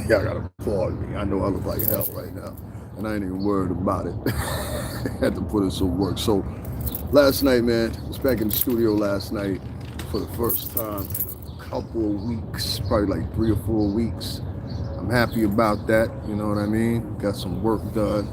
Y'all gotta pardon me. I know I look like hell right now, and I ain't even worried about it. Had to put in some work. So last night, man, I was back in the studio last night for the first time in a couple of weeks, probably like 3 or 4 weeks. I'm happy about that. You know what I mean? Got some work done.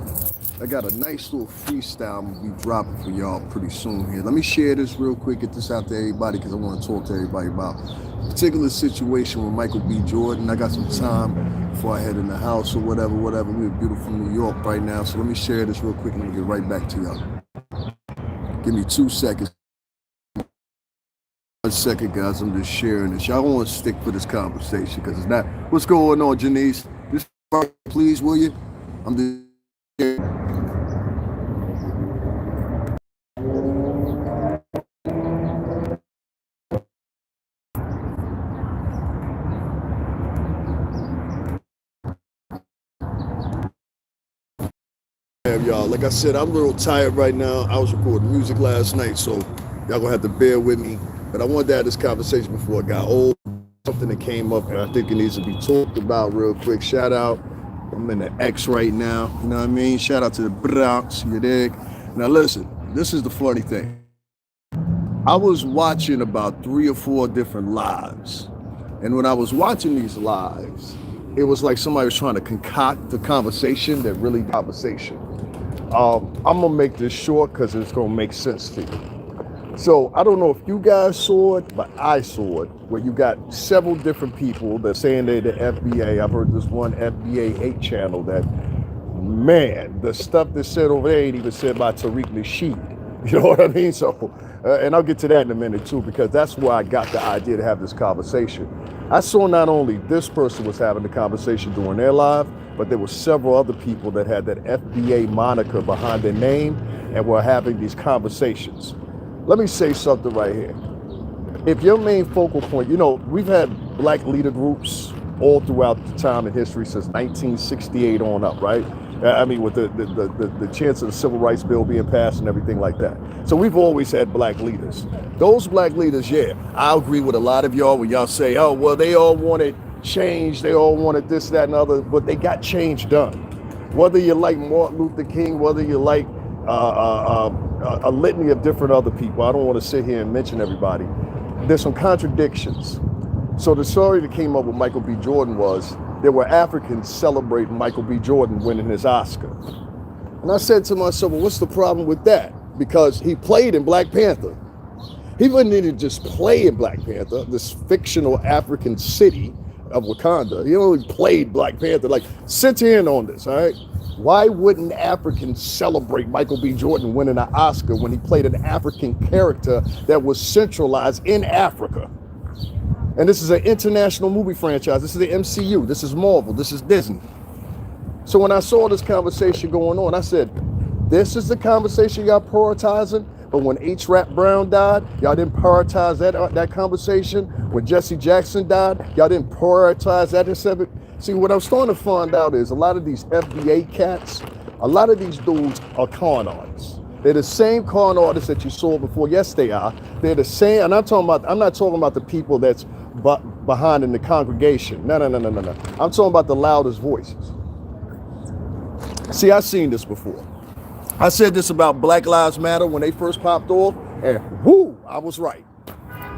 I got a nice little freestyle I'm gonna be dropping for y'all pretty soon here. Let me share this real quick, get this out to everybody because I want to talk to everybody about a particular situation with Michael B. Jordan. I got some time before I head in the house or whatever. We're in beautiful New York right now. So let me share this real quick and I'm gonna get right back to y'all. Give me 2 seconds. 1 second, guys. I'm just sharing this. Y'all want to stick for this conversation because it's not. What's going on, Janice? Just please, will you? I'm just. Y'all, like I said, I'm a little tired right now. I was recording music last night, so y'all gonna have to bear with me. But I wanted to have this conversation before it got old. Something that came up and I think it needs to be talked about real quick. Shout out. I'm in the X right now. You know what I mean? Shout out to the Bronx. You dig? Now listen, this is the funny thing. I was watching about 3 or 4 different lives. And when I was watching these lives, it was like somebody was trying to concoct the conversation that really conversation. I'm gonna make this short because it's gonna make sense to you. So I don't know if you guys saw it, but I saw it, where you got several different people that saying they're the F.B.A. I've heard this one F.B.A. 8 channel that, man, the stuff that's said over there ain't even said by Tariq Nasheed. You know what I mean? So, and I'll get to that in a minute too, because that's where I got the idea to have this conversation. I saw not only this person was having the conversation during their live, but there were several other people that had that F.B.A. moniker behind their name and were having these conversations. Let me say something right here. If your main focal point, you know, we've had black leader groups all throughout the time in history since 1968 on up, right? I mean, with the chance of the Civil Rights Bill being passed and everything like that. So we've always had black leaders. Those black leaders, yeah, I agree with a lot of y'all when y'all say, oh, well, they all wanted change, they all wanted this, that, and other, but they got change done. Whether you like Martin Luther King, whether you like a litany of different other people, I don't want to sit here and mention everybody. There's some contradictions. So the story that came up with Michael B. Jordan was there were Africans celebrating Michael B. Jordan winning his Oscar. And I said to myself, well, what's the problem with that? Because he played in Black Panther. He wouldn't even just play in Black Panther, this fictional African city of Wakanda. He only played Black Panther. Like, sit in on this, all right? Why wouldn't Africans celebrate Michael B. Jordan winning an Oscar when he played an African character that was centralized in Africa? And this is an international movie franchise. This is the MCU. This is Marvel. This is Disney. So when I saw this conversation going on, I said, this is the conversation y'all prioritizing? But when H. Rap Brown died, y'all didn't prioritize that conversation. When Jesse Jackson died, y'all didn't prioritize that. See, what I'm starting to find out is a lot of these F.B.A. cats, a lot of these dudes are con artists. They're the same con artists that you saw before. Yes, they are. They're the same. And I'm not talking about the people that's behind in the congregation. No. I'm talking about the loudest voices. See, I've seen this before. I said this about Black Lives Matter when they first popped off, and whoo, I was right.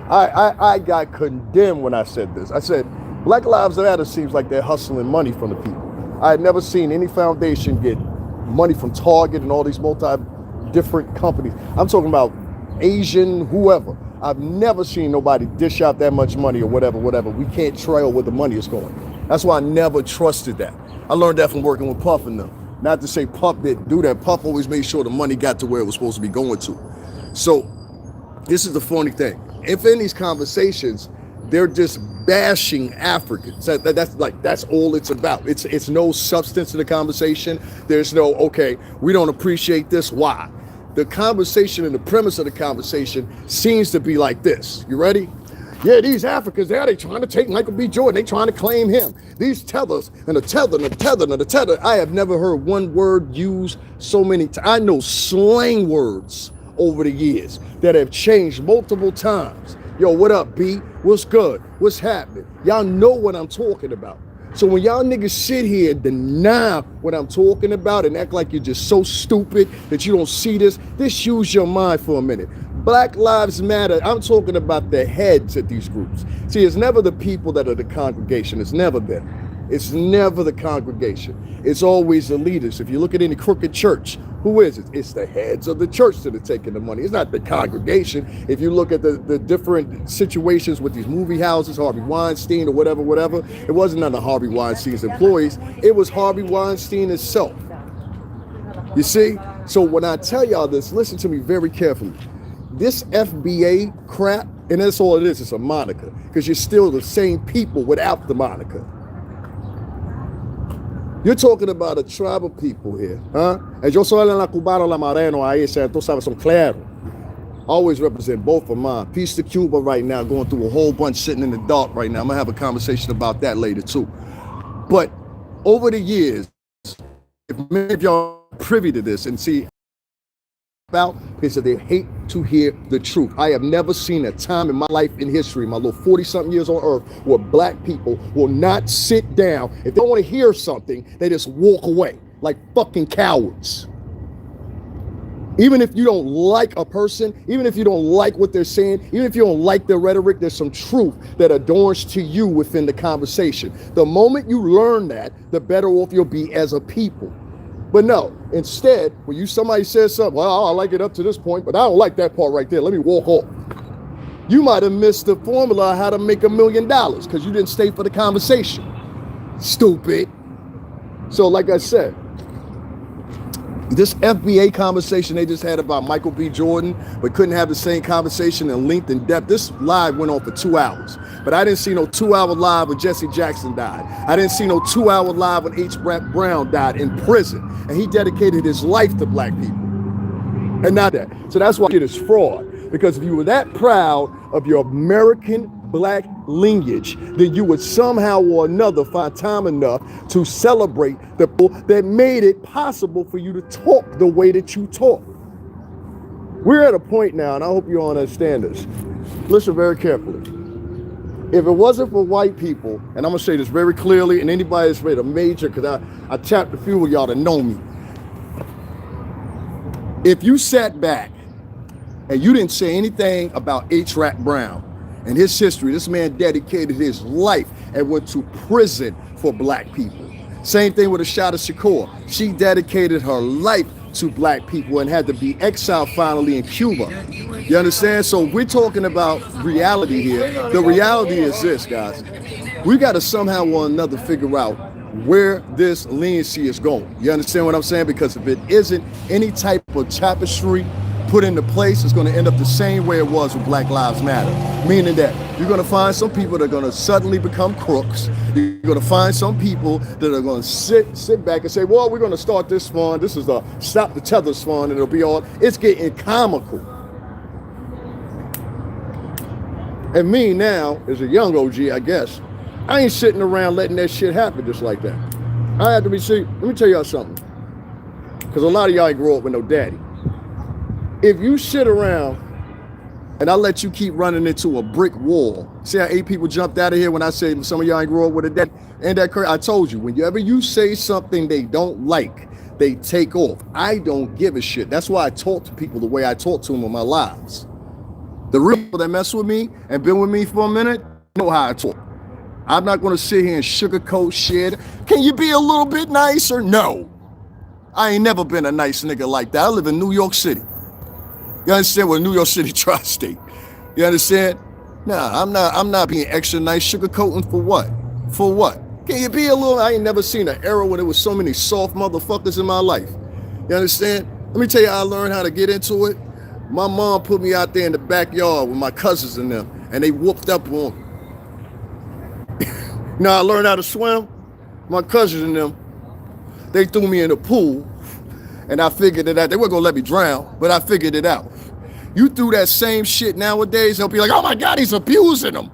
I got condemned when I said this. I said, Black Lives Matter seems like they're hustling money from the people. I had never seen any foundation get money from Target and all these different companies. I'm talking about Asian, whoever. I've never seen nobody dish out that much money or whatever. We can't trail where the money is going. That's why I never trusted that. I learned that from working with Puff and them. Not to say Puff didn't do that. Puff always made sure the money got to where it was supposed to be going to. So this is the funny thing. If in these conversations, they're just bashing Africans. That's all it's about. It's no substance to the conversation. There's no, okay, we don't appreciate this. Why? The conversation and the premise of the conversation seems to be like this. You ready? Yeah, these Africans, they trying to take Michael B. Jordan. They trying to claim him. These tethers and the tether and the tether and the tether. I have never heard one word used so many times. I know slang words over the years that have changed multiple times. Yo, what up, B? What's good? What's happening? Y'all know what I'm talking about. So when y'all niggas sit here and deny what I'm talking about and act like you're just so stupid that you don't see this, just use your mind for a minute. Black Lives Matter, I'm talking about the heads of these groups. See, it's never the people that are the congregation. It's never them. It's never the congregation. It's always the leaders. If you look at any crooked church, who is it? It's the heads of the church that are taking the money. It's not the congregation. If you look at the different situations with these movie houses, Harvey Weinstein or whatever, it wasn't none of Harvey Weinstein's employees. It was Harvey Weinstein himself. You see? So when I tell y'all this, listen to me very carefully. This F.B.A. crap, and that's all it is, it's a moniker, because you're still the same people without the moniker. You're talking about a tribe of people here, huh? Yo soy la cubano, la mareno, ahí, tú sabes, son claros. Always represent both of mine. Peace to Cuba right now, going through a whole bunch, sitting in the dark right now. I'm gonna have a conversation about that later too. But over the years, if many of y'all are privy to this and see about, is that they hate to hear the truth. I have never seen a time in my life in history, my little 40-something years on earth, where black people will not sit down. If they don't want to hear something, they just walk away like fucking cowards. Even if you don't like a person, even if you don't like what they're saying, even if you don't like their rhetoric, there's some truth that adorns to you within the conversation. The moment you learn that, the better off you'll be as a people. But no, instead, when somebody says something, well, I like it up to this point, but I don't like that part right there. Let me walk off. You might have missed the formula on how to make $1 million because you didn't stay for the conversation. Stupid. So like I said, this F.B.A. conversation they just had about Michael B. Jordan, but couldn't have the same conversation in length and depth. This live went on for 2 hours, but I didn't see no 2-hour live when Jesse Jackson died. I didn't see no 2-hour live when H. Brown died in prison, and he dedicated his life to black people. And not that. So that's why it is fraud, because if you were that proud of your American black lineage, then you would somehow or another find time enough to celebrate the people that made it possible for you to talk the way that you talk. We're at a point now, and I hope you all understand this. Listen very carefully. If it wasn't for white people, and I'm gonna say this very clearly, and anybody that's made a major, because I tapped a few of y'all to know me. If you sat back and you didn't say anything about H. Brown and his history, this man dedicated his life and went to prison for black people. Same thing with Ashada Shakur. She dedicated her life to black people and had to be exiled finally in Cuba. You understand? So we're talking about reality here. The reality is this, guys. We got to somehow or another figure out where this leniency is going. You understand what I'm saying? Because if it isn't any type of tapestry put into place, it's going to end up the same way it was with Black Lives Matter. Meaning that you're going to find some people that are going to suddenly become crooks. You're going to find some people that are going to sit back and say, well, we're going to start this fund. This is the Stop the Tethers fund, and it'll be all. It's getting comical. And me now, as a young OG, I guess, I ain't sitting around letting that shit happen just like that. I have to be serious. Let me tell y'all something. Because a lot of y'all ain't grow up with no daddy. If you sit around and I let you keep running into a brick wall, see how 8 people jumped out of here when I said some of y'all ain't grow up with a daddy? And that crazy. I told you, whenever you say something they don't like, they take off. I don't give a shit. That's why I talk to people the way I talk to them in my lives. The real people that mess with me and been with me for a minute know how I talk. I'm not going to sit here and sugarcoat shit. Can you be a little bit nicer? No. I ain't never been a nice nigga like that. I live in New York City. You understand? Well, New York City tri-state. You understand? Nah, I'm not being extra nice, sugarcoating for what? For what? Can you be a little? I ain't never seen an era when there was so many soft motherfuckers in my life. You understand? Let me tell you how I learned how to get into it. My mom put me out there in the backyard with my cousins and them, and they whooped up on me. Now I learned how to swim. My cousins and them, they threw me in the pool, and I figured it out. They weren't gonna let me drown, but I figured it out. You do that same shit nowadays, they'll be like, oh my God, he's abusing them.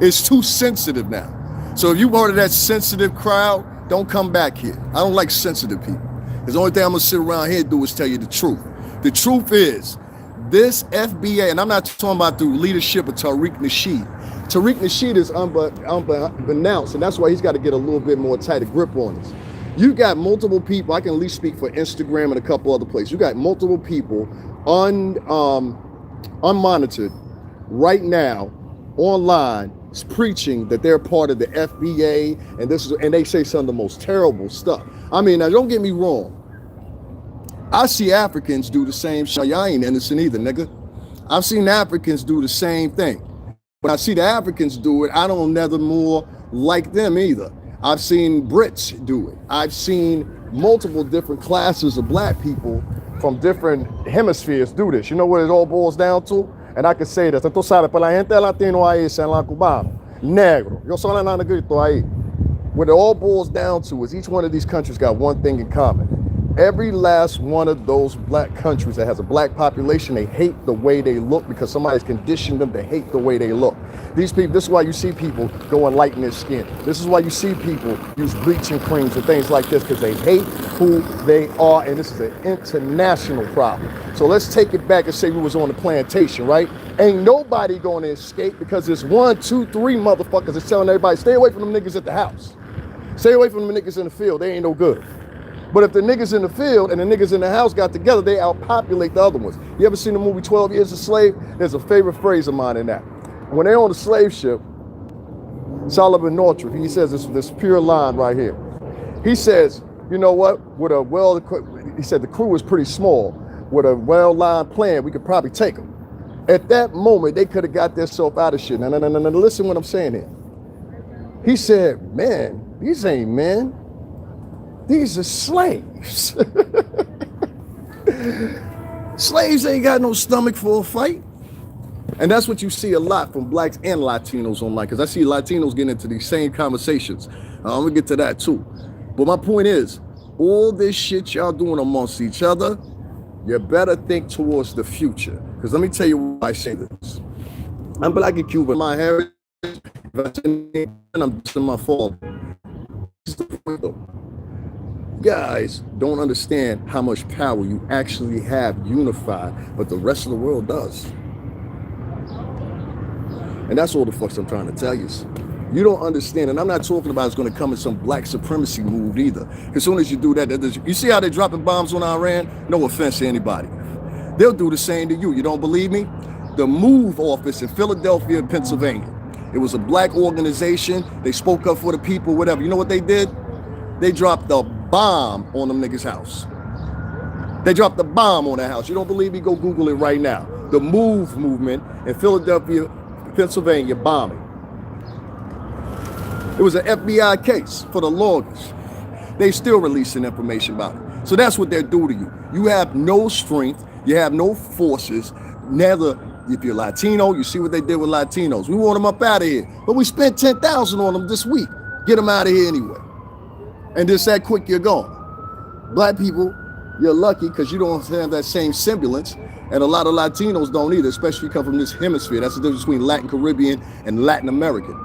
It's too sensitive now. So if you part of that sensitive crowd, don't come back here. I don't like sensitive people. Because the only thing I'm gonna sit around here and do is tell you the truth. The truth is, this F.B.A., and I'm not talking about through leadership of Tariq Nasheed, Tariq Nasheed is unbeknownst, and that's why he's got to get a little bit more tighter grip on this. You got multiple people. I can at least speak for Instagram and a couple other places. You got multiple people unmonitored right now online preaching that they're part of the F.B.A. and they say some of the most terrible stuff. I mean, now don't get me wrong. I see Africans do the same shit. Y'all ain't innocent either, nigga. I've seen Africans do the same thing. When I see the Africans do it, I don't never more like them either. I've seen Brits do it. I've seen multiple different classes of black people from different hemispheres do this. You know what it all boils down to? And I can say this. Tú sabes, para la gente latino ahí, San la cubano, negro. Yo soy la negrito ahí. What it all boils down to is each one of these countries got one thing in common. Every last one of those black countries that has a black population, they hate the way they look because somebody's conditioned them to hate the way they look. These people, this is why you see people go and lighten their skin. This is why you see people use bleaching creams and things like this because they hate who they are, and this is an international problem. So let's take it back and say we was on the plantation, right? Ain't nobody going to escape because there's 1, 2, 3 motherfuckers that's telling everybody, stay away from them niggas at the house. Stay away from them niggas in the field. They ain't no good. But if the niggas in the field and the niggas in the house got together, they outpopulate the other ones. You ever seen the movie 12 Years a Slave? There's a favorite phrase of mine in that. When they're on the slave ship, Solomon Northrop, he says this pure line right here. He says, you know what, he said the crew was pretty small. With a well-lined plan, we could probably take them. At that moment, they could have got themselves out of shit. No, listen what I'm saying here. He said, man, these ain't men. These are slaves. Slaves ain't got no stomach for a fight. And that's what you see a lot from blacks and Latinos online, because I see Latinos getting into these same conversations. I'm gonna get to that too. But my point is, all this shit y'all doing amongst each other, you better think towards the future. Because let me tell you why I say this. I'm black and Cuban. My heritage, and I'm just my fault. Guys don't understand how much power you actually have unified, but the rest of the world does. And that's all the fucks I'm trying to tell you. You don't understand, and I'm not talking about it's going to come in some black supremacy move either. As soon as you do that, you see how they're dropping bombs on Iran? No offense to anybody. They'll do the same to you. You don't believe me? The MOVE office in Philadelphia, Pennsylvania. It was a black organization. They spoke up for the people, whatever. You know what they did? They dropped a bomb on them niggas' house. They dropped a bomb on that house. You don't believe me? Go Google it right now. The MOVE movement in Philadelphia, Pennsylvania bombing. It was an F.B.A. case for the longest. They still releasing information about it. So that's what they're doing to you. You have no strength. You have no forces. Neither, if you're Latino, you see what they did with Latinos. We want them up out of here. But we spent $10,000 on them this week. Get them out of here anyway. And just that quick, you're gone. Black people, you're lucky because you don't have that same semblance. And a lot of Latinos don't either, especially if you come from this hemisphere. That's the difference between Latin Caribbean and Latin American.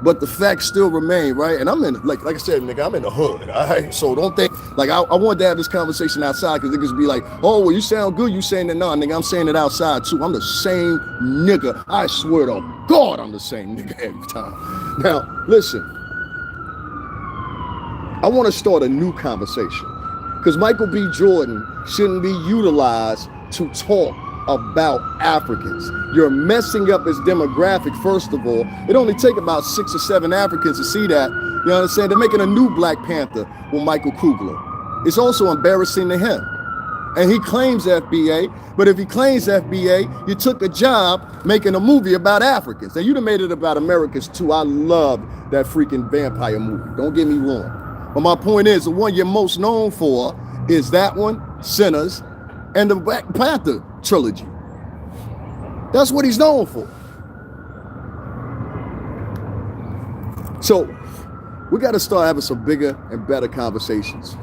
But the facts still remain, right? And I'm in, like I said, nigga, I'm in the hood, all right? So don't think, like, I wanted to have this conversation outside because niggas be like, oh, well, you sound good, you saying that. No, nigga, I'm saying it outside too. I'm the same nigga. I swear to God, I'm the same nigga every time. Now, listen, I want to start a new conversation because Michael B. Jordan shouldn't be utilized to talk about Africans. You're messing up his demographic, first of all. It only take about 6 or 7 Africans to see that. You understand? They're making a new Black Panther with Michael Kugler. It's also embarrassing to him. And he claims F.B.A., but if he claims F.B.A., you took a job making a movie about Africans. And you'd have made it about Americans too. I love that freaking vampire movie. Don't get me wrong. But my point is, the one you're most known for is that one, Sinners, and the Black Panther trilogy. That's what he's known for. So we got to start having some bigger and better conversations.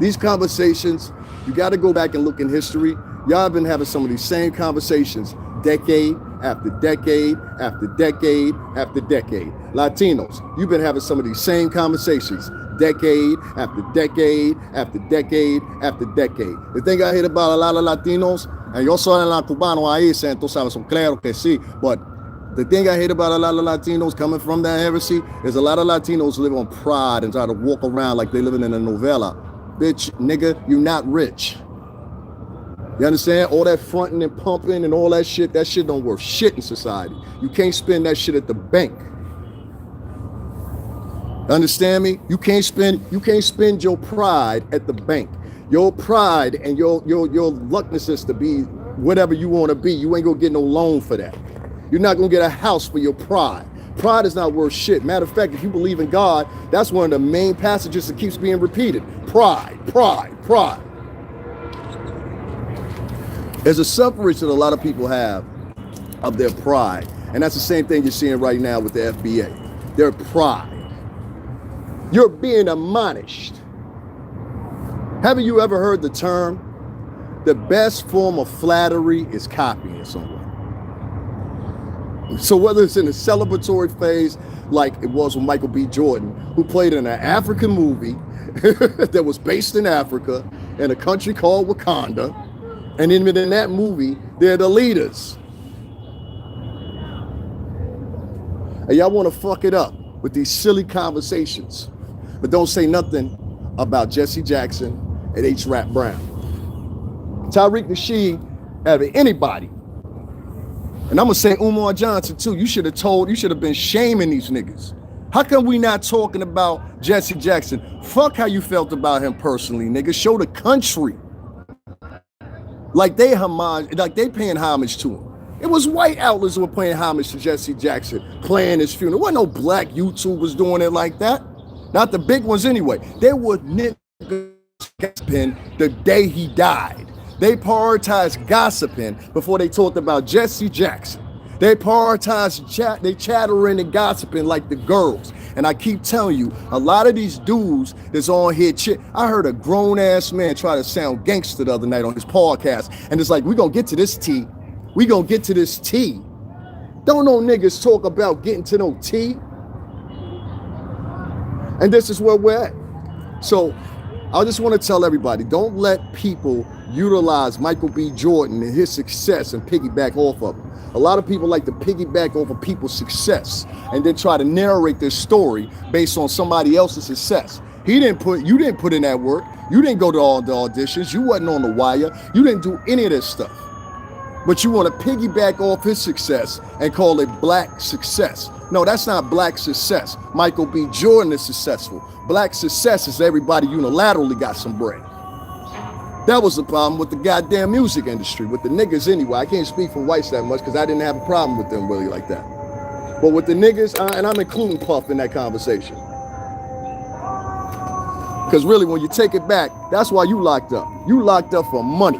These conversations, you got to go back and look in history. Y'all have been having some of these same conversations decade after decade after decade after decade. Latinos, you've been having some of these same conversations decade after decade after decade after decade. The thing I hear about a lot of Latinos, and yo soy en la cubano ahí, entonces son claro que sí, but The thing I hate about a lot of Latinos coming from that heresy is a lot of Latinos live on pride and try to walk around like they living in a novella. Bitch, nigga, you not rich. You understand? All that fronting and pumping and all that shit don't worth shit in society. You can't spend that shit at the bank. Understand me? You can't spend your pride at the bank. Your pride and your lucklessness to be whatever you want to be, you ain't gonna get no loan for that. You're not gonna get a house for your pride. Pride is not worth shit. Matter of fact, if you believe in God, that's one of the main passages that keeps being repeated. Pride, pride, pride. There's a separation that a lot of people have of their pride. And that's the same thing you're seeing right now with the F.B.A. Their pride. You're being admonished. Haven't you ever heard the term, the best form of flattery is copying someone? So whether it's in a celebratory phase, like it was with Michael B. Jordan, who played in an African movie that was based in Africa in a country called Wakanda, and even in that movie, they're the leaders. And y'all want to fuck it up with these silly conversations, but don't say nothing about Jesse Jackson and H. Rap Brown. Tariq Nasheed, having anybody. And I'm gonna say Umar Johnson too. You should have been shaming these niggas. How come we not talking about Jesse Jackson? Fuck how you felt about him personally, nigga. Show the country. Like they paying homage to him. It was white outlets who were paying homage to Jesse Jackson, playing his funeral. There wasn't no black YouTubers doing it like that. Not the big ones anyway. They would niggas gossiping the day he died. They prioritized gossiping before they talked about Jesse Jackson. They prioritized they chattering and gossiping like the girls. And I keep telling you, a lot of these dudes that's on here, I heard a grown ass man try to sound gangster the other night on his podcast. And it's like, we gonna get to this tea. We gonna get to this tea. Don't no niggas talk about getting to no tea. And this is where we're at. So I just want to tell everybody, don't let people utilize Michael B. Jordan and his success and piggyback off of him. A lot of people like to piggyback off of people's success and then try to narrate their story based on somebody else's success. You didn't put in that work. You didn't go to all the auditions. You wasn't on the wire. You didn't do any of this stuff. But you want to piggyback off his success and call it black success. No, that's not black success. Michael B. Jordan is successful. Black success is everybody unilaterally got some bread. That was the problem with the goddamn music industry, with the niggas anyway. I can't speak for whites that much because I didn't have a problem with them really like that. But with the niggas, and I'm including Puff in that conversation. Because really, when you take it back, that's why you locked up. You locked up for money.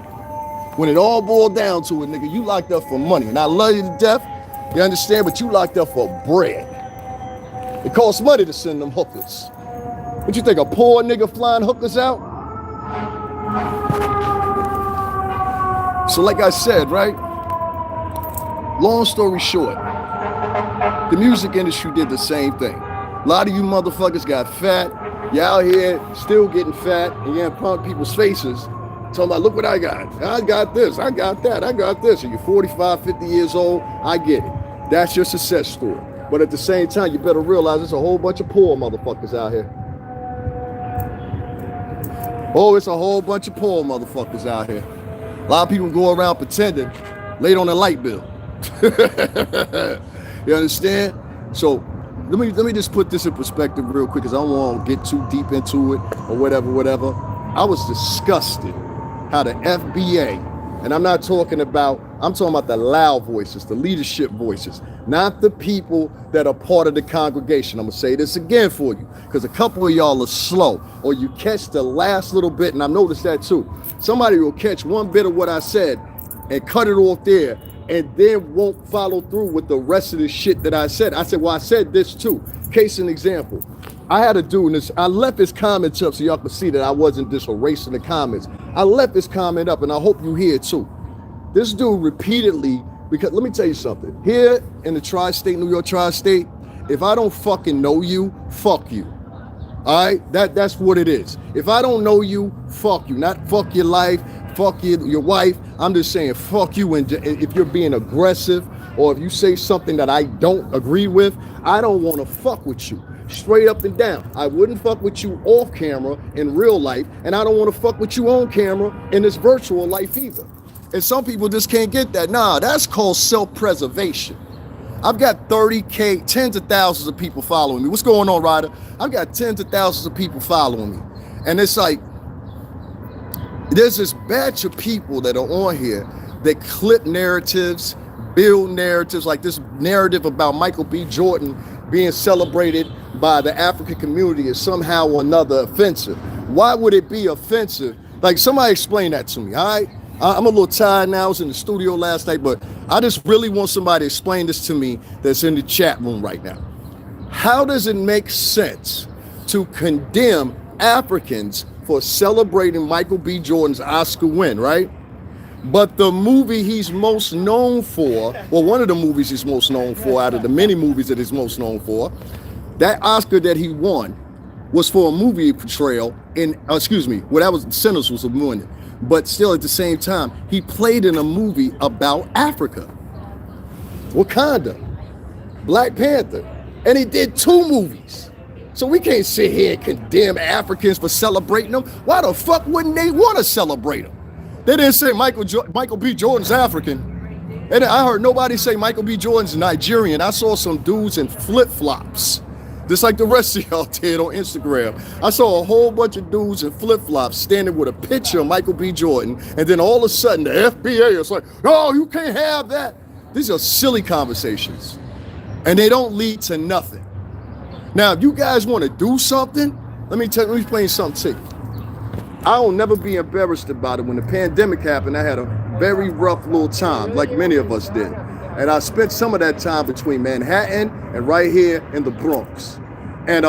When it all boiled down to it, nigga, you locked up for money. And I love you to death, you understand, but you locked up for bread. It costs money to send them hookers. What you think, a poor nigga flying hookers out? So like I said, right? Long story short, the music industry did the same thing. A lot of you motherfuckers got fat. You out here still getting fat and you're in punk people's faces. Talking about, look what I got. I got this, I got that, I got this. And you're 45, 50 years old, I get it. That's your success story. But at the same time, you better realize there's a whole bunch of poor motherfuckers out here. Oh, it's a whole bunch of poor motherfuckers out here. A lot of people go around pretending late on a light bill. You understand? So let me just put this in perspective real quick because I don't want to get too deep into it or whatever. I was disgusted how the F.B.A., and I'm talking about the loud voices, the leadership voices, not the people that are part of the congregation. I'm gonna say this again for you, because a couple of y'all are slow, or you catch the last little bit, and I've noticed that too. Somebody will catch one bit of what I said and cut it off there, and then won't follow through with the rest of the shit that I said. I said, well, I said this too. Case in example, I had a dude in this, I left his comments up so y'all can see that I wasn't just erasing the comments. I left this comment up, and I hope you hear it too. This dude repeatedly, because let me tell you something. Here in the tri-state, New York tri-state, if I don't fucking know you, fuck you. All right? That's what it is. If I don't know you, fuck you. Not fuck your life, fuck your wife. I'm just saying fuck you. And if you're being aggressive or if you say something that I don't agree with, I don't want to fuck with you. Straight up and down. I wouldn't fuck with you off camera in real life, and I don't want to fuck with you on camera in this virtual life either. And some people just can't get that. Nah, that's called self-preservation. I've got 30K, tens of thousands of people following me. What's going on, Ryder? I've got tens of thousands of people following me. And it's like, there's this batch of people that are on here that clip narratives, build narratives, like this narrative about Michael B. Jordan being celebrated by the African community is somehow or another offensive. Why would it be offensive? Like, somebody explain that to me, all right? I'm a little tired now. I was in the studio last night, but I just really want somebody to explain this to me that's in the chat room right now. How does it make sense to condemn Africans for celebrating Michael B. Jordan's Oscar win, right? But the movie he's most known for, well, one of the movies he's most known for out of the many movies that he's most known for, that Oscar that he won was for a movie portrayal in, well, that was Sinners was a movie, but still at the same time, he played in a movie about Africa, Wakanda, Black Panther, and he did 2 movies. So we can't sit here and condemn Africans for celebrating them. Why the fuck wouldn't they want to celebrate them? They didn't say Michael B. Jordan's African. And I heard nobody say Michael B. Jordan's Nigerian. I saw some dudes in flip-flops, just like the rest of y'all did on Instagram. I saw a whole bunch of dudes in flip-flops standing with a picture of Michael B. Jordan, and then all of a sudden the F.B.A. is like, oh, you can't have that. These are silly conversations, and they don't lead to nothing. Now, if you guys want to do something, let me explain something to you. I'll never be embarrassed about it. When the pandemic happened, I had a very rough little time, like many of us did. And I spent some of that time between Manhattan and right here in the Bronx. And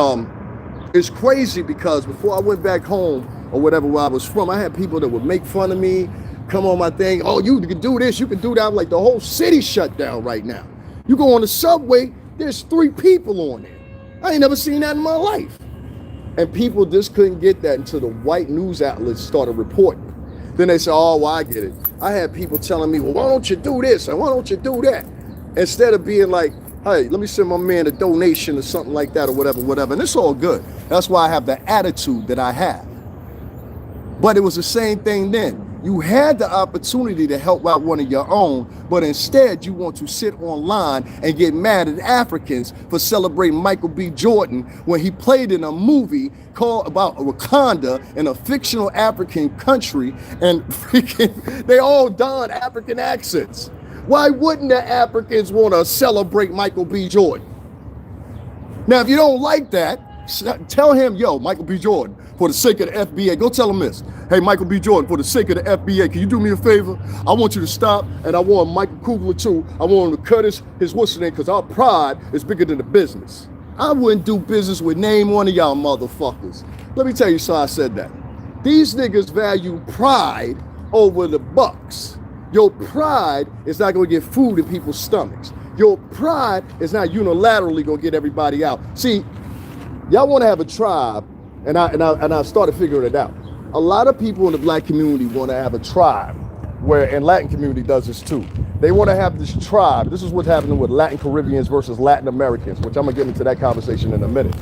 it's crazy because before I went back home or whatever where I was from, I had people that would make fun of me, come on my thing, oh, you can do this, you can do that. I'm like, the whole city shut down right now. You go on the subway, there's 3 people on there. I ain't never seen that in my life. And people just couldn't get that until the white news outlets started reporting. Then they said, oh, well, I get it. I had people telling me, well, why don't you do this and why don't you do that? Instead of being like, hey, let me send my man a donation or something like that or whatever. And it's all good. That's why I have the attitude that I have. But it was the same thing then. You had the opportunity to help out one of your own, but instead you want to sit online and get mad at Africans for celebrating Michael B. Jordan when he played in a movie called about Wakanda in a fictional African country, and freaking they all donned African accents. Why wouldn't the Africans want to celebrate Michael B. Jordan? Now, if you don't like that, tell him, yo, Michael B. Jordan, for the sake of the F.B.A., go tell him this. Hey, Michael B. Jordan, for the sake of the F.B.A., can you do me a favor? I want you to stop, and I want Michael Kugler too. I want him to cut his what's name, because our pride is bigger than the business. I wouldn't do business with name one of y'all motherfuckers. Let me tell you, so I said that. These niggas value pride over the bucks. Your pride is not going to get food in people's stomachs. Your pride is not unilaterally going to get everybody out. See, y'all want to have a tribe, and I started figuring it out. A lot of people in the black community want to have a tribe, and Latin community does this too. They want to have this tribe. This is what's happening with Latin Caribbeans versus Latin Americans, which I'm going to get into that conversation in a minute.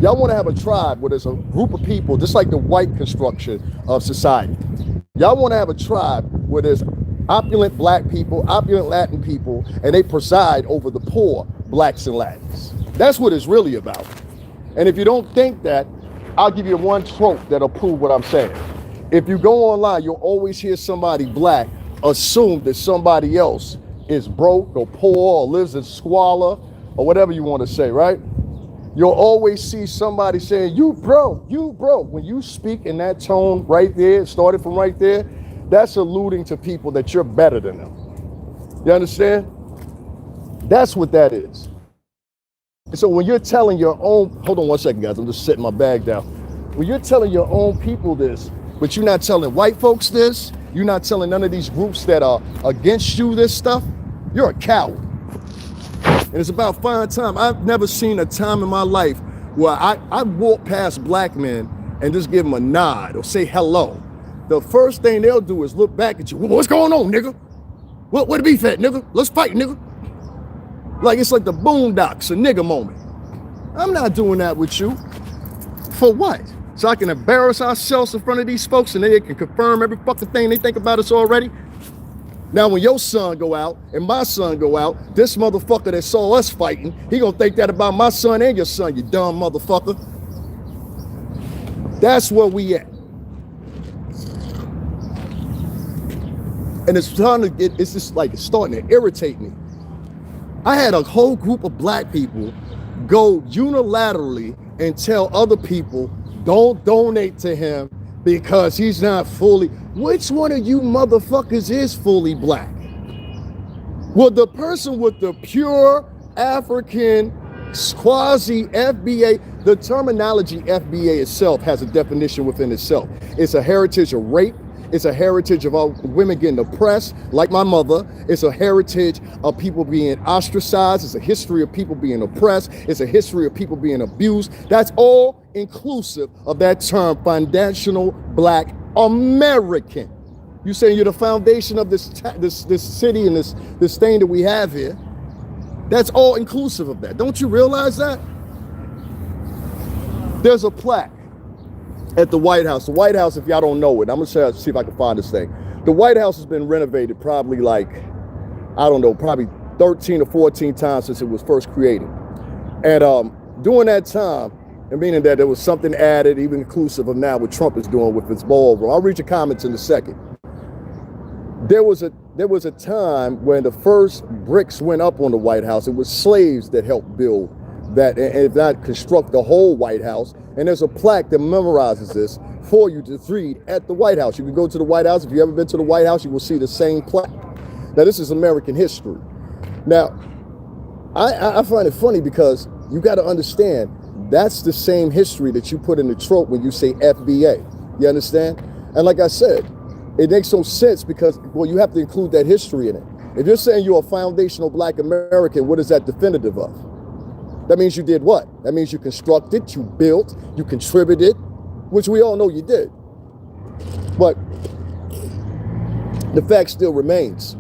Y'all want to have a tribe where there's a group of people, just like the white construction of society. Y'all want to have a tribe where there's opulent black people, opulent Latin people, and they preside over the poor blacks and Latins. That's what it's really about. And if you don't think that, I'll give you one trope that'll prove what I'm saying. If you go online, you'll always hear somebody black assume that somebody else is broke or poor or lives in squalor or whatever you want to say, right? You'll always see somebody saying, you broke, you broke. When you speak in that tone right there, started from right there, that's alluding to people that you're better than them. You understand? That's what that is. So when you're telling your own, hold on one second, guys, I'm just setting my bag down. When you're telling your own people this, but you're not telling white folks this, you're not telling none of these groups that are against you this stuff, you're a coward. And it's about finding time. I've never seen a time in my life where I walk past black men and just give them a nod or say hello. the first thing they'll do is look back at you. What's going on, nigga? What the beef at, nigga? Let's fight, nigga. Like it's like the Boondocks, a nigga moment. I'm not doing that with you. For what? So I can embarrass ourselves in front of these folks and they can confirm every fucking thing they think about us already? Now when your son go out and my son go out, this motherfucker that saw us fighting, he gonna think that about my son and your son, you dumb motherfucker. That's where we at. And it's starting to it's just like it's starting to irritate me. I had a whole group of black people go unilaterally and tell other people, don't donate to him because he's not fully. Which one of you motherfuckers is fully black? Well, the person with the pure African quasi F.B.A, the terminology F.B.A itself has a definition within itself. It's a heritage of rape. It's a heritage of all women getting oppressed, like my mother. It's a heritage of people being ostracized. It's a history of people being oppressed. It's a history of people being abused. That's all inclusive of that term, foundational black American. You saying you're the foundation of this city and this thing that we have here. That's all inclusive of that. Don't you realize that? There's a plaque at the White House. The White House, if y'all don't know it, I'm gonna see if I can find this thing. The White House has been renovated probably like, I don't know, probably 13 or 14 times since it was first created. And during that time, and meaning that there was something added, even inclusive of now what Trump is doing with his ballroom. I'll read your comments in a second. There was a time when the first bricks went up on the White House. It was slaves that helped build that, and if not construct the whole White House. And there's a plaque that memorizes this for you to read at the White House. You can go to the White House. If you've ever been to the White House, you will see the same plaque. Now, this is American history. Now, I find it funny because you got to understand that's the same history that you put in the trope when you say F.B.A. You understand? And like I said, it makes no sense because, well, you have to include that history in it. If you're saying you're a foundational black American, what is that definitive of? That means you did what? That means you constructed, you built, you contributed, which we all know you did. But the fact still remains.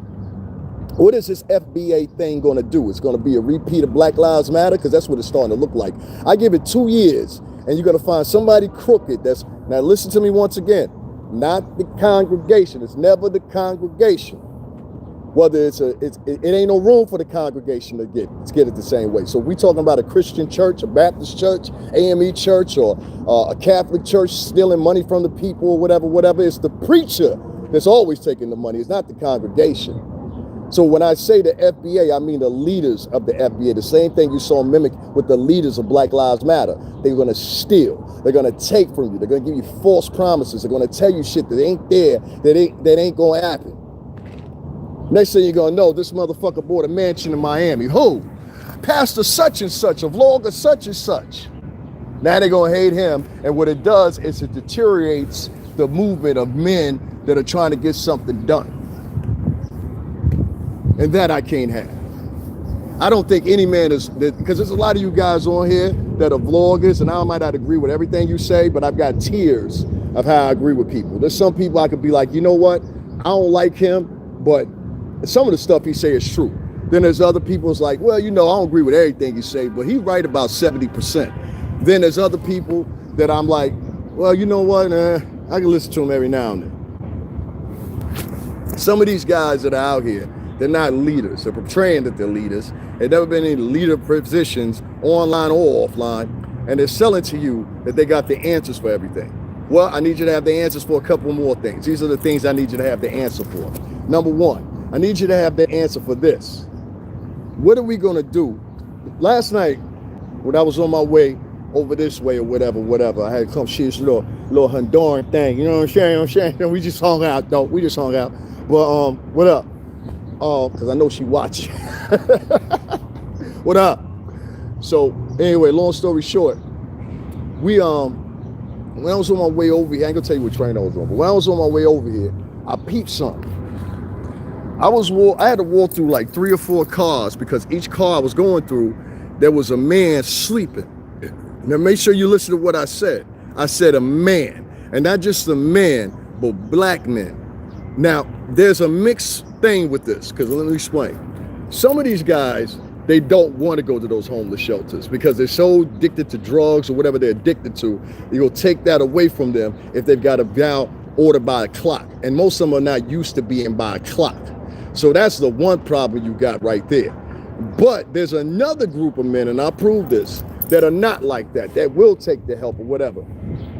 What is this F.B.A. thing going to do? It's going to be a repeat of Black Lives Matter, because that's what it's starting to look like. I give it 2 years, and you're going to find somebody crooked that's, now listen to me once again, not the congregation. It's never the congregation. Whether it ain't no room for the congregation to get it the same way. So we talking about a Christian church, a Baptist church, AME church, or a Catholic church stealing money from the people or whatever. It's the preacher that's always taking the money. It's not the congregation. So when I say the F.B.A, I mean the leaders of the F.B.A. The same thing you saw mimic with the leaders of Black Lives Matter. They're going to steal. They're going to take from you. They're going to give you false promises. They're going to tell you shit that ain't there, that ain't going to happen. Next thing you're going to know, this motherfucker bought a mansion in Miami. Who? Pastor such and such, a vlogger such and such. Now they're going to hate him. And what it does is it deteriorates the movement of men that are trying to get something done. And that I can't have. I don't think any man is, because there's a lot of you guys on here that are vloggers, and I might not agree with everything you say, but I've got tiers of how I agree with people. There's some people I could be like, you know what? I don't like him, but some of the stuff he say is true. Then there's other people who's like, well, you know, I don't agree with everything you say, but he's right about 70%. Then there's other people that I'm like, well, you know what? I can listen to him every now and then. Some of these guys that are out here, they're not leaders. They're portraying that they're leaders. They've never been in leader positions, online or offline, and they're selling to you that they got the answers for everything. Well, I need you to have the answers for a couple more things. These are the things I need you to have the answer for. Number one, I need you to have the answer for this. What are we gonna do? Last night, when I was on my way over this way or whatever, I had come see this little Honduran thing, you know what I'm saying? We just hung out, though. We just hung out. But what up? Because I know she watching. What up? So anyway, long story short, when I was on my way over here, I ain't gonna tell you what train I was on, but when I was on my way over here, I peeped something. I had to walk through like 3 or 4 cars because each car I was going through, there was a man sleeping. Now make sure you listen to what I said. I said a man, and not just a man, but black men. Now, there's a mixed thing with this, because let me explain. Some of these guys, they don't want to go to those homeless shelters because they're so addicted to drugs or whatever they're addicted to. You'll take that away from them if they've got a vow ordered by a clock. And most of them are not used to being by a clock. So that's the one problem you got right there. But there's another group of men, and I prove this, that are not like that, that will take the help or whatever.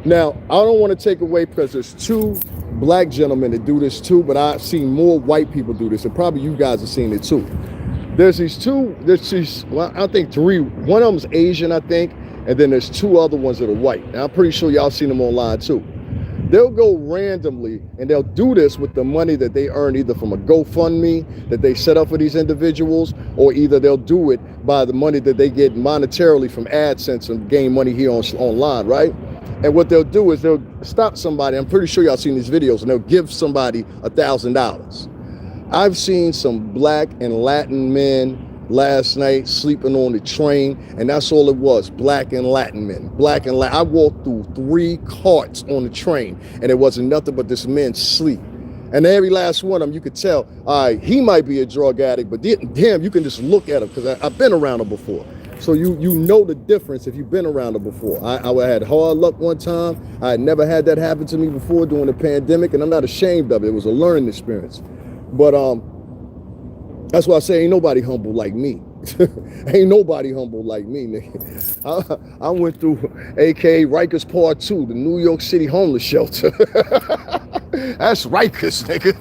Now, I don't want to take away, because there's two black gentlemen that do this too, but I've seen more white people do this, and probably you guys have seen it too. There's these, well, I think three. One of them's Asian, I think, and then there's two other ones that are white. And I'm pretty sure y'all seen them online too. They'll go randomly and they'll do this with the money that they earn either from a GoFundMe that they set up for these individuals, or either they'll do it by the money that they get monetarily from AdSense and gain money here online, right? And what they'll do is they'll stop somebody. I'm pretty sure y'all seen these videos, and they'll give somebody $1,000. I've seen some black and Latin men last night sleeping on the train, and that's all it was, black and Latin men. Black and Latin. I walked through 3 carts on the train, and it wasn't nothing but this man sleep. And every last one of them, you could tell, all right, he might be a drug addict, but damn, you can just look at him, because I've been around him before. So you know the difference if you've been around him before. I had hard luck one time. I had never had that happen to me before during the pandemic, and I'm not ashamed of it. It was a learning experience. But that's why I say ain't nobody humble like me. Ain't nobody humble like me, nigga. I went through AKA Rikers Part 2, the New York City homeless shelter. That's Rikers, nigga.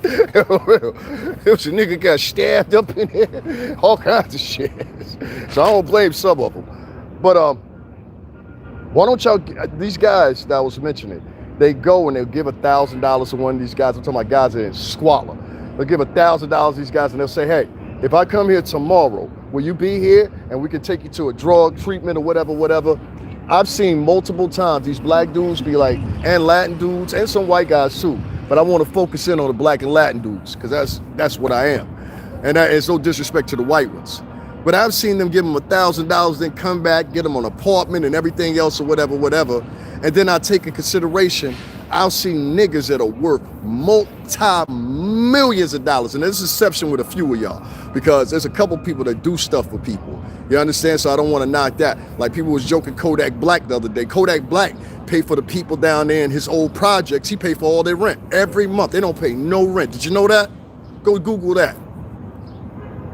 It was a nigga got stabbed up in there, all kinds of shit. So I don't blame some of them. But why don't y'all, these guys that I was mentioning, they go and they'll give $1,000 to one of these guys. I'm talking about guys that are in squalor. They'll give $1,000 to these guys and they'll say, hey, if I come here tomorrow, will you be here and we can take you to a drug treatment or whatever. I've seen multiple times these black dudes be like, and Latin dudes and some white guys too, but I want to focus in on the black and Latin dudes because that's what I am. And that is no disrespect to the white ones. But I've seen them give them $1,000, then come back, get them an apartment and everything else or whatever. And then I take in consideration, I've seen niggas that are worth multi-millions of dollars. And there's an exception with a few of y'all, because there's a couple people that do stuff for people. You understand? So I don't want to knock that. Like people was joking Kodak Black the other day. Kodak Black paid for the people down there in his old projects. He paid for all their rent every month. They don't pay no rent. Did you know that? Go Google that.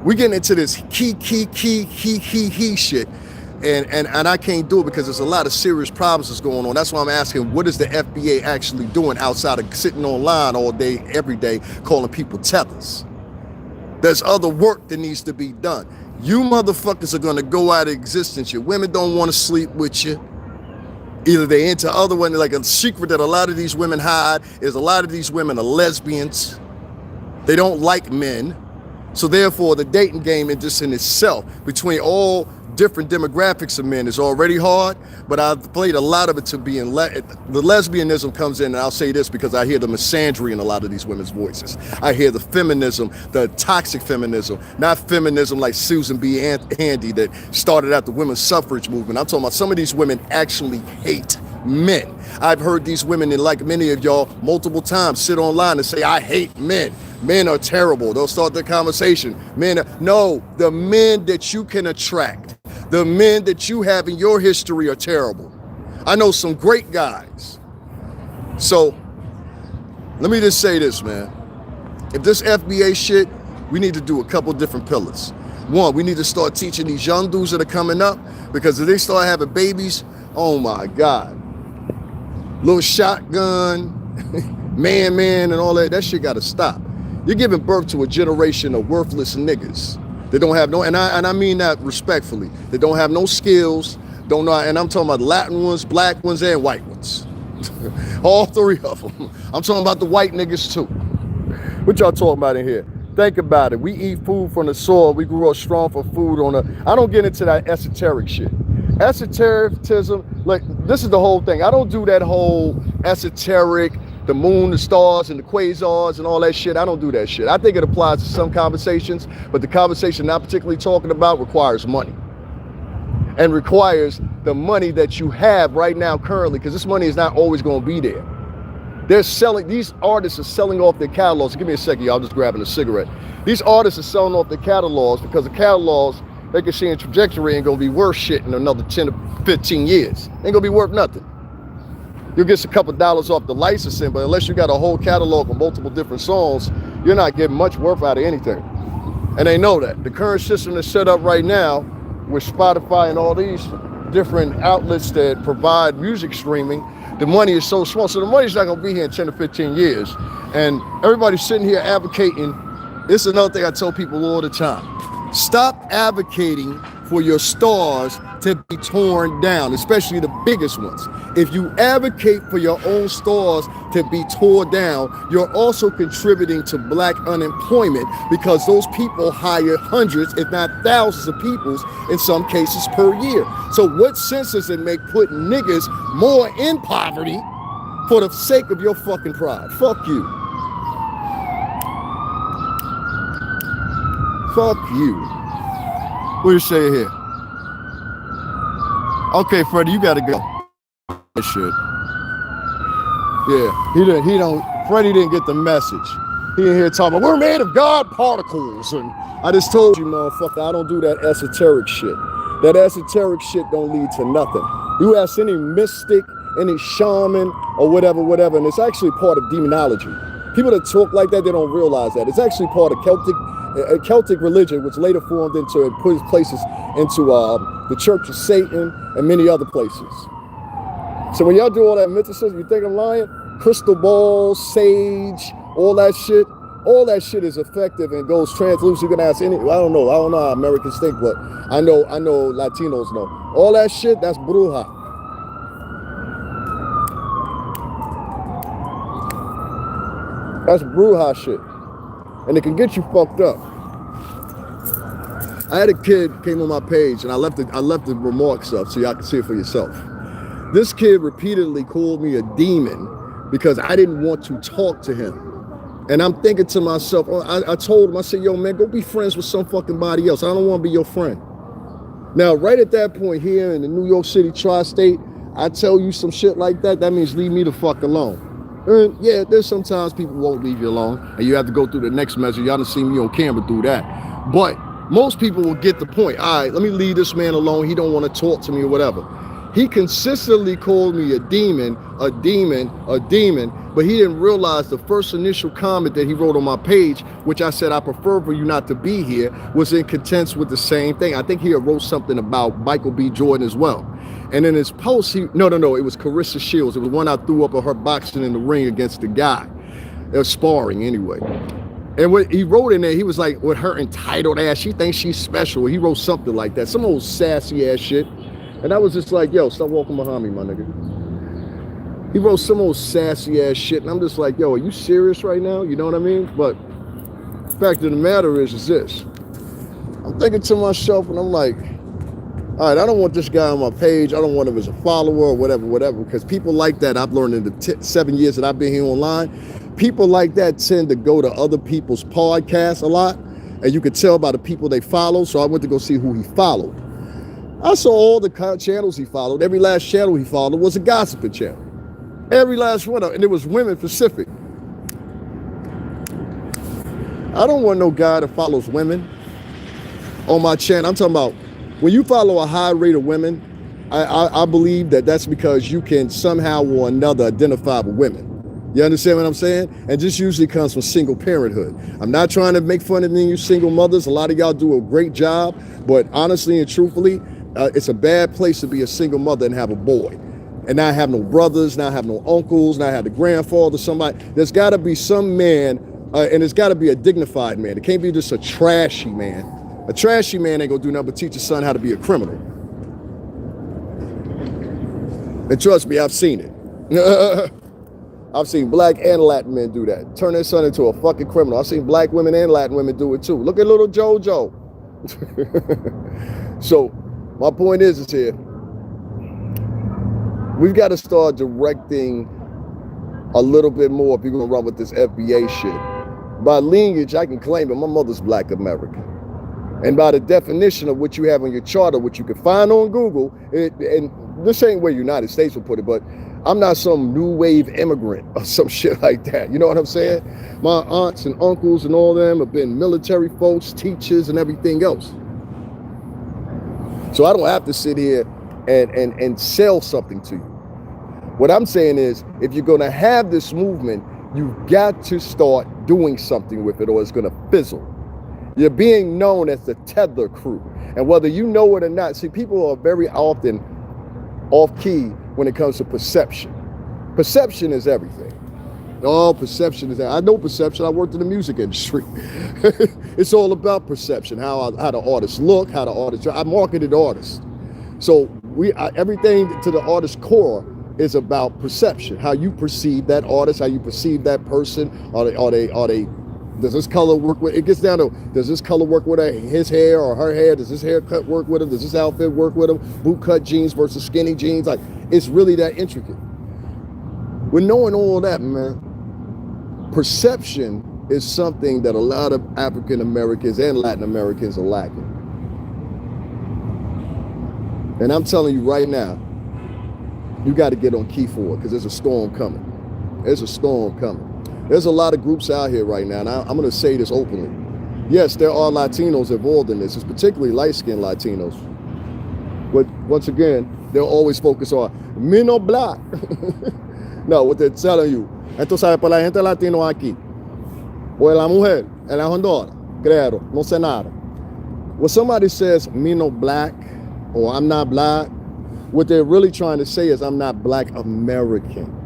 We're getting into this he shit. And I can't do it because there's a lot of serious problems that's going on. That's why I'm asking, what is the F.B.A. actually doing outside of sitting online all day, every day, calling people tethers? There's other work that needs to be done. You motherfuckers are going to go out of existence. Your women don't want to sleep with you. Either they into other women, like a secret that a lot of these women hide is a lot of these women are lesbians. They don't like men. So therefore, the dating game in just in itself, between all different demographics of men, is already hard, but I've played a lot of it to be in the lesbianism comes in, and I'll say this because I hear the misandry in a lot of these women's voices. I hear the feminism, the toxic feminism, not feminism like Susan B. Andy that started out the women's suffrage movement. I'm talking about some of these women actually hate men. I've heard these women, and like many of y'all, multiple times sit online and say, I hate men. Men are terrible. They'll start the conversation. No, the men that you can attract, the men that you have in your history are terrible. I know some great guys. So let me just say this, man. If this F.B.A. shit, we need to do a couple different pillars. One, we need to start teaching these young dudes that are coming up, because if they start having babies, oh my God. Little shotgun, man, and all that shit gotta stop. You're giving birth to a generation of worthless niggas. They don't have no, and I mean that respectfully. They don't have no skills, don't know, and I'm talking about Latin ones, black ones, and white ones. All three of them. I'm talking about the white niggas too. What y'all talking about in here? Think about it. We eat food from the soil. We grew up strong for food I don't get into that esoteric shit. Esotericism, like, this is the whole thing. I don't do that whole esoteric, the moon, the stars, and the quasars and all that shit. I don't do that shit. I think it applies to some conversations, but the conversation not particularly talking about requires money. And requires the money that you have right now currently, because this money is not always going to be there. They're selling, these artists are selling off their catalogs. Give me a second, y'all, I'm just grabbing a cigarette. These artists are selling off their catalogs because the catalogs, they can see a trajectory ain't gonna be worth shit in another 10 to 15 years. Ain't gonna be worth nothing. You'll get a couple dollars off the licensing, but unless you got a whole catalog of multiple different songs, you're not getting much worth out of anything. And they know that. The current system is set up right now with Spotify and all these different outlets that provide music streaming. The money is so small, so the money's not gonna be here in 10 to 15 years. And everybody's sitting here advocating. This is another thing I tell people all the time. Stop advocating for your stars to be torn down, especially the biggest ones. If you advocate for your own stars to be torn down, you're also contributing to black unemployment because those people hire hundreds, if not thousands of people in some cases per year. So what sense does it make putting niggas more in poverty for the sake of your fucking pride? Fuck you. Fuck you. What do you say here? Okay, Freddie, you gotta go. That shit. Yeah, Freddie didn't get the message. He in here talking about, we're made of God particles. And I just told you, motherfucker, I don't do that esoteric shit. That esoteric shit don't lead to nothing. You ask any mystic, any shaman, or whatever, and it's actually part of demonology. People that talk like that, they don't realize that. It's actually part of Celtic religion, which later formed into and put places into the Church of Satan and many other places. So when y'all do all that mysticism, you think I'm lying? Crystal ball, sage, all that shit is effective and goes translucent. You can ask any, I don't know how Americans think, but I know Latinos know. All that shit, that's bruja. That's bruja shit. And it can get you fucked up. I had a kid came on my page and I left the remarks up so y'all can see it for yourself. This kid repeatedly called me a demon because I didn't want to talk to him. And I'm thinking to myself, I told him, I said, yo man, go be friends with some fucking body else. I don't want to be your friend. Now, right at that point here in the New York City tri-state, I tell you some shit like that, that means leave me the fuck alone. And yeah, there's sometimes people won't leave you alone and you have to go through the next measure. Y'all done seen me on camera through that. But most people will get the point. All right, let me leave this man alone. He don't want to talk to me or whatever. He consistently called me a demon, but he didn't realize the first initial comment that he wrote on my page, which I said, I prefer for you not to be here, was in contents with the same thing. I think he wrote something about Michael B. Jordan as well. And in his post, it was Carissa Shields. It was one I threw up of her boxing in the ring against the guy. They were sparring anyway. And what he wrote in there, he was like, with her entitled ass, she thinks she's special. He wrote something like that, some old sassy ass shit. And I was just like, yo, stop walking behind me, my nigga. He wrote some old sassy ass shit. And I'm just like, yo, are you serious right now? You know what I mean? But the fact of the matter is this. I'm thinking to myself and I'm like, all right, I don't want this guy on my page. I don't want him as a follower or whatever, because people like that, I've learned in the 7 years that I've been here online, people like that tend to go to other people's podcasts a lot. And you could tell by the people they follow. So I went to go see who he followed. I saw all the channels he followed. Every last channel he followed was a gossiping channel. Every last one of them, and it was women specific. I don't want no guy that follows women on my channel. I'm talking about when you follow a high rate of women, I believe that that's because you can somehow or another identify with women. You understand what I'm saying? And this usually comes from single parenthood. I'm not trying to make fun of any of you single mothers. A lot of y'all do a great job, but honestly and truthfully, it's a bad place to be a single mother and have a boy. And not have no brothers, not have no uncles, not have the grandfather, somebody. There's gotta be some man, and it's gotta be a dignified man. It can't be just a trashy man. A trashy man ain't gonna do nothing but teach his son how to be a criminal. And trust me, I've seen it. I've seen black and Latin men do that. Turn their son into a fucking criminal. I've seen black women and Latin women do it too. Look at little JoJo. So my point is here, we've got to start directing a little bit more if you're gonna run with this F.B.A. shit. By lineage, I can claim it. My mother's black American. And by the definition of what you have on your charter, which you can find on Google, and this ain't where United States would put it, but I'm not some new wave immigrant or some shit like that. You know what I'm saying? My aunts and uncles and all them have been military folks, teachers, and everything else. So I don't have to sit here and sell something to you. What I'm saying is, if you're going to have this movement, you've got to start doing something with it, or it's going to fizzle. You're being known as the tether crew. And whether you know it or not, see, people are very often off key when it comes to perception. Perception is everything. Oh, perception is that. I know perception. I worked in the music industry. It's all about perception, how the artists look, how the artists. I marketed artists. So everything to the artist's core is about perception, how you perceive that artist, how you perceive that person. Are they does this color work with, it gets down to, does this color work with his hair or her hair? Does this haircut work with him? Does this outfit work with him? Boot cut jeans versus skinny jeans. Like, it's really that intricate. With knowing all that, man, perception is something that a lot of African Americans and Latin Americans are lacking. And I'm telling you right now, you got to get on key for it, because there's a storm coming. There's a storm coming. There's a lot of groups out here right now, and I'm going to say this openly. Yes, there are Latinos involved in this. It's particularly light-skinned Latinos. But once again, they'll always focus on, me no black. No, what they're telling you, esto sabe por la gente latino aquí. O la mujer, en la Honduras, creo, no sé nada. When somebody says, me no black, or I'm not black, what they're really trying to say is, I'm not black American.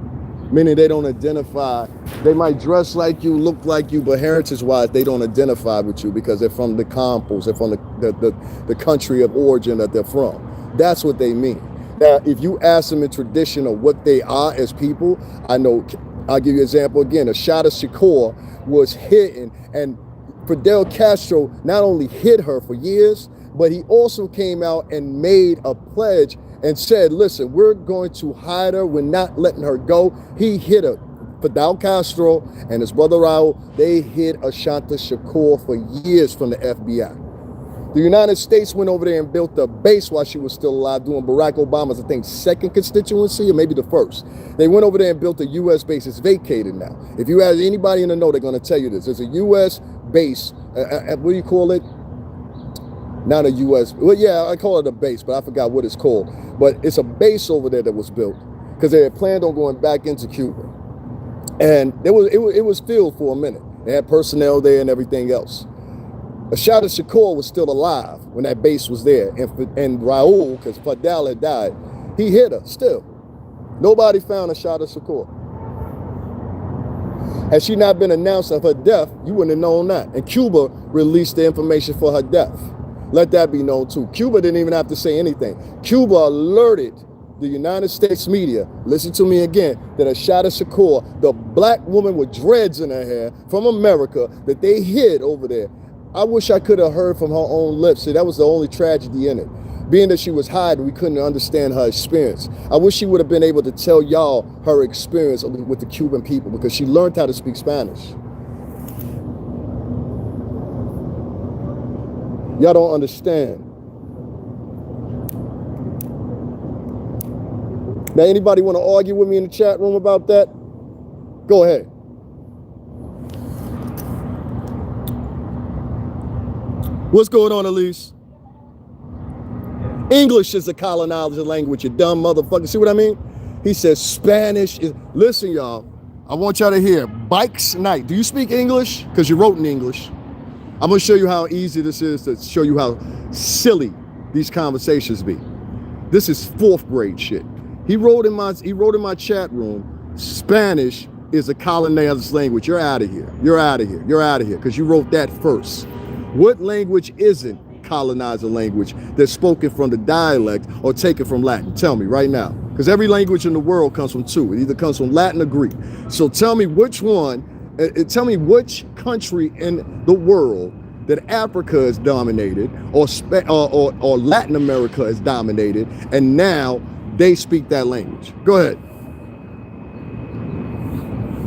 Meaning they don't identify, they might dress like you, look like you, but heritage-wise, they don't identify with you because they're from the Campos, they're from the country of origin that they're from. That's what they mean. Now, if you ask them in tradition of what they are as people, I know, I'll give you an example again. Ashada Shakur was hidden, and Fidel Castro not only hid her for years, but he also came out and made a pledge and said, listen, we're going to hide her. We're not letting her go. He hid her. Fidel Castro and his brother Raul, they hid Ashanta Shakur for years from the F.B.A. The United States went over there and built a base while she was still alive, doing Barack Obama's, I think, second constituency, or maybe the first. They went over there and built a U.S. base. It's vacated now. If you ask anybody in the know, they're going to tell you this. There's a U.S. base, what do you call it? Not a U.S., well, yeah, I call it a base, but I forgot what it's called. But it's a base over there that was built because they had planned on going back into Cuba. And it was filled for a minute. They had personnel there and everything else. Ashada Shakur was still alive when that base was there. And Raul, because Fidel had died, he hid her still. Nobody found Ashada Shakur. Had she not been announced of her death, you wouldn't have known that. And Cuba released the information for her death. Let that be known too. Cuba didn't even have to say anything. Cuba alerted the United States media, listen to me again, that Ashada Shakur, the black woman with dreads in her hair from America, that they hid over there. I wish I could have heard from her own lips. See, that was the only tragedy in it. Being that she was hiding, we couldn't understand her experience. I wish she would have been able to tell y'all her experience with the Cuban people, because she learned how to speak Spanish. Y'all don't understand. Now, anybody want to argue with me in the chat room about that? Go ahead. What's going on, Elise? English is a colonizer language, you dumb motherfucker. See what I mean? He says Spanish is... Listen, y'all. I want y'all to hear. Bike's Night. Do you speak English? Because you wrote in English. I'm going to show you how easy this is to show you how silly these conversations be. This is 4th grade shit. He wrote in my chat room, Spanish is a colonizer's language. You're out of here. You're out of here. You're out of here, because you wrote that first. What language isn't colonizer language that's spoken from the dialect or taken from Latin? Tell me right now. Because every language in the world comes from two. It either comes from Latin or Greek. So tell me which one, tell me which country in the world that Africa has dominated or Latin America has dominated, and now they speak that language. Go ahead.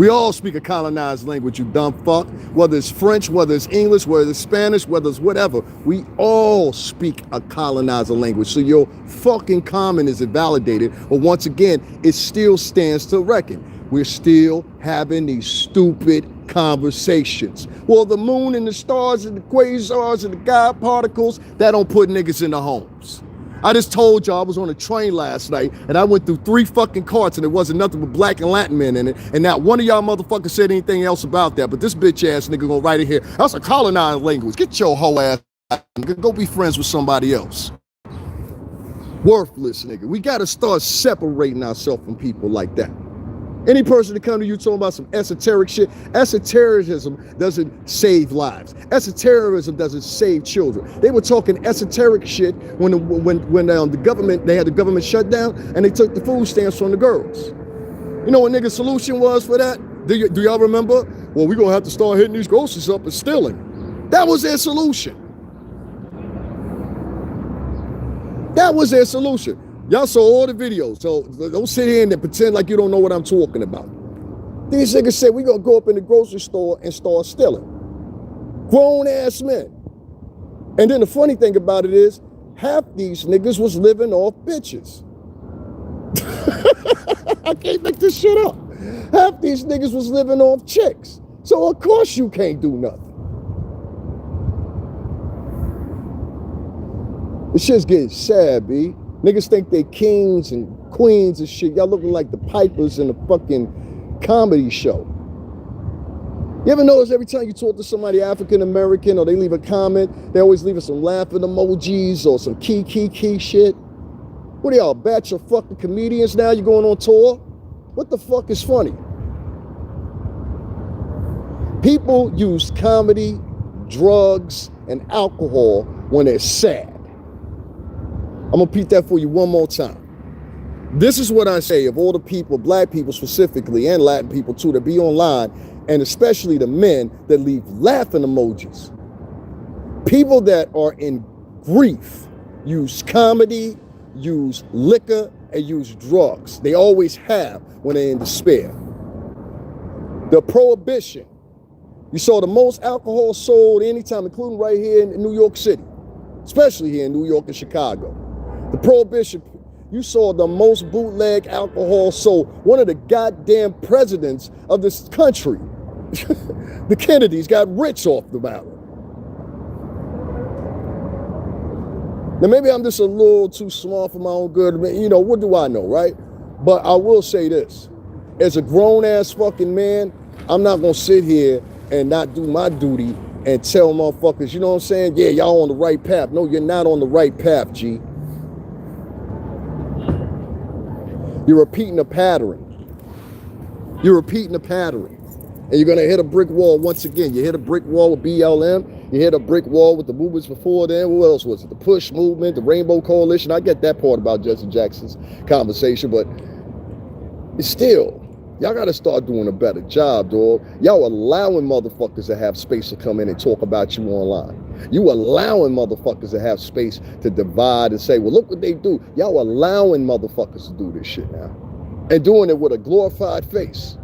We all speak a colonized language, you dumb fuck. Whether it's French, whether it's English, whether it's Spanish, whether it's whatever. We all speak a colonizer language. So your fucking comment is invalidated. But once again, it still stands to reckon. We're still having these stupid conversations. Well, the moon and the stars and the quasars and the God particles, that don't put niggas in the homes. I just told y'all I was on a train last night and I went through 3 fucking carts and there wasn't nothing but black and Latin men in it. And not one of y'all motherfuckers said anything else about that. But this bitch ass nigga gonna write it here. That's a colonized language. Get your hoe ass. Go be friends with somebody else. Worthless nigga. We gotta start separating ourselves from people like that. Any person that come to you talking about some esoteric shit, esotericism doesn't save lives. Esotericism doesn't save children. They were talking esoteric shit when the government, they had the government shut down and they took the food stamps from the girls. You know what nigga's solution was for that? Do y'all remember? Well, we're gonna have to start hitting these groceries up and stealing. That was their solution. That was their solution. Y'all saw all the videos, so don't sit here and pretend like you don't know what I'm talking about. These niggas said we gonna go up in the grocery store and start stealing. Grown ass men. And then the funny thing about it is, half these niggas was living off bitches. I can't make this shit up. Half these niggas was living off chicks. So of course you can't do nothing. This shit's getting sad, B. Niggas think they kings and queens and shit. Y'all looking like the pipers in a fucking comedy show. You ever notice every time you talk to somebody African American or they leave a comment, they always leave us some laughing emojis or some key shit? What are y'all, batch of fucking comedians now? You going on tour? What the fuck is funny? People use comedy, drugs, and alcohol when they're sad. I'm gonna repeat that for you one more time. This is what I say of all the people, black people specifically, and Latin people too, that be online, and especially the men that leave laughing emojis. People that are in grief use comedy, use liquor, and use drugs. They always have when they're in despair. The prohibition. You saw the most alcohol sold anytime, including right here in New York City, especially here in New York and Chicago. The prohibition, you saw the most bootleg alcohol sold. One of the goddamn presidents of this country, the Kennedys, got rich off the matter. Now maybe I'm just a little too smart for my own good. You know, what do I know, right? But I will say this. As a grown-ass fucking man, I'm not going to sit here and not do my duty and tell motherfuckers, you know what I'm saying? Yeah, y'all on the right path. No, you're not on the right path, G. You're repeating a pattern. You're repeating a pattern. And you're going to hit a brick wall once again. You hit a brick wall with BLM. You hit a brick wall with the movements before then. What else was it? The Push movement, the Rainbow Coalition. I get that part about Jesse Jackson's conversation, but it's still, y'all got to start doing a better job, dog. Y'all allowing motherfuckers to have space to come in and talk about you online. You allowing motherfuckers to have space to divide and say, well, look what they do. Y'all allowing motherfuckers to do this shit now. And doing it with a glorified face.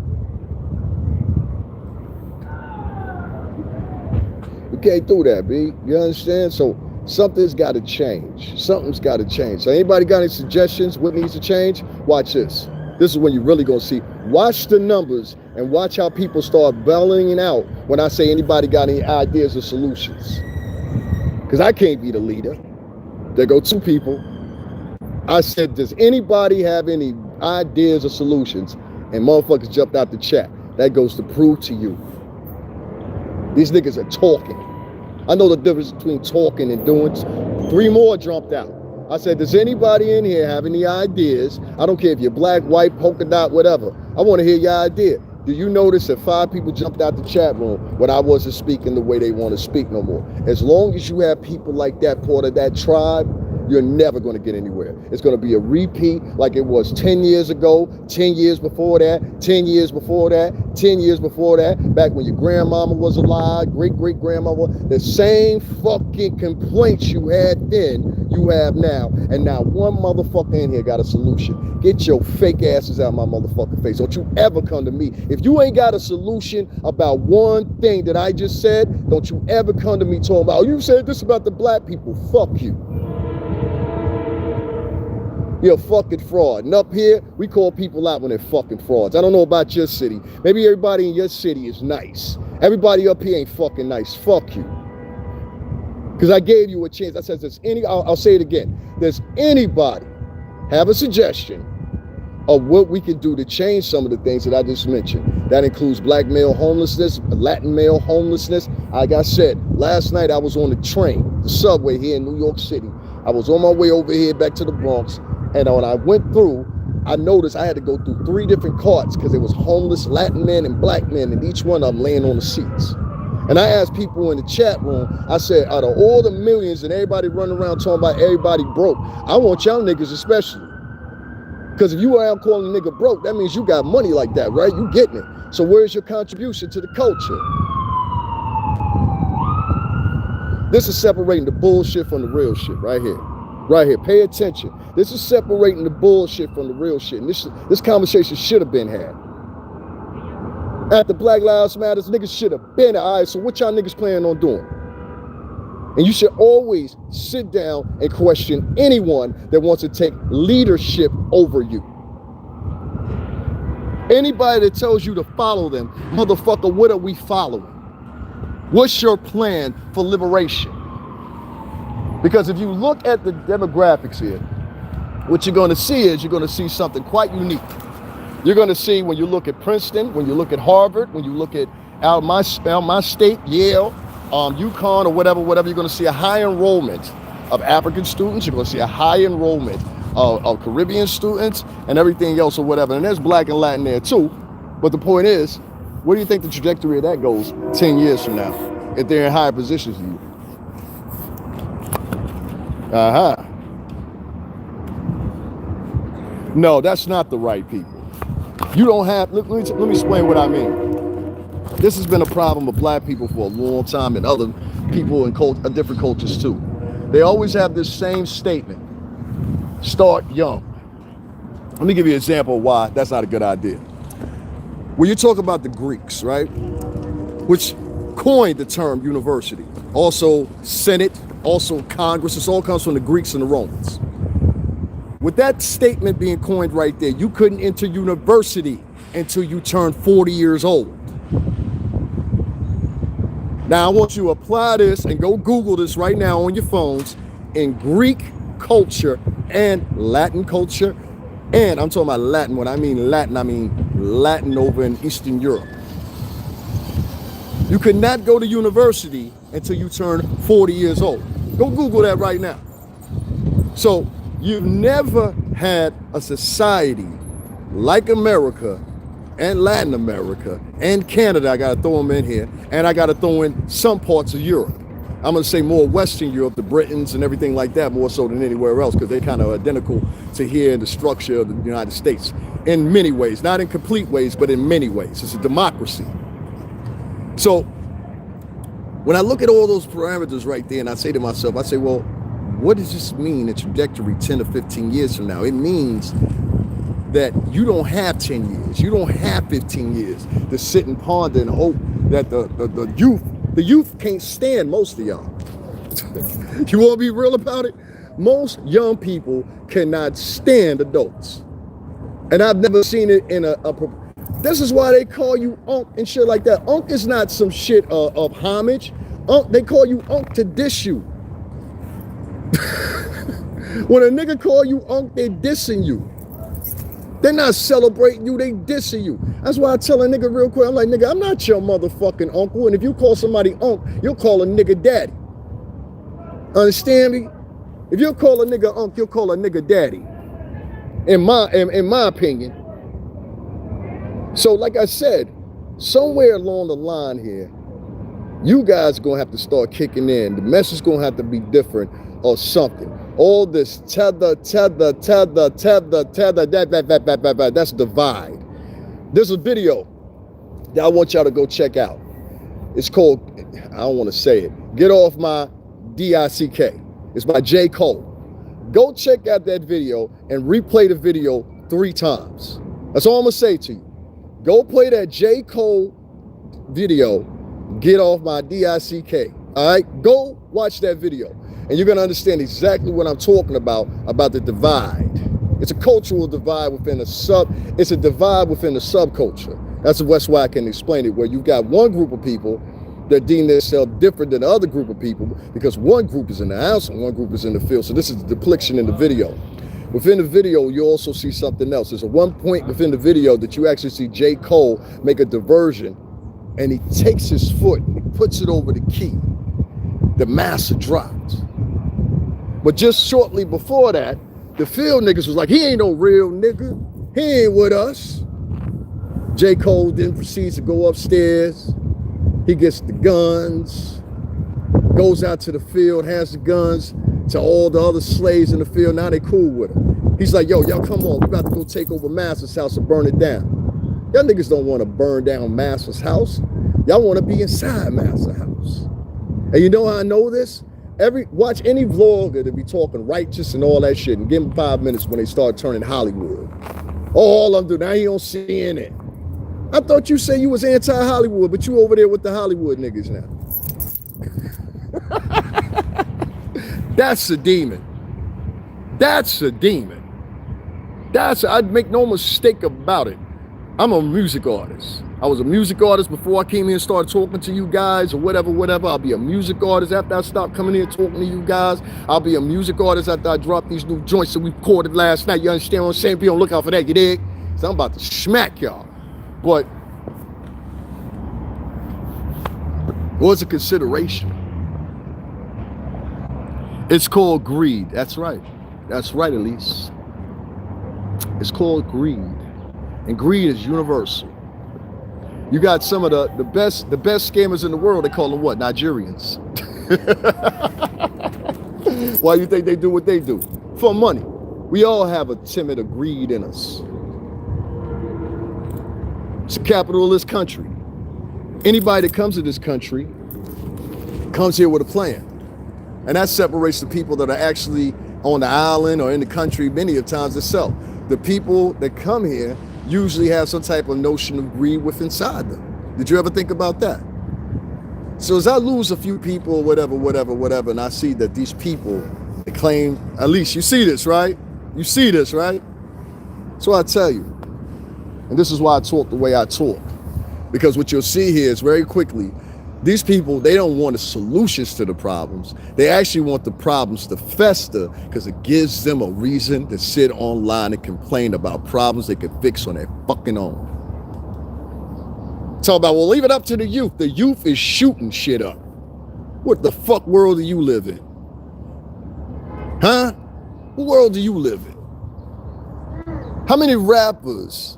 You can't do that, B. You understand? So something's got to change. Something's got to change. So anybody got any suggestions? What needs to change? Watch this. This is when you're really going to see. Watch the numbers and watch how people start bellowing out when I say anybody got any ideas or solutions. Because I can't be the leader. There go 2 people. I said, does anybody have any ideas or solutions? And motherfuckers jumped out the chat. That goes to prove to you. These niggas are talking. I know the difference between talking and doing. 3 more jumped out. I said, does anybody in here have any ideas? I don't care if you're black, white, polka dot, whatever. I want to hear your idea. Do you notice that 5 people jumped out the chat room when I wasn't speaking the way they want to speak no more? As long as you have people like that, part of that tribe, you're never going to get anywhere. It's going to be a repeat like it was 10 years ago, 10 years before that, 10 years before that, 10 years before that, back when your grandmama was alive, great-great-grandmama, the same fucking complaints you had then, you have now. And now one motherfucker in here got a solution. Get your fake asses out of my motherfucking face. Don't you ever come to me. If you ain't got a solution about one thing that I just said, don't you ever come to me talking about, oh, you said this about the black people. Fuck you. You're a fucking fraud. And up here, we call people out when they're fucking frauds. I don't know about your city. Maybe everybody in your city is nice. Everybody up here ain't fucking nice. Fuck you. Because I gave you a chance. I said, I'll say it again. Does anybody have a suggestion of what we can do to change some of the things that I just mentioned? That includes black male homelessness, Latin male homelessness. Like I said, last night I was on the train, the subway here in New York City. I was on my way over here back to the Bronx. And when I went through, I noticed I had to go through 3 different carts because there was homeless Latin men and black men, and each one of them laying on the seats. And I asked people in the chat room, I said, out of all the millions and everybody running around talking about everybody broke, I want y'all niggas especially. Because if you out calling a nigga broke, that means you got money like that, right? You getting it. So where's your contribution to the culture? This is separating the bullshit from the real shit right here. Right here, pay attention. This is separating the bullshit from the real shit. And this conversation should have been had. At the Black Lives Matter, niggas should have been. All right, so what y'all niggas planning on doing? And you should always sit down and question anyone that wants to take leadership over you. Anybody that tells you to follow them, motherfucker, what are we following? What's your plan for liberation? Because if you look at the demographics here, what you're going to see is you're going to see something quite unique. You're going to see when you look at Princeton, when you look at Harvard, when you look at out my state, Yale, UConn or whatever, you're going to see a high enrollment of African students. You're going to see a high enrollment of Caribbean students and everything else or whatever. And there's black and Latin there too. But the point is, where do you think the trajectory of that goes 10 years from now if they're in higher positions than you? No, that's not the right people. You don't have, let me explain what I mean. This has been a problem with black people for a long time and other people in different cultures too. They always have this same statement, start young. Let me give you an example of why that's not a good idea. When you talk about the Greeks, right, which coined the term university, also Senate, also Congress, this all comes from the Greeks and the Romans. With that statement being coined right there, you couldn't enter university until you turned 40 years old. Now I want you to apply this and go Google this right now on your phones in Greek culture and Latin culture. And I'm talking about Latin. When I mean Latin over in Eastern Europe. You could not go to university until you turn 40 years old. Go Google that right now. So you've never had a society like America and Latin America and Canada, I gotta throw them in here, and I gotta throw in some parts of Europe. I'm gonna say more Western Europe, the Britons and everything like that, more so than anywhere else, because they're kind of identical to here in the structure of the United States in many ways, not in complete ways, but in many ways. It's a democracy. So when I look at all those parameters right there and I say to myself, I say, well, what does this mean, a trajectory 10 or 15 years from now? It means that you don't have 10 years, you don't have 15 years to sit and ponder and hope that the youth can't stand most of y'all. You want to be real about it? Most young people cannot stand adults. And I've never seen it in this is why they call you Unc and shit like that. Unc is not some shit of homage. Unc, they call you Unc to diss you. When a nigga call you Unc, they dissing you. They're not celebrating you, they dissing you. That's why I tell a nigga real quick, I'm like, nigga, I'm not your motherfucking uncle. And if you call somebody Unc, you'll call a nigga daddy. Understand me? If you call a nigga Unc, you'll call a nigga daddy. In my opinion. So like I said, somewhere along the line here, you guys are gonna have to start kicking in. The message is gonna have to be different or something. All this tether, that's divide. There's a video that I want y'all to go check out. It's called, I don't want to say it, Get Off My D-I-C-K. It's by J. Cole. Go check out that video and replay the video 3 times. That's all I'm going to say to you. Go play that J. Cole video, Get Off My D-I-C-K. All right? Go watch that video. And you're going to understand exactly what I'm talking about the divide. It's a cultural divide within it's a divide within the subculture. That's the best way I can explain it, where you've got one group of people that deem themselves different than the other group of people because one group is in the house and one group is in the field. So this is the depiction in the video. Within the video, you also see something else. There's a one point within the video that you actually see J. Cole make a diversion, and he takes his foot and he puts it over the key. The master dropped. But just shortly before that, the field niggas was like, he ain't no real nigga. He ain't with us. J. Cole then proceeds to go upstairs. He gets the guns, goes out to the field, has the guns to all the other slaves in the field. Now they cool with him. He's like, yo, y'all come on. We about to go take over Master's house and burn it down. Y'all niggas don't want to burn down Master's house. Y'all want to be inside Master's house. And you know how I know this? Watch any vlogger that be talking righteous and all that shit and give them 5 minutes when they start turning Hollywood. All of them do. Now he on CNN. I thought you said you was anti-Hollywood, but you over there with the Hollywood niggas now. That's a demon. That's a demon. I'd make no mistake about it. I'm a music artist. I was a music artist before I came here and started talking to you guys or whatever. I'll be a music artist after I stop coming here talking to you guys. I'll be a music artist after I drop these new joints that we recorded last night. You understand what I'm saying? Be on the lookout for that, you dig? So I'm about to smack y'all. But what's a consideration? It's called greed. That's right. That's right, Elise. It's called greed. And greed is universal. You got some of the best scammers in the world. They call them what? Nigerians. Why do you think they do what they do? For money. We all have a timid of greed in us. It's the capital of this country. Anybody that comes to this country comes here with a plan. And that separates the people that are actually on the island or in the country many of times itself. The people that come here usually have some type of notion of greed within inside them. Did you ever think about that? So as I lose a few people, whatever, and I see that these people, they claim, at least you see this, right? You see this, right? So I tell you, and this is why I talk the way I talk. Because what you'll see here is very quickly, these people, they don't want the solutions to the problems. They actually want the problems to fester because it gives them a reason to sit online and complain about problems they can fix on their fucking own. Talk about, well, leave it up to the youth. The youth is shooting shit up. What the fuck world do you live in? Huh? What world do you live in? How many rappers?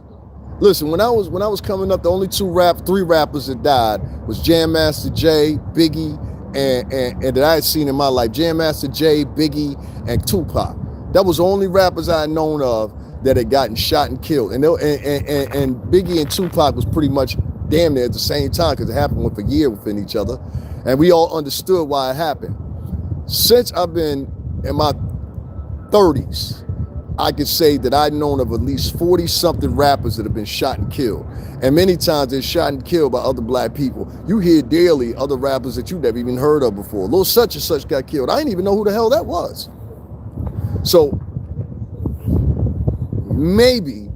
Listen, when I was coming up, the only 3 rappers that died was Jam Master Jay, Biggie, and that I had seen in my life. Jam Master Jay, Biggie, and Tupac. That was the only rappers I had known of that had gotten shot and killed. And Biggie and Tupac was pretty much damn near at the same time because it happened with a year within each other. And we all understood why it happened. Since I've been in my 30s, I could say that I've known of at least 40-something rappers that have been shot and killed. And many times they're shot and killed by other black people. You hear daily other rappers that you've never even heard of before. Lil such and such got killed. I didn't even know who the hell that was. So maybe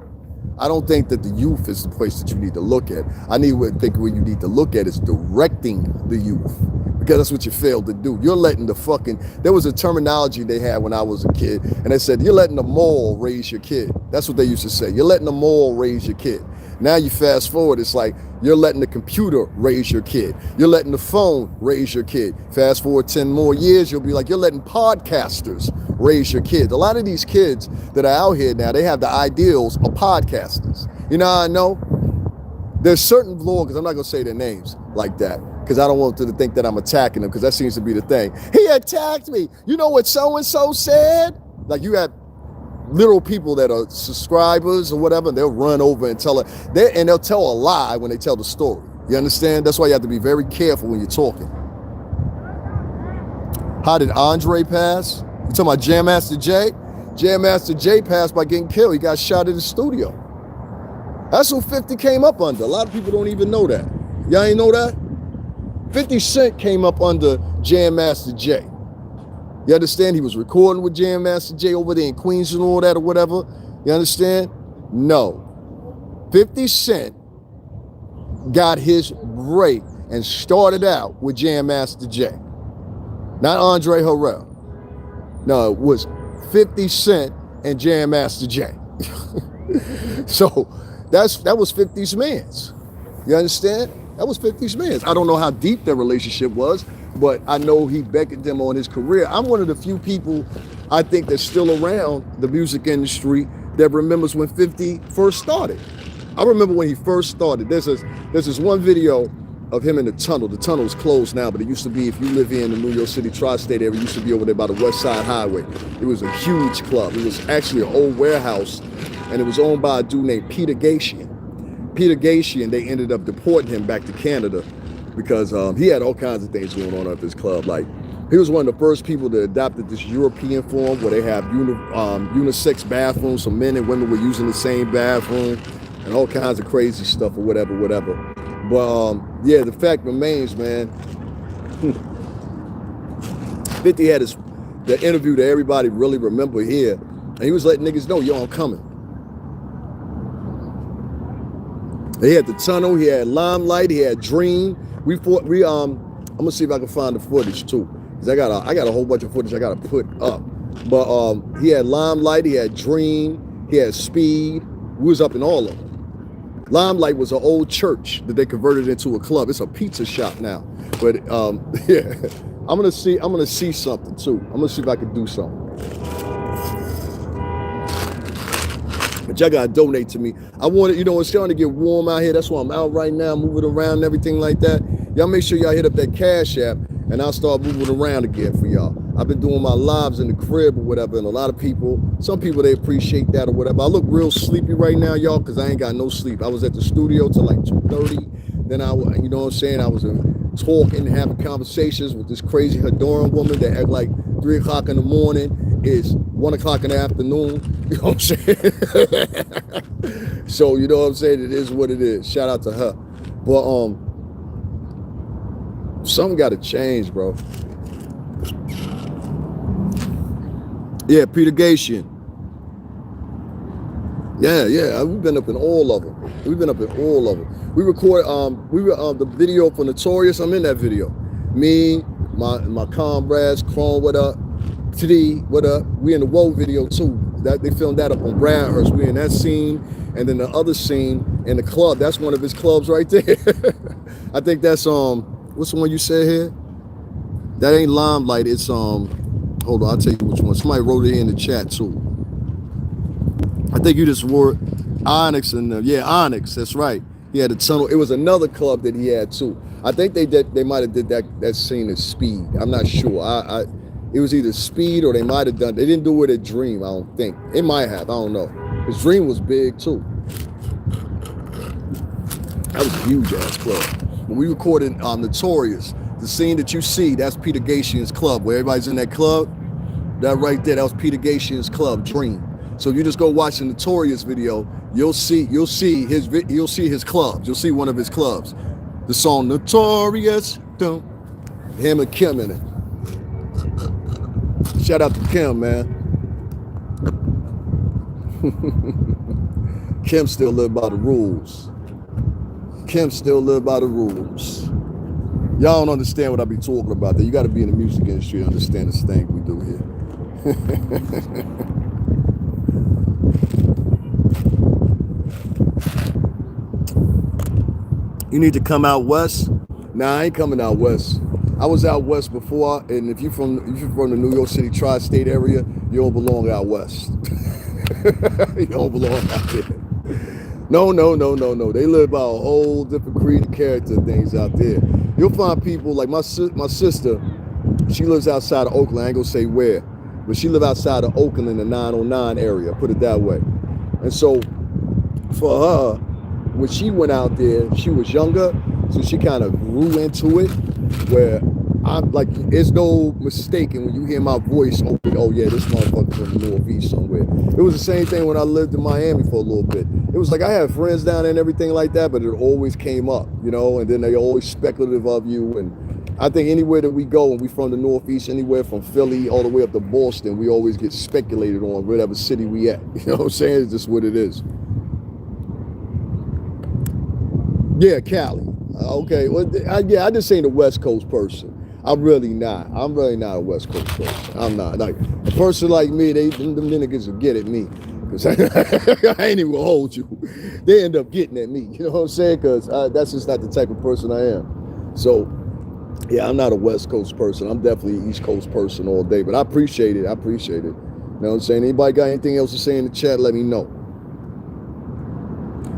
I don't think that the youth is the place that you need to look at. I think where you need to look at is directing the youth. Because that's what you failed to do. You're letting there was a terminology they had when I was a kid, and they said, you're letting the mall raise your kid. That's what they used to say. You're letting the mall raise your kid. Now you fast forward, it's like, you're letting the computer raise your kid. You're letting the phone raise your kid. Fast forward 10 more years, you'll be like, you're letting podcasters raise your kids. A lot of these kids that are out here now, they have the ideals of podcasters. You know how I know? There's certain vloggers, I'm not gonna say their names like that, because I don't want them to think that I'm attacking them, because that seems to be the thing. He attacked me. You know what so-and-so said? Like you have little people that are subscribers or whatever, they'll run over and tell it. And they'll tell a lie when they tell the story. You understand? That's why you have to be very careful when you're talking. How did Andre pass? You talking about Jam Master Jay? Jam Master Jay passed by getting killed. He got shot in the studio. That's who 50 came up under. A lot of people don't even know that. Y'all ain't know that? 50 Cent came up under Jam Master Jay. You understand? He was recording with Jam Master Jay over there in Queens and all that or whatever. You understand? No. 50 Cent got his break and started out with Jam Master Jay. Not Andre Harrell. No, it was 50 Cent and Jam Master Jay. So that was 50's mans. You understand? That was 50's mans. I don't know how deep their relationship was, but I know he beckoned them on his career. I'm one of the few people I think that's still around the music industry that remembers when 50 first started. I remember when he first started. There's this one video of him in the tunnel. The tunnel's closed now, but it used to be, if you live here in the New York City tri-state area, it used to be over there by the West Side Highway. It was a huge club. It was actually an old warehouse, and it was owned by a dude named Peter Gatien. Peter Gatien, they ended up deporting him back to Canada because he had all kinds of things going on at this club. Like, he was one of the first people that adopted this European form where they have unisex bathrooms, so men and women were using the same bathroom and all kinds of crazy stuff or whatever. But yeah, the fact remains, man. 50 had the interview that everybody really remember here, and he was letting niggas know, yo, I'm coming. He had the tunnel, he had Limelight, he had Dream. I'm gonna see if I can find the footage too, because I got a whole bunch of footage I gotta put up. But he had Limelight, he had Dream, he had Speed. We was up in all of them. Limelight was an old church that they converted into a club. It's a pizza shop now. But yeah, I'm gonna see something too. I'm gonna see if I can do something. But y'all gotta donate to me. I want it, it's starting to get warm out here. That's why I'm out right now, moving around and everything like that. Y'all make sure y'all hit up that Cash App, and I'll start moving around again for y'all. I've been doing my lives in the crib or whatever, and a lot of people, some people, they appreciate that or whatever. I look real sleepy right now, y'all, because I ain't got no sleep. I was at the studio till like 2:30. Then I was talking, having conversations with this crazy Honduran woman that at like 3 o'clock in the morning is 1 o'clock in the afternoon. You know what I'm saying? So, you know what I'm saying? It is what it is. Shout out to her. But something got to change, bro. Yeah, Peter Gatien. Yeah, we've been up in all of them. We recorded the video for Notorious. I'm in that video. Me, my comrades, Chrome, what up? TD, what up? We in the Woe video too. That they filmed that up on Bradhurst. We in that scene, and then the other scene in the club. That's one of his clubs right there. I think that's what's the one you said here? That ain't Limelight. It's hold on, I'll tell you which one. Somebody wrote it in the chat too. I think you just wore Onyx and yeah, Onyx. That's right. He had a tunnel. It was another club that he had too. I think they might have did that scene as Speed. I'm not sure. It was either Speed or they might have done. They didn't do it at Dream. I don't think. It might have. I don't know. His Dream was big too. That was a huge ass club. When we recorded Notorious, the scene that you see, that's Peter Gatien's club, where everybody's in that club. That right there, that was Peter Gatien's club, Dream. So if you just go watch the Notorious video, you'll see his clubs. You'll see one of his clubs. The song Notorious, him and Kim in it. Shout out to Kim, man. Kim still live by the rules. Y'all don't understand what I be talking about. You got to be in the music industry to understand this thing we do here. You need to come out west? Nah, I ain't coming out west. I was out west before, and if you're from the New York City tri-state area, you don't belong out west. You don't belong out there. No. They live by a whole different creed and character things out there. You'll find people like my sister. She lives outside of Oakland. I ain't gonna say where, but she lived outside of Oakland in the 909 area, put it that way. And so for her, when she went out there, she was younger, so she kind of grew into it, where I'm like, there's no mistaking when you hear my voice open, oh yeah, this motherfucker's from the Northeast somewhere. It was the same thing when I lived in Miami for a little bit. It was like I had friends down there and everything like that, but it always came up, you know, and then they always speculative of you. And I think anywhere that we go, and we from the Northeast, anywhere from Philly all the way up to Boston, we always get speculated on whatever city we at. You know what I'm saying? It's just what it is. Yeah, Cali. Okay, well, yeah, I just ain't a West Coast person. I'm really not. I'm really not a West Coast person. I'm not. Like, a person like me, them niggas will get at me. Because I ain't even gonna hold you. They end up getting at me. You know what I'm saying? Because that's just not the type of person I am. So, yeah, I'm not a West Coast person. I'm definitely an East Coast person all day. But I appreciate it. I appreciate it. You know what I'm saying? Anybody got anything else to say in the chat, let me know.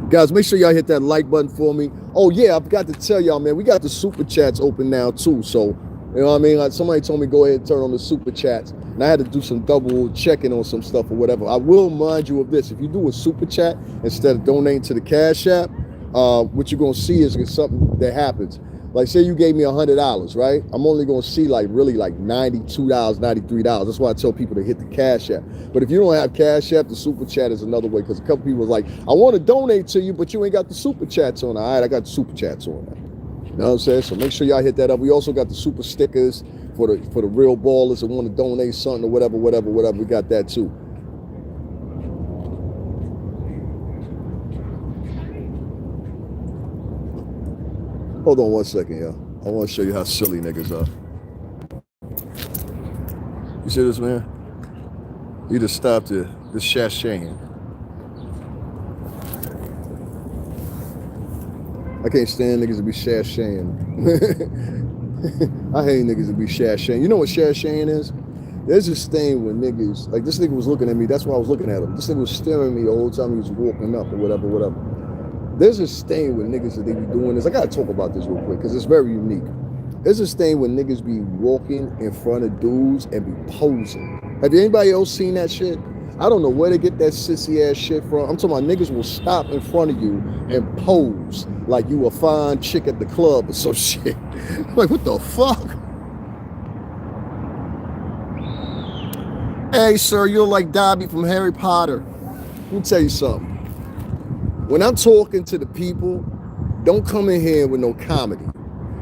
Guys, make sure y'all hit that like button for me. Oh, yeah, I forgot to tell y'all, man, we got the super chats open now, too. So, you know what I mean? Like, somebody told me go ahead and turn on the super chats. And I had to do some double checking on some stuff or whatever. I will remind you of this. If you do a super chat instead of donating to the Cash App, what you're going to see is something that happens. Like, say you gave me $100, right? I'm only going to see, like, really, like, $92, $93. That's why I tell people to hit the Cash App. But if you don't have Cash App, the super chat is another way. Because a couple people was like, I want to donate to you, but you ain't got the super chats on. All right, I got the super chats on now. You know what I'm saying? So make sure y'all hit that up. We also got the super stickers for the real ballers that want to donate something or whatever. We got that too. Hold on 1 second, y'all. I want to show you how silly niggas are. You see this, man? You just stopped it. This shashaying. I can't stand niggas to be shashaying. I hate niggas to be shashaying. You know what shashaying is? There's this thing when niggas, like this nigga was looking at me, that's why I was looking at him. This nigga was staring at me the whole time he was walking up or whatever. There's this thing with niggas that they be doing this. I gotta talk about this real quick because it's very unique. There's this thing when niggas be walking in front of dudes and be posing. Have anybody else seen that shit? I don't know where they get that sissy ass shit from. I'm talking about niggas will stop in front of you and pose like you a fine chick at the club or some shit. I'm like, what the fuck? Hey, sir, you're like Dobby from Harry Potter. Let me tell you something. When I'm talking to the people, don't come in here with no comedy.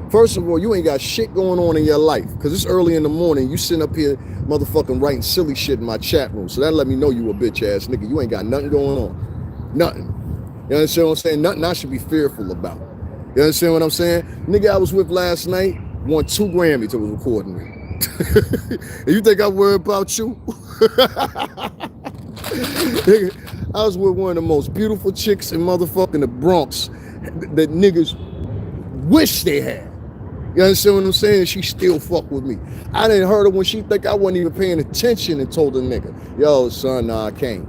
First of all, you ain't got shit going on in your life because it's early in the morning. You sitting up here motherfucking writing silly shit in my chat room. So that let me know you a bitch ass nigga. You ain't got nothing going on. Nothing. You understand what I'm saying? Nothing I should be fearful about. You understand what I'm saying? Nigga I was with last night won 2 Grammys that was recording me. And you think I worry about you? I was with one of the most beautiful chicks in motherfucking the Bronx that niggas wish they had. You understand what I'm saying? She still fuck with me. I didn't heard her when she think I wasn't even paying attention and told the nigga, yo, son, nah, I can't.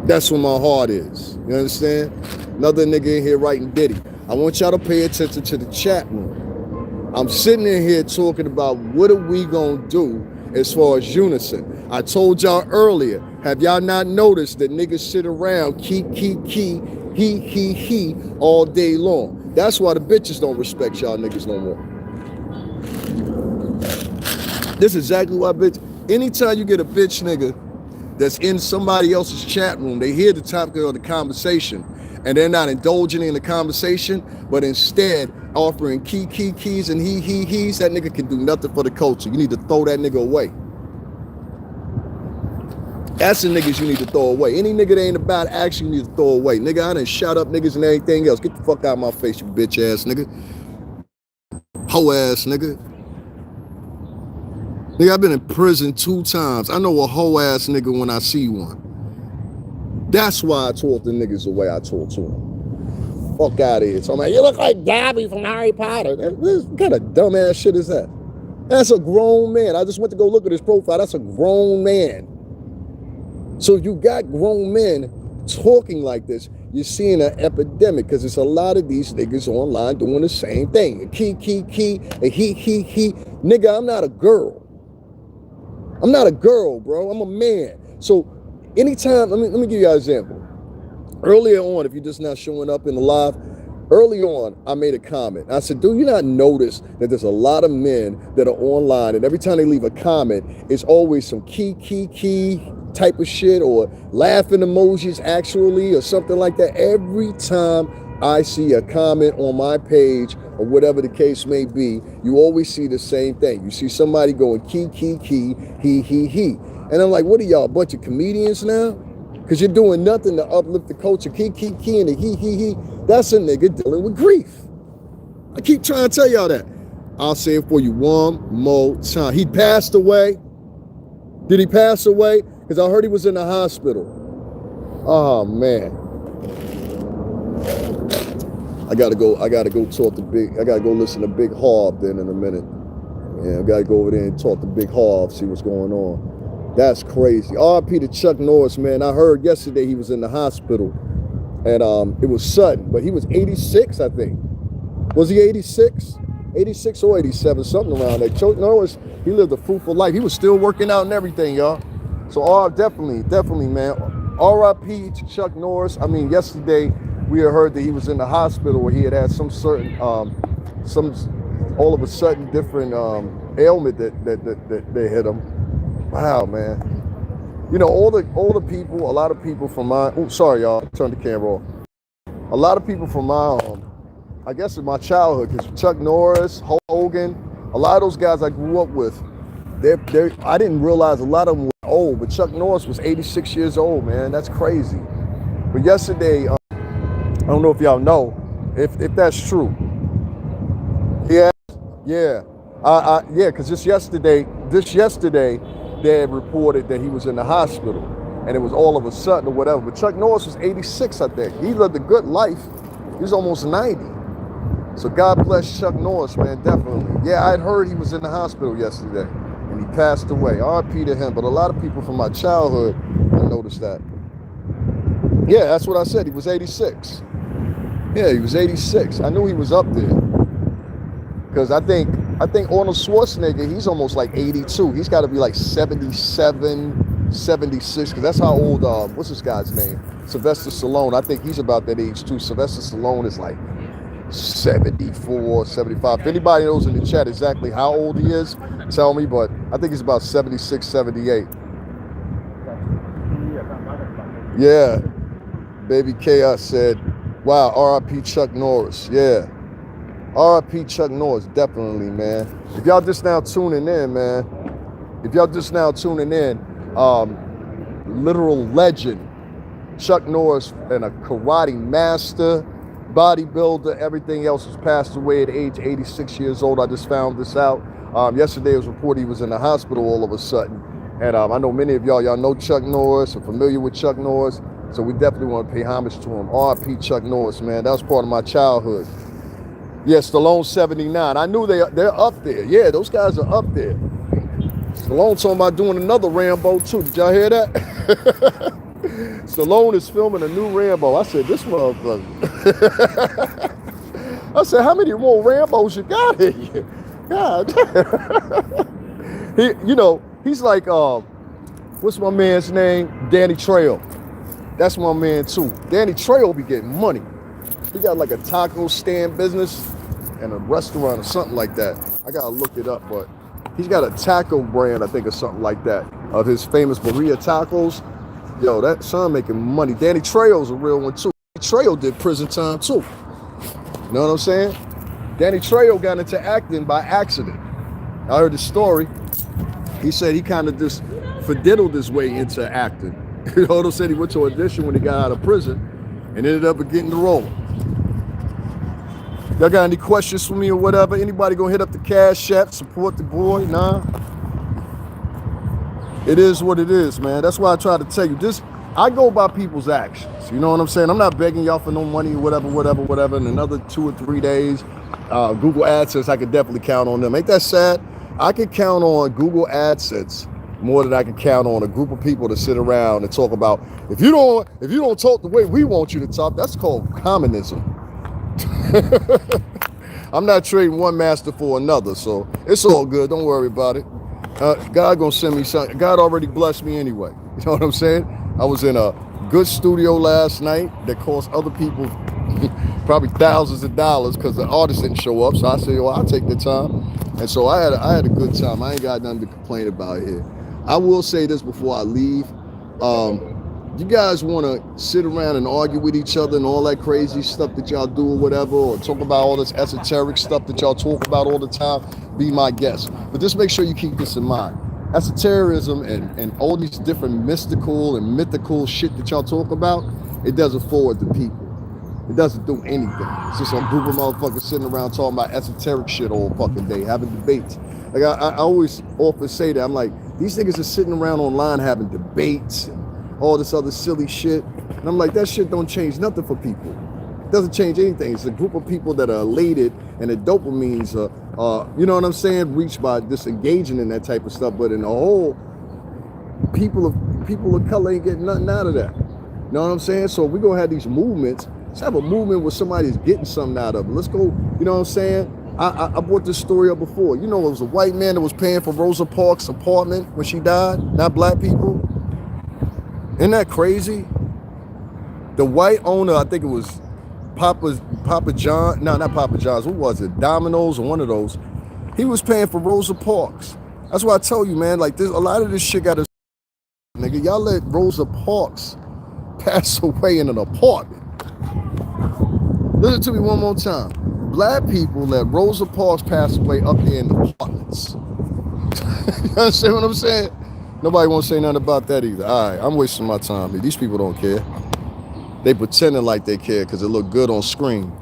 That's where my heart is. You understand? Another nigga in here writing Diddy. I want y'all to pay attention to the chat room. I'm sitting in here talking about what are we gonna do as far as unison. I told y'all earlier, have y'all not noticed that niggas sit around he all day long? That's why the bitches don't respect y'all niggas no more. This is exactly why, bitch. Anytime you get a bitch nigga that's in somebody else's chat room, they hear the topic of the conversation and they're not indulging in the conversation, but instead offering keys and he's, that nigga can do nothing for the culture. You need to throw that nigga away. That's the niggas you need to throw away. Any nigga that ain't about action, you need to throw away. Nigga, I done shot up niggas and everything else. Get the fuck out of my face, you bitch ass nigga. Hoe ass nigga. Nigga, I've been in prison 2 times. I know a hoe ass nigga when I see one. That's why I talk the niggas the way I talk to them. Fuck out of here. So I'm like, you look like Dobby from Harry Potter. What kind of dumbass shit is that? That's a grown man. I just went to go look at his profile. That's a grown man. So if you got grown men talking like this, you're seeing an epidemic because there's a lot of these niggas online doing the same thing. Key, and he. Nigga, I'm not a girl. I'm not a girl, bro. I'm a man. So anytime, let me give you an example. Earlier on, if you're just not showing up in the live, early on, I made a comment. I said, do you not notice that there's a lot of men that are online, and every time they leave a comment, it's always some key type of shit, or laughing emojis actually, or something like that. Every time I see a comment on my page, or whatever the case may be, you always see the same thing. You see somebody going key, he. And I'm like, what are y'all, a bunch of comedians now? Because you're doing nothing to uplift the culture. Key, and the he. That's a nigga dealing with grief. I keep trying to tell y'all that. I'll say it for you one more time. He passed away. Did he pass away? Because I heard he was in the hospital. Oh, man. I gotta go talk to I gotta go listen to Big Harv then in a minute. Yeah, I gotta go over there and talk to Big Harv, see what's going on. That's crazy. R.I.P. to Chuck Norris, man. I heard yesterday he was in the hospital. And it was sudden, but he was 86, I think. Was he 86? 86 or 87, something around there. Chuck Norris, he lived a fruitful life. He was still working out and everything, y'all. So definitely, man. R.I.P. to Chuck Norris. I mean, yesterday we had heard that he was in the hospital where he had some certain, all of a sudden different ailment that hit him. Wow, man. You know, all the people, a lot of people from my, oh, sorry, y'all, turn the camera off. A lot of people from my, I guess in my childhood, because Chuck Norris, Hulk Hogan, a lot of those guys I grew up with, I didn't realize a lot of them were old, but Chuck Norris was 86 years old, man. That's crazy. But yesterday, I don't know if y'all know, if that's true. Yeah, because just yesterday, they had reported that he was in the hospital, and it was all of a sudden or whatever. But Chuck Norris was 86, I think. He lived a good life. He was almost 90. So God bless Chuck Norris, man, definitely. Yeah, I'd heard he was in the hospital yesterday, and he passed away. R.I.P. to him. But a lot of people from my childhood, I noticed that. Yeah, that's what I said. He was 86. Yeah, he was 86. I knew he was up there. Because I think Arnold Schwarzenegger, he's almost like 82. He's got to be like 77, 76, because that's how old, what's this guy's name? Sylvester Stallone. I think he's about that age too. Sylvester Stallone is like 74, 75. If anybody knows in the chat exactly how old he is, tell me, but I think he's about 76, 78. Yeah. Baby Chaos said, wow, R.I.P. Chuck Norris. Yeah. R.I.P. Chuck Norris, definitely, man. If y'all just now tuning in, literal legend, Chuck Norris, and a karate master, bodybuilder, everything else has passed away at age 86 years old. I just found this out. Yesterday it was reported he was in the hospital all of a sudden. And I know many of y'all know Chuck Norris, are familiar with Chuck Norris, so we definitely want to pay homage to him. R.I.P. Chuck Norris, man. That was part of my childhood. Yeah, Stallone 79. I knew they're up there. Yeah, those guys are up there. Stallone talking about doing another Rambo too. Did y'all hear that? Stallone is filming a new Rambo. I said, this motherfucker. I said, how many more Rambos you got here? God. He's like, what's my man's name? Danny Trejo. That's my man too. Danny Trejo be getting money. He got like a taco stand business and a restaurant or something like that. I gotta look it up, but he's got a taco brand, I think, or something like that, of his famous burrito tacos. Yo, that son making money. Danny Trejo's a real one too. Trejo did prison time too. You know what I'm saying? Danny Trejo got into acting by accident. I heard the story. He said he kind of just fiddled his way into acting. You know what I'm saying? He went to audition when he got out of prison and ended up getting the role. Y'all got any questions for me or whatever? Anybody gonna hit up the Cash App, support the boy? Nah. It is what it is, man. That's why I try to tell you this. I go by people's actions. You know what I'm saying? I'm not begging y'all for no money or whatever. In another 2 or 3 days, Google AdSense, I could definitely count on them. Ain't that sad? I could count on Google AdSense more than I can count on a group of people to sit around and talk about, if you don't talk the way we want you to talk, that's called communism. I'm not trading one master for another, so it's all good. Don't worry about it. God gonna send me something. God already blessed me anyway. You know what I'm saying? I was in a good studio last night that cost other people probably thousands of dollars because the artist didn't show up. So I said, well, I'll take the time. And so I had a good time. I ain't got nothing to complain about here. I will say this before I leave. You guys want to sit around and argue with each other and all that crazy stuff that y'all do or whatever, or talk about all this esoteric stuff that y'all talk about all the time, be my guest. But just make sure you keep this in mind. Esotericism and all these different mystical and mythical shit that y'all talk about, it doesn't forward the people. It doesn't do anything. It's just a group of motherfuckers sitting around talking about esoteric shit all fucking day, having debates. Like I always often say that. I'm like, these niggas are sitting around online having debates and all this other silly shit. And I'm like, that shit don't change nothing for people. It doesn't change anything. It's a group of people that are elated and the dopamines are, you know what I'm saying, reached by disengaging in that type of stuff. But in the whole, people of color ain't getting nothing out of that. You know what I'm saying? So we're going to have these movements. Let's have a movement where somebody's getting something out of it. Let's go, you know what I'm saying? I brought this story up before. You know, it was a white man that was paying for Rosa Parks' apartment when she died, not black people. Isn't that crazy? The white owner, I think it was Papa John, no, not Papa John's, what was it? Domino's or one of those. He was paying for Rosa Parks. That's why I tell you, man, like, a lot of this shit got to, nigga, y'all let Rosa Parks pass away in an apartment. Listen to me one more time. Black people let Rosa Parks pass away up there in the apartments. You understand what I'm saying? Nobody won't say nothing about that either. All right, I'm wasting my time. These people don't care. They pretending like they care because it look good on screen.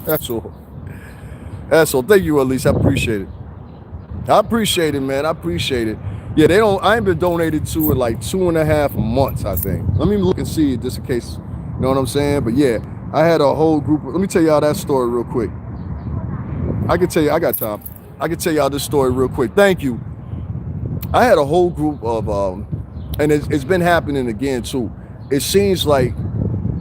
That's all. That's all. Thank you, Elise. I appreciate it. I appreciate it, man. I appreciate it. Yeah, I ain't been donated to in like 2.5 months, I think. Let me look and see just in case, you know what I'm saying? But yeah, I had a whole group let me tell y'all that story real quick. I can tell you, I got time. I can tell y'all this story real quick. Thank you. I had a whole group of, and it's been happening again too. It seems like